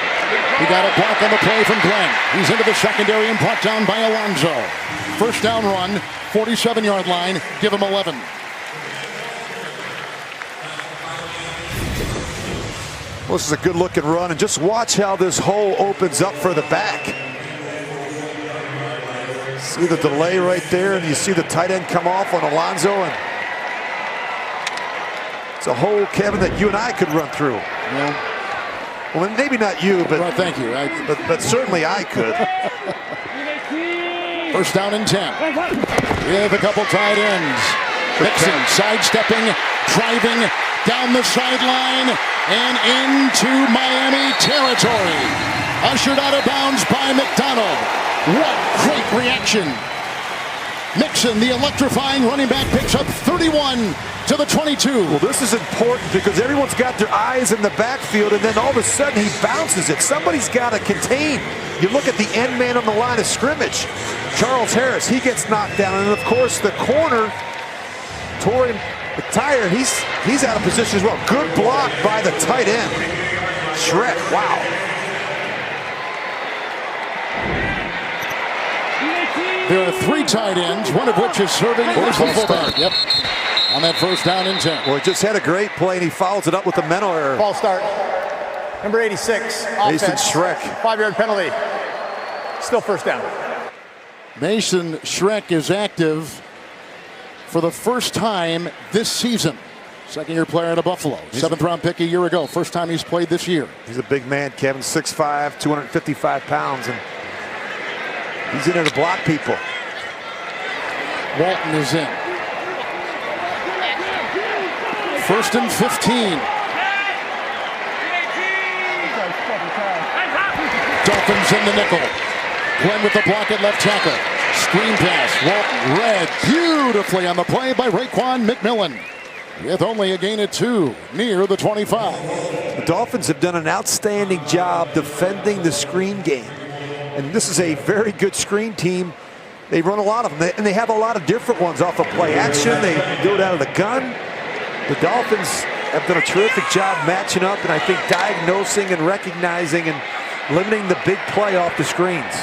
He got a block on the play from Glenn. He's into the secondary and brought down by Alonso. First down run, 47-yard line. Give him 11. Well, this is a good-looking run, and just watch how this hole opens up for the back. See the delay right there, and you see the tight end come off on Alonso, and it's a hole, Kevin, that you and I could run through. Yeah. Well, maybe not you, but well, thank you. But certainly I could. First down and 10. With a couple tight ends. Mixon sidestepping, driving down the sideline and into Miami territory. Ushered out of bounds by McDonald. What great reaction. Mixon, the electrifying running back, picks up 31 to the 22. Well, this is important because everyone's got their eyes in the backfield, and then all of a sudden he bounces it. Somebody's got to contain. You look at the end man on the line of scrimmage. Charles Harris, he gets knocked down. And, of course, the corner, Torrey McTyer, he's out of position as well. Good block by the tight end. Shrek, wow. There are 3 tight ends, one of which is serving as the fullback. Yep. On that first down and 10. Well, he just had a great play, and he follows it up with a mental error. Ball start. Number 86. Mason Shrek. 5-yard penalty. Still first down. Mason Shrek is active for the first time this season. Second-year player out of Buffalo. 7th-round pick a year ago. First time he's played this year. He's a big man, Kevin. 6'5", 255 pounds, and he's in there to block people. Walton is in. First and 15. Dolphins in the nickel. Glenn with the block at left tackle. Screen pass. Walton read beautifully on the play by Raekwon McMillan. With only a gain of 2 near the 25. The Dolphins have done an outstanding job defending the screen game. And this is a very good screen team. They run a lot of them, and they have a lot of different ones off of play action. They do it out of the gun. The Dolphins have done a terrific job matching up, and I think diagnosing and recognizing and limiting the big play off the screens.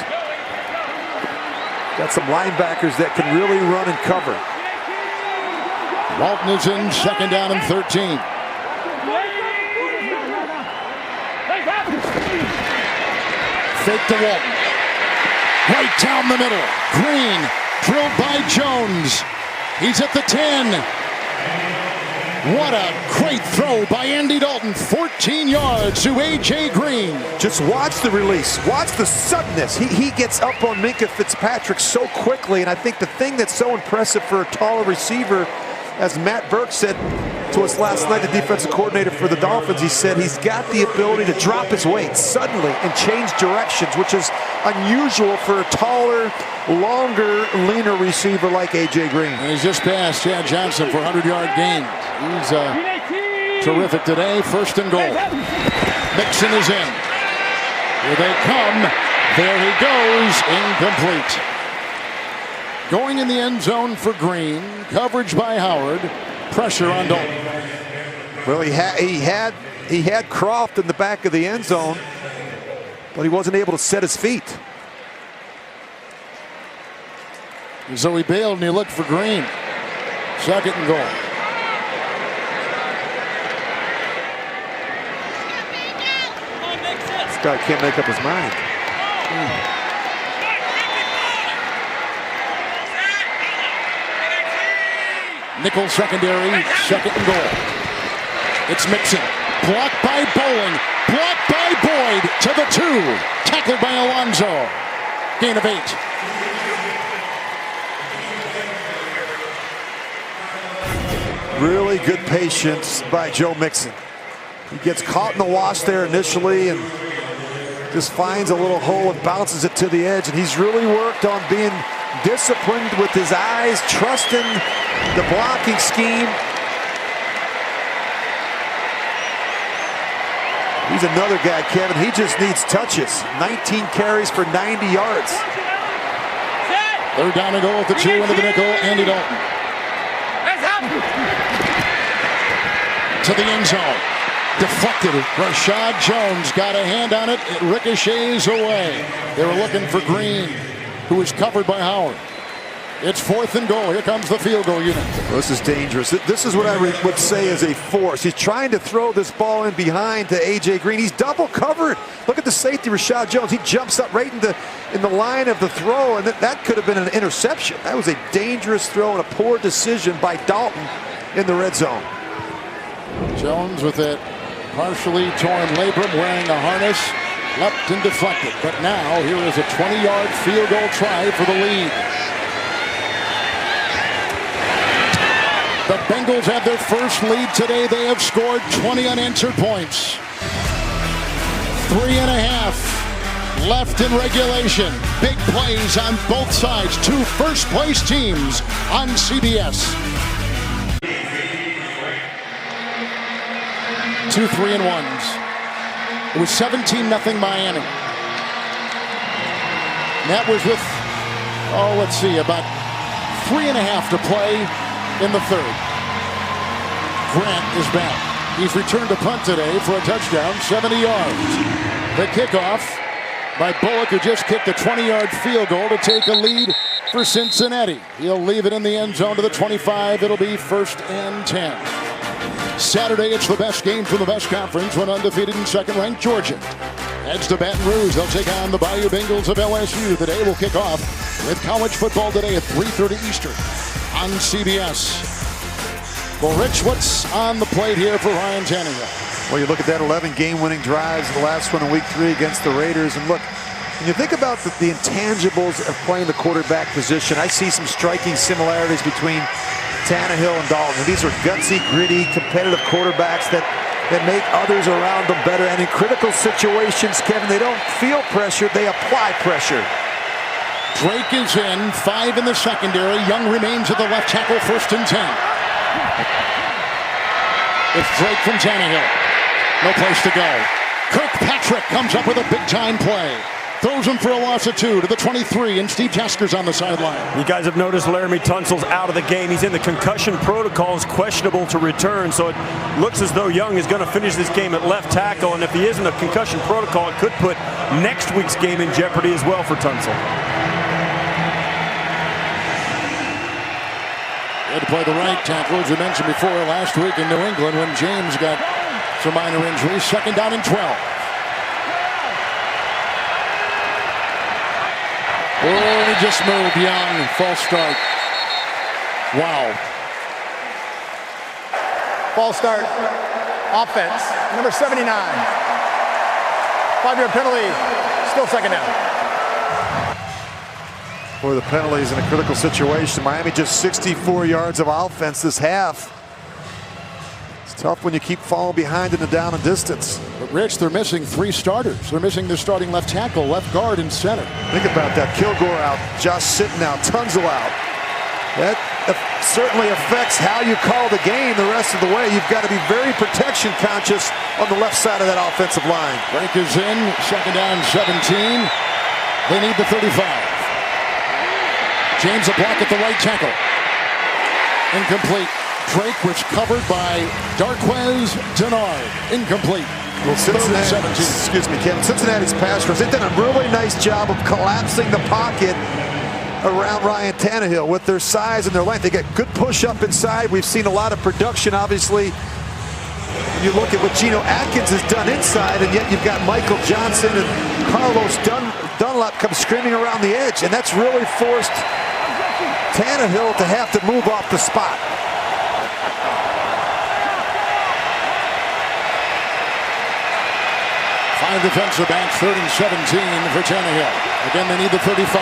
Got some linebackers that can really run and cover. Walton is in, second down and 13. Fake to Walton. Right down the middle. Green drilled by Jones. He's at the 10. What a great throw by Andy Dalton. 14 yards to A.J. Green. Just watch the release. Watch the suddenness. He gets up on Minkah Fitzpatrick so quickly, and I think the thing that's so impressive for a taller receiver, as Matt Burke said to us last night, the defensive coordinator for the Dolphins, he said he's got the ability to drop his weight suddenly and change directions, which is unusual for a taller, longer, leaner receiver like A.J. Green. And he's just passed Chad Johnson for 100-yard gain. He's terrific today. First and goal. Mixon is in. Here they come. There he goes. Incomplete. Going in the end zone for Green. Coverage by Howard. Pressure on Dalton. Well, he had Croft in the back of the end zone, but he wasn't able to set his feet. So he bailed and he looked for Green. Second and goal. This guy can't make up his mind. Nickel secondary, second and goal. It's Mixon. Blocked by Bowling. Blocked by Boyd to the 2. Tackled by Alonso. Gain of 8. Really good patience by Joe Mixon. He gets caught in the wash there initially, and just finds a little hole and bounces it to the edge. And he's really worked on being disciplined with his eyes, trusting the blocking scheme. He's another guy, Kevin. He just needs touches. 19 carries for 90 yards. Third down and goal with the 2 into the nickel. Andy Dalton. To the end zone. Deflected. Rashad Jones got a hand on it. It ricochets away. They were looking for Green, who was covered by Howard. It's 4th and goal. Here comes the field goal unit. Well, this is dangerous. This is what I would say is a force. He's trying to throw this ball in behind to A.J. Green. He's double covered. Look at the safety, Rashad Jones. He jumps up right in the line of the throw, and that could have been an interception. That was a dangerous throw and a poor decision by Dalton in the red zone. Jones with it partially torn labrum, wearing a harness, leapt and deflected. But now here is a 20-yard field goal try for the lead. The Bengals have their first lead today. They have scored 20 unanswered points. 3.5 left in regulation. Big plays on both sides. 2 first-place teams on CBS. 2 3-and-1s. It was 17-0 Miami. And that was with, let's see, about 3.5 to play in the third. Grant is back. He's returned to punt today for a touchdown, 70 yards. The kickoff by Bullock, who just kicked a 20-yard field goal to take a lead for Cincinnati. He'll leave it in the end zone to the 25. It'll be 1st and 10. Saturday, it's the best game from the best conference when undefeated and second-ranked Georgia heads to Baton Rouge. They'll take on the Bayou Bengals of LSU. The day will kick off with college football today at 3:30 Eastern on CBS. Well, Rich, what's on the plate here for Ryan Tannehill? Well, you look at that 11 game-winning drives, the last one in week 3 against the Raiders, and look, when you think about the intangibles of playing the quarterback position, I see some striking similarities between Tannehill and Dalton. These are gutsy, gritty, competitive quarterbacks that make others around them better. And in critical situations, Kevin, they don't feel pressure, they apply pressure. Drake is in, 5 in the secondary. Young remains at the left tackle, 1st and 10. It's Drake from Tannehill. No place to go. Kirkpatrick comes up with a big-time play. Throws him for a loss of 2 to the 23, and Steve Tasker's on the sideline. You guys have noticed Laramie Tunsil's out of the game. He's in the concussion protocol, is questionable to return, so it looks as though Young is going to finish this game at left tackle, and if he isn't a concussion protocol, it could put next week's game in jeopardy as well for Tunsil. He had to play the right tackle, as we mentioned before, last week in New England when James got some minor injuries. 2nd down and 12. Oh, he just moved. Young, false start. Wow. False start. Offense. Number 79. 5-yard penalty. Still 2nd down. For the penalties in a critical situation. Miami just 64 yards of offense this half. It's tough when you keep falling behind in the down and distance. But Rich, they're missing 3 starters. They're missing their starting left tackle, left guard, and center. Think about that. Kilgore out, Josh Sitton out, Tunsil out. That certainly affects how you call the game the rest of the way. You've got to be very protection conscious on the left side of that offensive line. Drake is in, 2nd down, 17. They need the 35. James a block at the right tackle. Incomplete. Drake was covered by Darquez Denard. Incomplete. Well, Cincinnati's pass rush, they've done a really nice job of collapsing the pocket around Ryan Tannehill with their size and their length. They get good push up inside. We've seen a lot of production, obviously. You look at what Geno Atkins has done inside, and yet you've got Michael Johnson and Carlos Dunlap come screaming around the edge, and that's really forced Tannehill to have to move off the spot. Five defensive backs, 3rd and 17 for Tannehill. Again, they need the 35.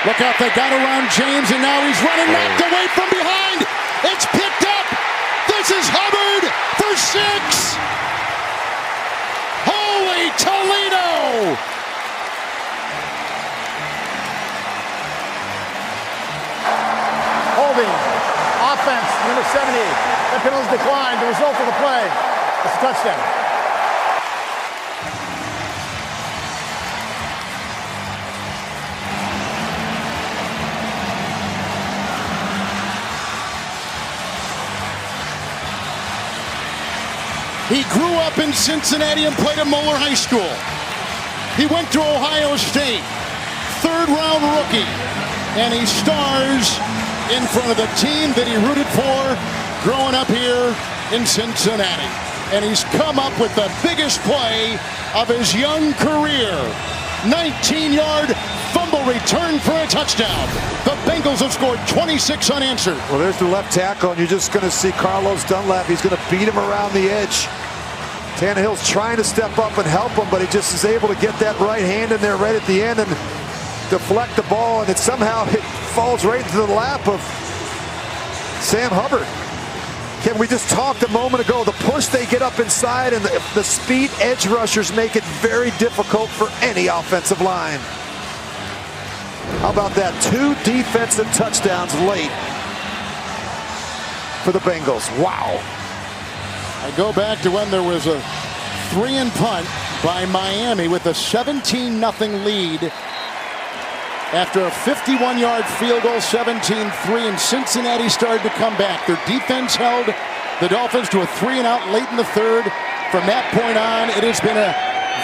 Look out, they got around James, and now he's running, knocked away from behind. It's picked up. This is Hubbard for 6. Toledo! Holding. Offense, number 70. The penalties declined. The result of the play is a touchdown. He grew up in Cincinnati and played at Moeller High School. He went to Ohio State, third-round rookie, and he stars in front of the team that he rooted for growing up here in Cincinnati. And he's come up with the biggest play of his young career. 19-yard fumble return for a touchdown. The Bengals have scored 26 unanswered. Well, there's the left tackle, and you're just going to see Carlos Dunlap. He's going to beat him around the edge. Tannehill's trying to step up and help him, but he just is able to get that right hand in there right at the end and deflect the ball, and it somehow falls right into the lap of Sam Hubbard. Kevin, we just talked a moment ago, the push they get up inside and the speed edge rushers make it very difficult for any offensive line. How about that? 2 defensive touchdowns late for the Bengals. Wow. I go back to when there was a 3-and-punt by Miami with a 17-0 lead after a 51-yard field goal, 17-3, and Cincinnati started to come back. Their defense held the Dolphins to a 3-and-out late in the third. From that point on, it has been a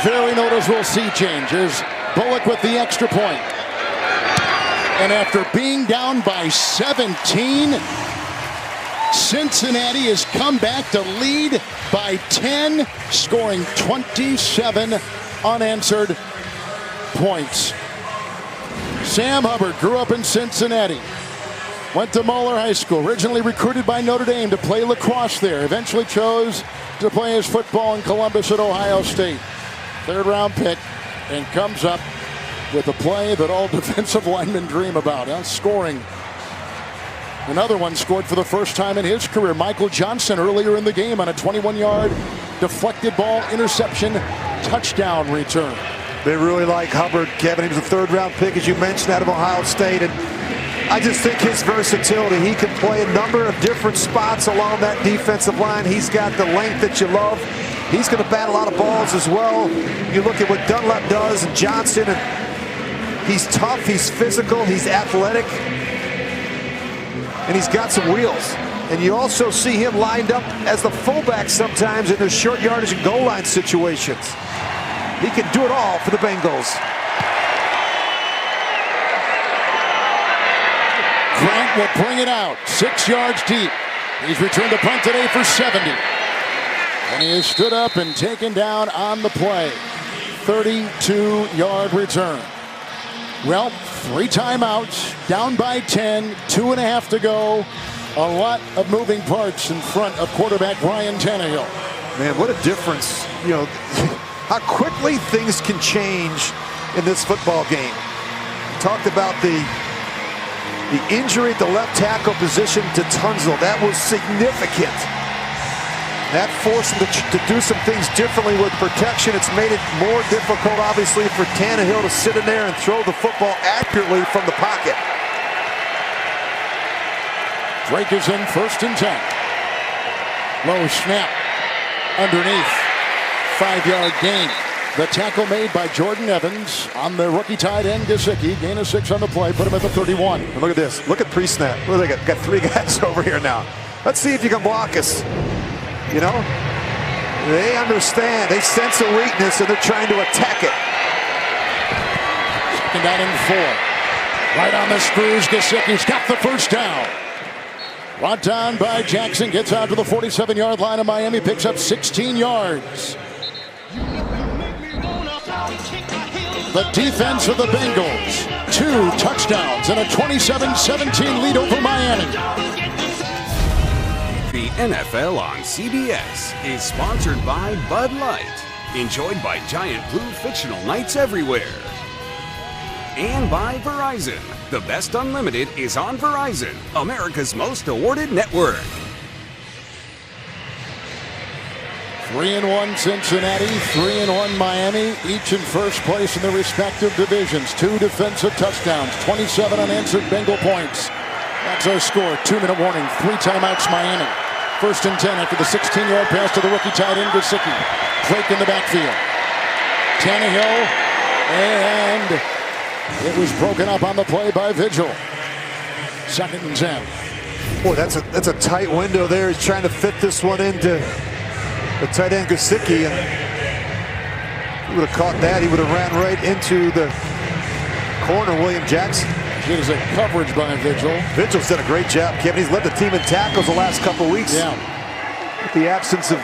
very noticeable sea change. There's Bullock with the extra point. And after being down by 17, Cincinnati has come back to lead by 10, scoring 27 unanswered points. Sam Hubbard grew up in Cincinnati, went to Moeller High School, originally recruited by Notre Dame to play lacrosse there, eventually chose to play his football in Columbus at Ohio State. Third-round pick, and comes up with a play that all defensive linemen dream about, scoring. Another one scored for the first time in his career. Michael Johnson earlier in the game on a 21-yard deflected ball interception touchdown return. They really like Hubbard, Kevin. He was a third-round pick, as you mentioned, out of Ohio State. And I just think his versatility, he can play a number of different spots along that defensive line. He's got the length that you love. He's going to bat a lot of balls as well. You look at what Dunlap does and Johnson, and he's tough, he's physical, he's athletic. And he's got some wheels. And you also see him lined up as the fullback sometimes in the short yardage and goal line situations. He can do it all for the Bengals. Grant will bring it out, 6 yards deep. He's returned a punt today for 70. And he has stood up and taken down on the play. 32-yard return. Well, 3 timeouts, down by 10, 2.5 to go. A lot of moving parts in front of quarterback Ryan Tannehill. Man, what a difference. You know, how quickly things can change in this football game. We talked about the injury at the left tackle position to Tunzel. That was significant. That forced him to do some things differently with protection. It's made it more difficult, obviously, for Tannehill to sit in there and throw the football accurately from the pocket. Drake is in 1st and 10. Low snap underneath. 5-yard gain. The tackle made by Jordan Evans on the rookie tight end Gesicki. Gain of 6 on the play. Put him at the 31. And look at this. Look at pre-snap. What do they got? Got 3 guys over here now. Let's see if you can block us. You know, they understand. They sense a weakness, and they're trying to attack it. 2nd down and 4. Right on the screws. Gesicki's got the first down. Brought down by Jackson. Gets out to the 47-yard line of Miami. Picks up 16 yards. The defense of the Bengals. 2 touchdowns and a 27-17 lead over Miami. The NFL on CBS is sponsored by Bud Light, enjoyed by giant blue fictional knights everywhere. And by Verizon. The best unlimited is on Verizon, America's most awarded network. 3-1 Cincinnati, 3-1 Miami, each in first place in their respective divisions. 2 defensive touchdowns, 27 unanswered Bengal points. That's our score. 2-minute warning, 3 timeouts Miami. 1st and 10 after the 16-yard pass to the rookie tight end Gesicki. Drake in the backfield. Tannehill, and it was broken up on the play by Vigil. 2nd and 10. Boy, that's a tight window there. He's trying to fit this one into the tight end Gesicki, and if he would have caught that, he would have ran right into the corner, William Jackson. It is a coverage by Vigil. Vigil's done a great job, Kevin. He's led the team in tackles the last couple of weeks. Yeah. With the absence of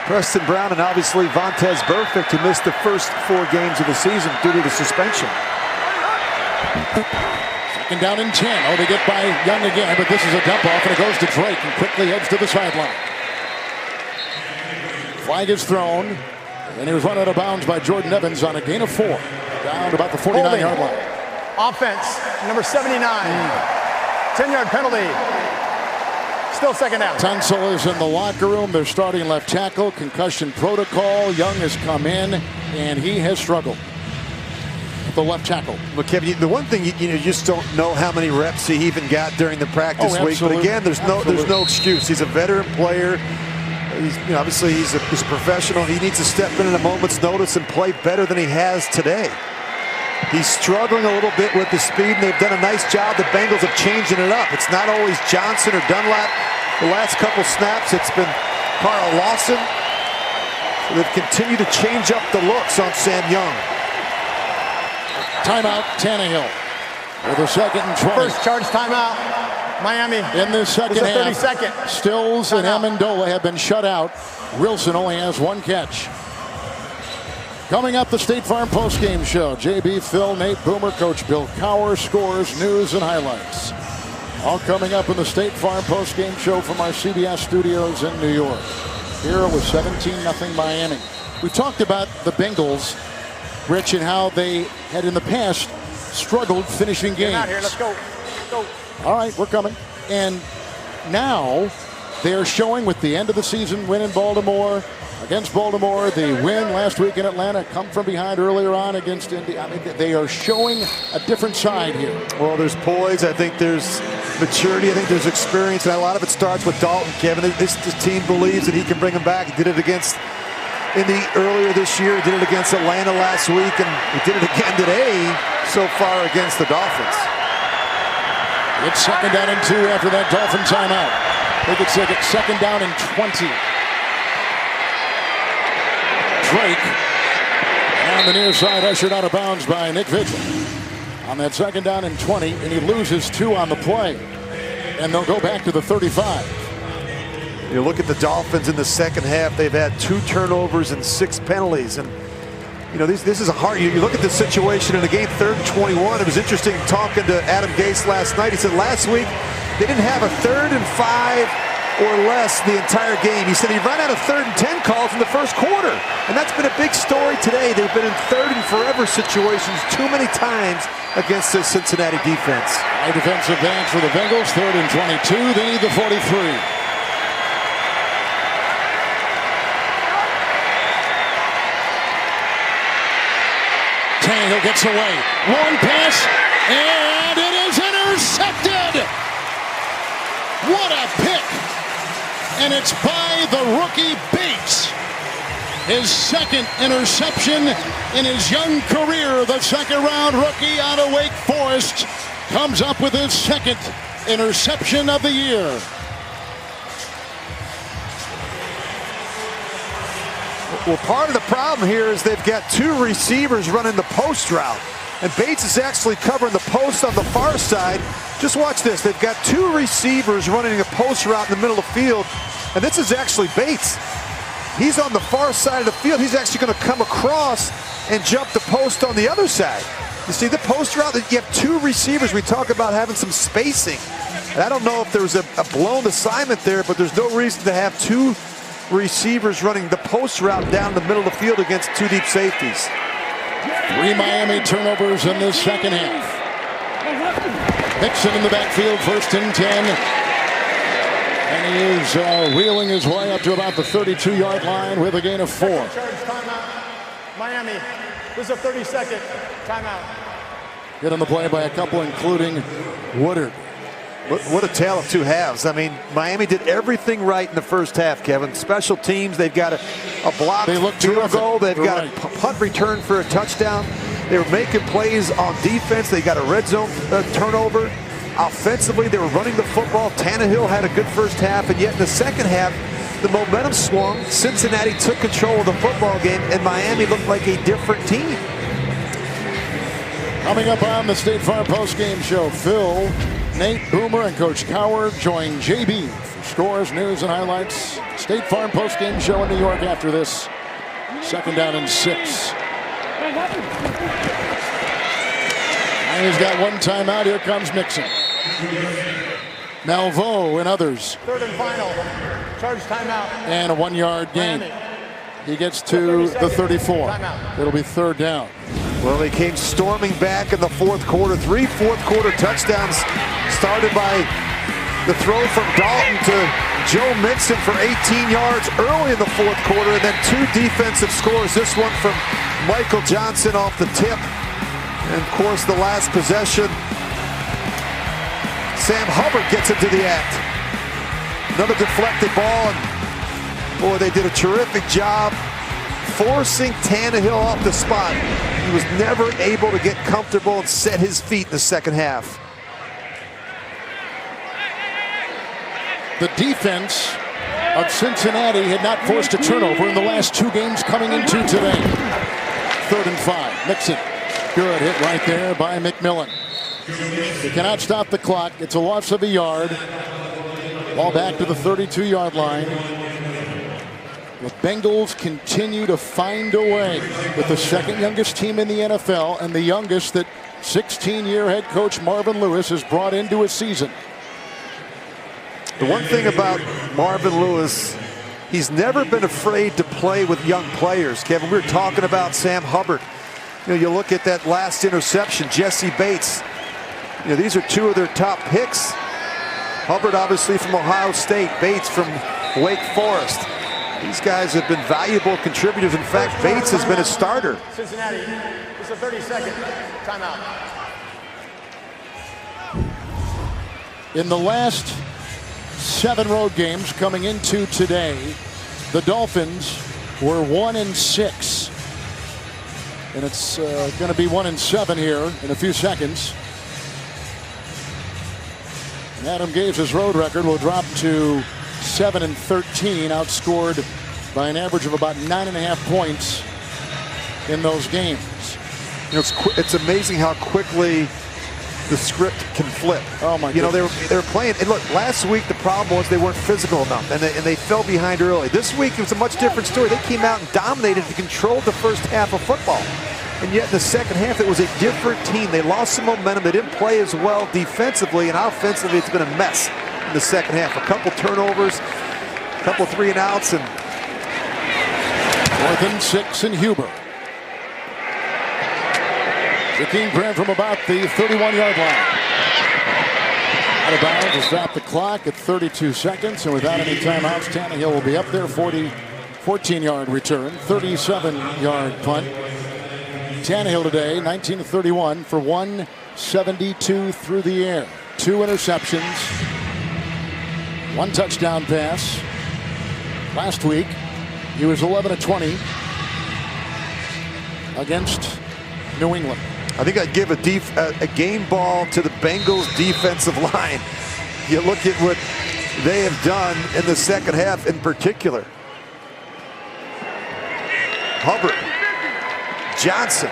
Preston Brown and obviously Vontaze Burfict, who missed the first 4 games of the season due to the suspension. 2nd down and 10. Oh, they get by Young again, but this is a dump off, and it goes to Drake and quickly heads to the sideline. Flag is thrown, and he was run out of bounds by Jordan Evans on a gain of 4. Down to about the 49-yard line. Offense, number 79. 10-yard penalty. Still 2nd down. Tunsil is in the locker room. They're starting left tackle. Concussion protocol. Young has come in, and he has struggled. The left tackle. But Kevin, the one thing you just don't know how many reps he even got during the practice week. But again, there's no excuse. He's a veteran player. Obviously he's a professional. He needs to step in at a moment's notice and play better than he has today. He's struggling a little bit with the speed, and they've done a nice job. The Bengals of changing it up. It's not always Johnson or Dunlap. The last couple snaps, it's been Carl Lawson. So they've continued to change up the looks on Sam Young. Timeout, Tannehill. With a 2nd and 20. First charge timeout, Miami. In the second half, 32nd. Stills and Amendola have been shut out. Wilson only has 1 catch. Coming up, the State Farm postgame show. JB, Phil, Nate Boomer, Coach Bill Cowher, scores, news, and highlights. All coming up in the State Farm postgame show from our CBS studios in New York. Here with 17-0 Miami. We talked about the Bengals, Rich, and how they had in the past struggled finishing games. Out here. Let's go. Let's go. All right, we're coming. And now they're showing with the end of the season win in Baltimore. Against Baltimore, the win last week in Atlanta, come from behind earlier on against Indy. I mean, they are showing a different side here. Well, there's poise. I think there's maturity. I think there's experience. And a lot of it starts with Dalton, Kevin. This team believes that he can bring them back. He did it against Indy earlier this year. He did it against Atlanta last week. And he did it again today so far against the Dolphins. It's 2nd down and 2 after that Dolphin timeout. They get 2nd down and 20. Drake, on the near side, ushered out of bounds by Nick Vigil. On that 2nd down and 20, and he loses 2 on the play. And they'll go back to the 35. You look at the Dolphins in the second half, they've had 2 turnovers and 6 penalties. And, this is a hard, you look at this situation in the game, 3rd and 21. It was interesting talking to Adam Gase last night. He said last week they didn't have a 3rd and 5 or less the entire game. He said he ran out of 3rd and 10 calls in the first quarter. And that's been a big story today. They've been in 3rd and forever situations too many times against this Cincinnati defense. A defensive advance for the Bengals, 3rd and 22. They need the 43. Tannehill gets away. Long pass, and it is intercepted. What a pick. And it's by the rookie Bates. His 2nd interception in his young career. The 2nd-round rookie out of Wake Forest comes up with his 2nd interception of the year. Well, part of the problem here is they've got 2 receivers running the post route. And Bates is actually covering the post on the far side. Just watch this. They've got 2 receivers running a post route in the middle of the field. And this is actually Bates. He's on the far side of the field. He's actually going to come across and jump the post on the other side. You see the post route, that you have 2 receivers. We talk about having some spacing. And I don't know if there was a blown assignment there, but there's no reason to have 2 receivers running the post route down the middle of the field against 2 deep safeties. 3 Miami turnovers in this second half. Mixon in the backfield, 1st and 10. And he is wheeling his way up to about the 32-yard line with a gain of 4. Charge timeout. Miami. This is a 30-second timeout. Hit on the play by a couple, including Woodard. What a tale of two halves. I mean, Miami did everything right in the first half, Kevin. Special teams, they've got a block field goal. They've got a punt return for a touchdown. They were making plays on defense. They got a red zone turnover. Offensively, they were running the football. Tannehill had a good first half, and yet in the second half, the momentum swung. Cincinnati took control of the football game, and Miami looked like a different team. Coming up on the State Farm postgame show, Phil, Nate, Boomer, and Coach Coward join JB for scores, news, and highlights. State Farm postgame show in New York after this. 2nd down and 6. Miami's got one timeout. Here comes Mixon. Malveaux and others. 3rd and final. Charge timeout. And a 1-yard gain. He gets to the 34. It'll be 3rd down. Well, they came storming back in the fourth quarter. 3 fourth-quarter touchdowns started by the throw from Dalton to Joe Mixon for 18 yards early in the fourth quarter, and then 2 defensive scores. This one from Michael Johnson off the tip. And, of course, the last possession, Sam Hubbard gets into the act. Another deflected ball, and, boy, they did a terrific job forcing Tannehill off the spot. He was never able to get comfortable and set his feet in the second half. The defense of Cincinnati had not forced a turnover in the last 2 games coming into today. 3rd and 5. Mixon. Good hit right there by McMillan. He cannot stop the clock. It's a loss of a yard. Ball back to the 32-yard line. The Bengals continue to find a way with the 2nd youngest team in the NFL and the youngest that 16-year head coach Marvin Lewis has brought into a season. The one thing about Marvin Lewis, he's never been afraid to play with young players. Kevin, we were talking about Sam Hubbard. You know, you look at that last interception, Jesse Bates. You know, these are 2 of their top picks. Hubbard obviously from Ohio State, Bates from Wake Forest. These guys have been valuable contributors. In fact, Bates has been a starter. Cincinnati, it's a 30-second timeout. In the last 7 road games coming into today, the Dolphins were 1-6. And it's going to be 1-7 here in a few seconds. And Adam Gase's road record will drop to 7-13, outscored by an average of about 9.5 points in those games. You know, it's amazing how quickly the script can flip. Oh my! You know, they were playing. And look, last week the problem was they weren't physical enough, and they fell behind early. This week it was a much different story. They came out and dominated and controlled the first half of football, and yet in the second half it was a different team. They lost some momentum. They didn't play as well defensively, and offensively it's been a mess in the second half. A couple turnovers, a couple 3-and-outs, and 4th and 6 in Huber. Jakeem Grant from about the 31-yard line. Out of bounds to stop the clock at 32 seconds, and without any timeouts, Tannehill will be up there. 14-yard return, 37-yard punt. Tannehill today, 19-31 for 172 through the air. 2 interceptions, 1 touchdown pass. Last week, he was 11-20 against New England. I think I'd give a game ball to the Bengals defensive line. You look at what they have done in the second half in particular. Hubbard, Johnson,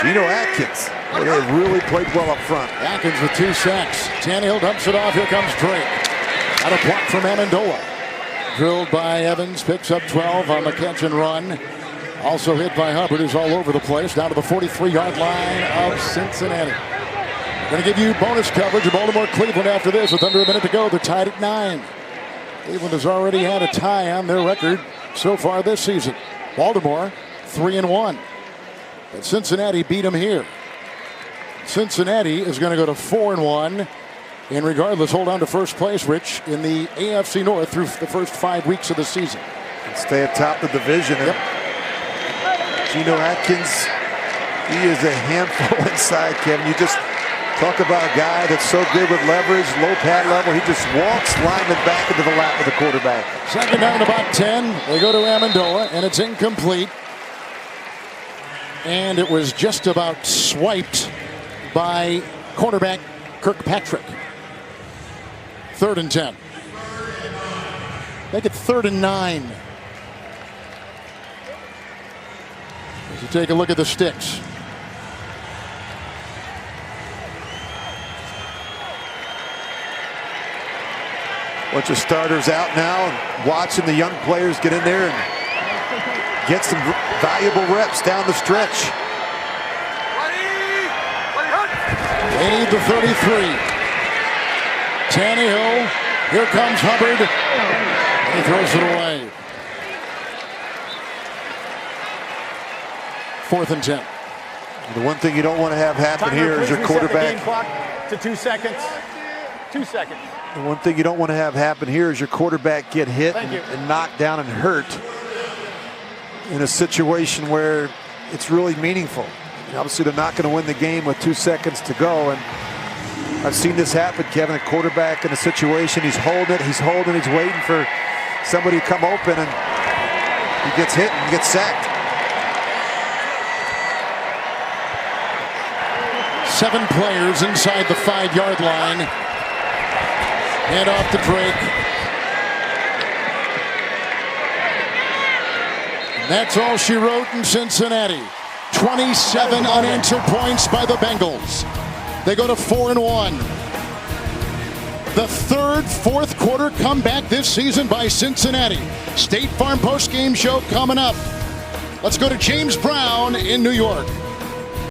Geno Atkins. Well, they have really played well up front. Atkins with 2 sacks. Tannehill dumps it off. Here comes Drake. Out of block from Amendola. Drilled by Evans. Picks up 12 on the catch and run. Also hit by Hubbard, who's all over the place. Down to the 43-yard line of Cincinnati. Going to give you bonus coverage of Baltimore-Cleveland after this. With under a minute to go, they're tied at 9. Cleveland has already had a tie on their record so far this season. Baltimore 3-1. But Cincinnati beat them here. Cincinnati is going to go to 4-1 And regardless, hold on to first place, Rich, in the AFC North through the first 5 weeks of the season. And stay atop the division. Yep. Geno Atkins, he is a handful inside, Kevin. You just talk about a guy that's so good with leverage, low pad level. He just walks linemen back into the lap of the quarterback. Second down about 10. They go to Amendola, and it's incomplete. And it was just about swiped by cornerback Kirkpatrick. 3rd and 10. Make it 3rd and 9. As you take a look at the sticks. Bunch of starters out now, and watching the young players get in there and get some valuable reps down the stretch. They need the 33. Tannehill, here comes Hubbard. He throws it away. 4th and 10. The one thing you don't want to have happen here is your quarterback. Game clock to 2 seconds. 2 seconds. The one thing you don't want to have happen here is your quarterback get hit and knocked down and hurt in a situation where it's really meaningful. And obviously, they're not going to win the game with 2 seconds to go. And I've seen this happen, Kevin. A quarterback in a situation, he's holding it, he's waiting for somebody to come open, and he gets hit and gets sacked. 7 players inside the 5-yard line. Hand off to Drake. And that's all she wrote in Cincinnati. 27 unanswered points by the Bengals. They go to 4-1. The fourth quarter comeback this season by Cincinnati. State Farm postgame show coming up. Let's go to James Brown in New York.